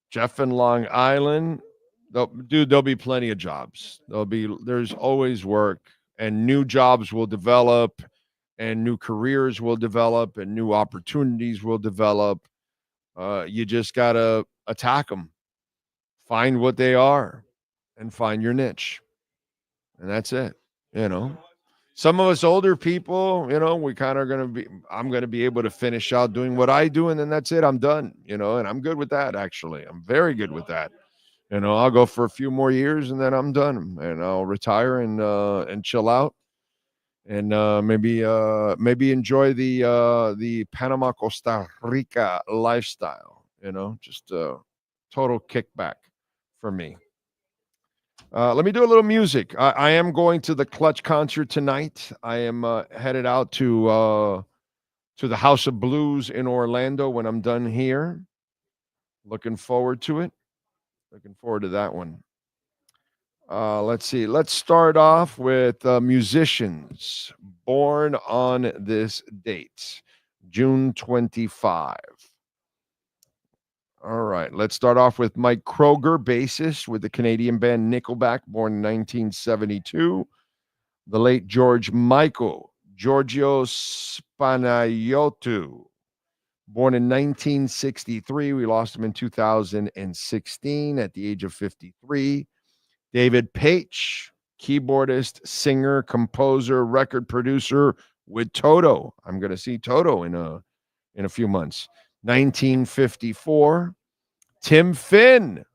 Speaker 10: Jeff in Long Island. There'll be plenty of jobs. There's always work, and new jobs will develop, and new careers will develop, and new opportunities will develop. You just gotta attack them, find what they are, and find your niche, and that's it. Some of us older people, we kind of I'm going to be able to finish out doing what I do. And then that's it. I'm done, and I'm good with that. Actually, I'm very good with that. I'll go for a few more years and then I'm done and I'll retire and chill out and maybe enjoy the Panama Costa Rica lifestyle, just total kickback for me. Let me do a little music. I am going to the Clutch concert tonight. I am headed out to the House of Blues in Orlando when I'm done here. Looking forward to it. Looking forward to that one. Let's see. Let's start off with musicians born on this date, June 25. All right, let's start off with Mike Kroger, bassist with the Canadian band Nickelback, born in 1972. The late George Michael Giorgio Spanaiotto, born in 1963. We lost him in 2016 at the age of 53. David Paich, keyboardist, singer, composer, record producer with Toto. I'm going to see Toto in a few months. 1954. Tim Finn,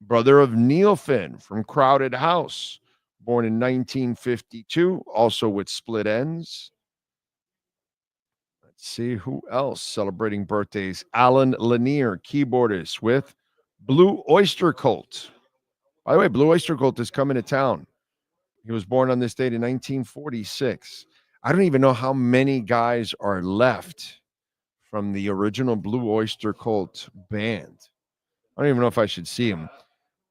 Speaker 10: brother of Neil Finn from Crowded House, born in 1952, also with Split Ends. Let's see who else celebrating birthdays. Alan Lanier, keyboardist with Blue Oyster Cult. By the way, Blue Oyster Cult is coming to town. He was born on this date in 1946. I don't even know how many guys are left from the original Blue Oyster Cult band. I don't even know if I should see him.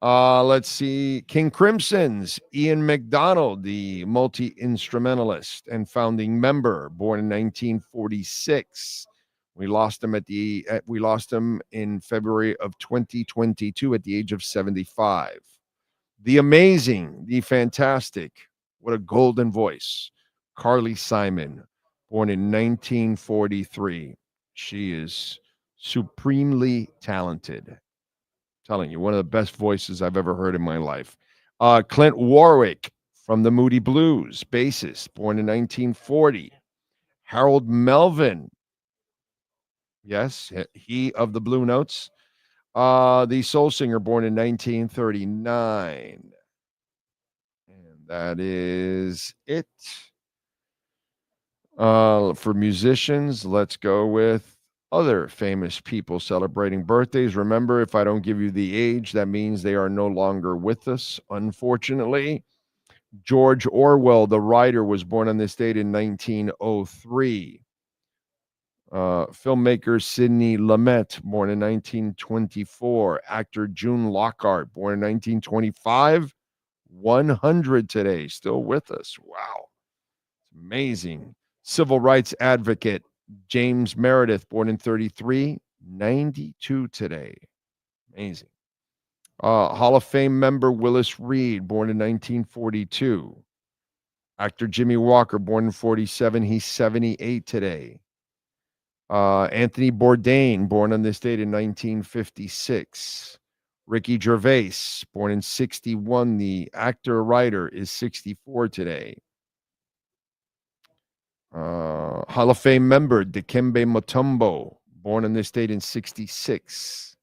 Speaker 10: Let's see. King Crimson's Ian McDonald, the multi-instrumentalist and founding member, born in 1946. We lost him in February of 2022 at the age of 75. The amazing, the fantastic, what a golden voice, Carly Simon, born in 1943. She is supremely talented. Telling you, one of the best voices I've ever heard in my life. Clint Warwick from the Moody Blues, bassist, born in 1940. Harold Melvin, yes, he of the Blue Notes, the soul singer, born in 1939. And that is it. For musicians, let's go with other famous people celebrating birthdays. Remember, if I don't give you the age, that means they are no longer with us, unfortunately. George Orwell, the writer, was born on this date in 1903. Filmmaker Sidney Lumet, born in 1924. Actor June Lockhart, born in 1925. 100 today, still with us. Wow. It's amazing. Civil rights advocate James Meredith, born in 33, 92 today. Amazing. Hall of Fame member Willis Reed, born in 1942. Actor Jimmy Walker, born in 47, he's 78 today. Anthony Bourdain, born on this date in 1956. Ricky Gervais, born in 61, the actor-writer, is 64 today. Hall of Fame member Dikembe Mutombo, born on this date in 66.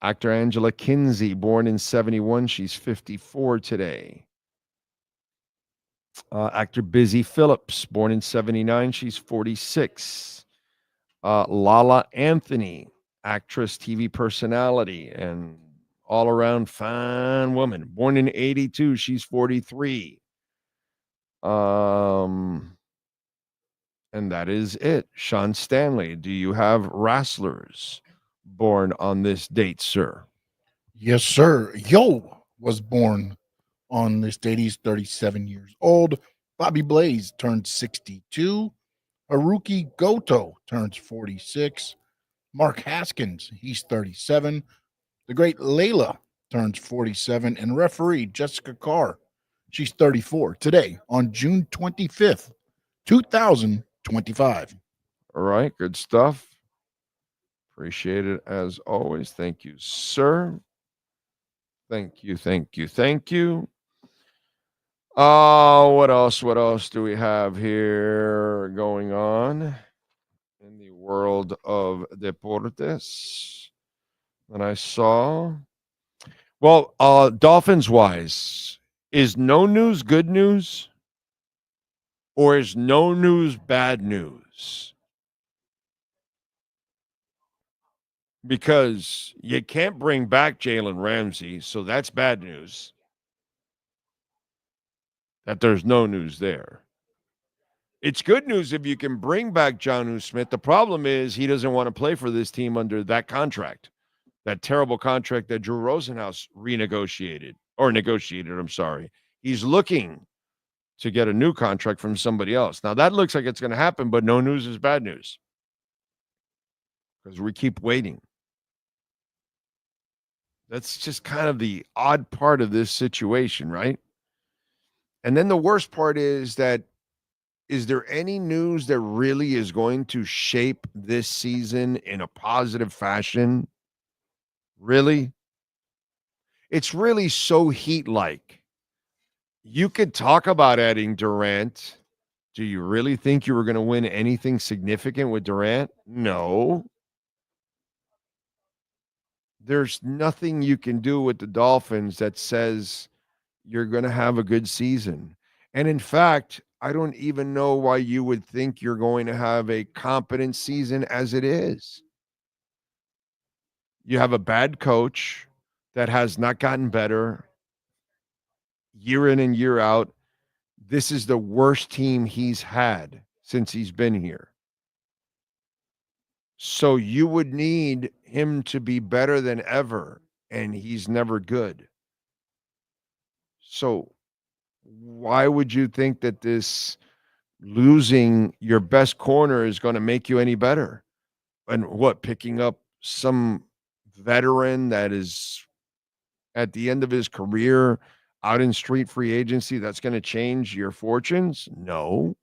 Speaker 10: Actor Angela Kinsey, born in 71. She's 54 today. Actor Busy Phillips, born in 79. She's 46. Lala Anthony, actress, TV personality, and all-around fine woman, born in 82. She's 43. And that is it. Sean Stanley, do you have wrestlers born on this date, sir?
Speaker 11: Yes, sir. Yo was born on this date. He's 37 years old. Bobby Blaze turned 62. Haruki Goto turns 46. Mark Haskins, he's 37. The great Layla turns 47. And referee Jessica Carr, she's 34 today on June 25th, 2025.
Speaker 10: All right, good stuff. Appreciate it as always. Thank you, sir. Thank you, thank you, thank you. What else? What else do we have here going on in the world of deportes that I saw? Well, Dolphins wise, is no news good news? Or is no news bad news? Because you can't bring back Jalen Ramsey, so that's bad news. That there's no news there. It's good news if you can bring back Jonnu Smith. The problem is he doesn't want to play for this team under that contract, that terrible contract that Drew Rosenhaus negotiated. I'm sorry. He's looking to get a new contract from somebody else. Now, that looks like it's going to happen, but no news is bad news because we keep waiting. That's just kind of the odd part of this situation, right? And then the worst part is that, is there any news that really is going to shape this season in a positive fashion? Really? It's really so Heat-like. You could talk about adding Durant. Do you really think you were going to win anything significant with Durant? No. There's nothing you can do with the Dolphins that says you're going to have a good season. And in fact, I don't even know why you would think you're going to have a competent season as it is. You have a bad coach that has not gotten better year in and year out. This is the worst team he's had since he's been here. So you would need him to be better than ever, and he's never good. So why would you think that this losing your best corner is going to make you any better? And what, picking up some veteran that is at the end of his career out in street free agency, that's going to change your fortunes? No.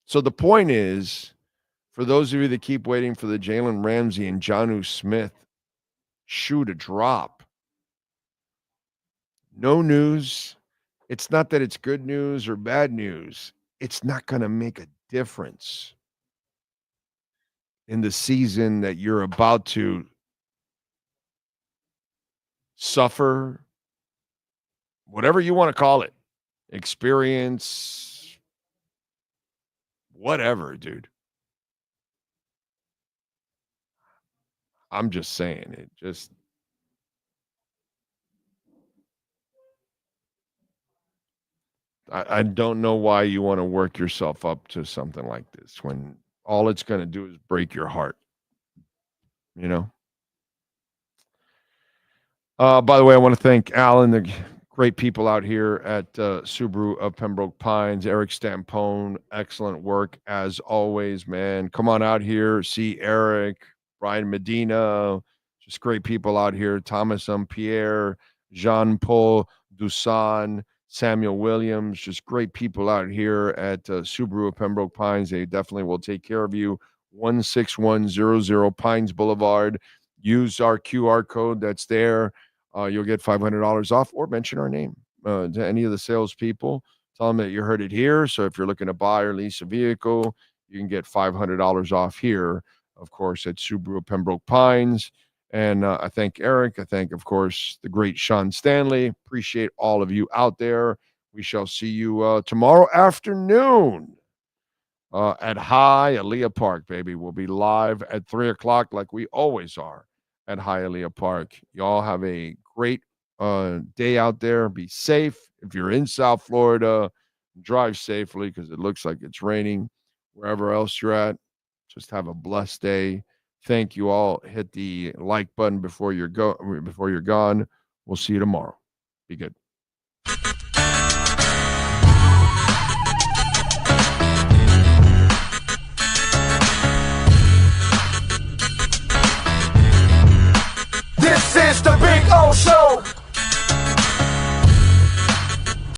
Speaker 10: So the point is, for those of you that keep waiting for the Jalen Ramsey and Jonnu Smith shoe to drop, no news. It's not that it's good news or bad news. It's not going to make a difference in the season that you're about to suffer, whatever you want to call it, experience, whatever, dude. I'm just saying it. Just I don't know why you want to work yourself up to something like this when all it's going to do is break your heart. You know? By the way, I want to thank Alan, the great people out here at Subaru of Pembroke Pines. Eric Stampone, excellent work as always, man. Come on out here, see Eric, Brian Medina, just great people out here. Thomas Pierre, Jean-Paul Dusan, Samuel Williams, just great people out here at Subaru of Pembroke Pines. They definitely will take care of you. 16100 Pines Boulevard. Use our QR code that's there. You'll get $500 off, or mention our name to any of the salespeople. Tell them that you heard it here. So if you're looking to buy or lease a vehicle, you can get $500 off here of course, at Subaru of Pembroke Pines. And I thank Eric. I thank, of course, the great Sean Stanley. Appreciate all of you out there. We shall see you tomorrow afternoon at Hialeah Park, baby. We'll be live at 3 o'clock like we always are at Hialeah Park. Y'all have a great day out there. Be safe. If you're in South Florida, drive safely because it looks like it's raining. Wherever else you're at, just have a blessed day. Thank you all. Hit the like button before you're gone. We'll see you tomorrow. Be good.
Speaker 13: This is the Big O Show.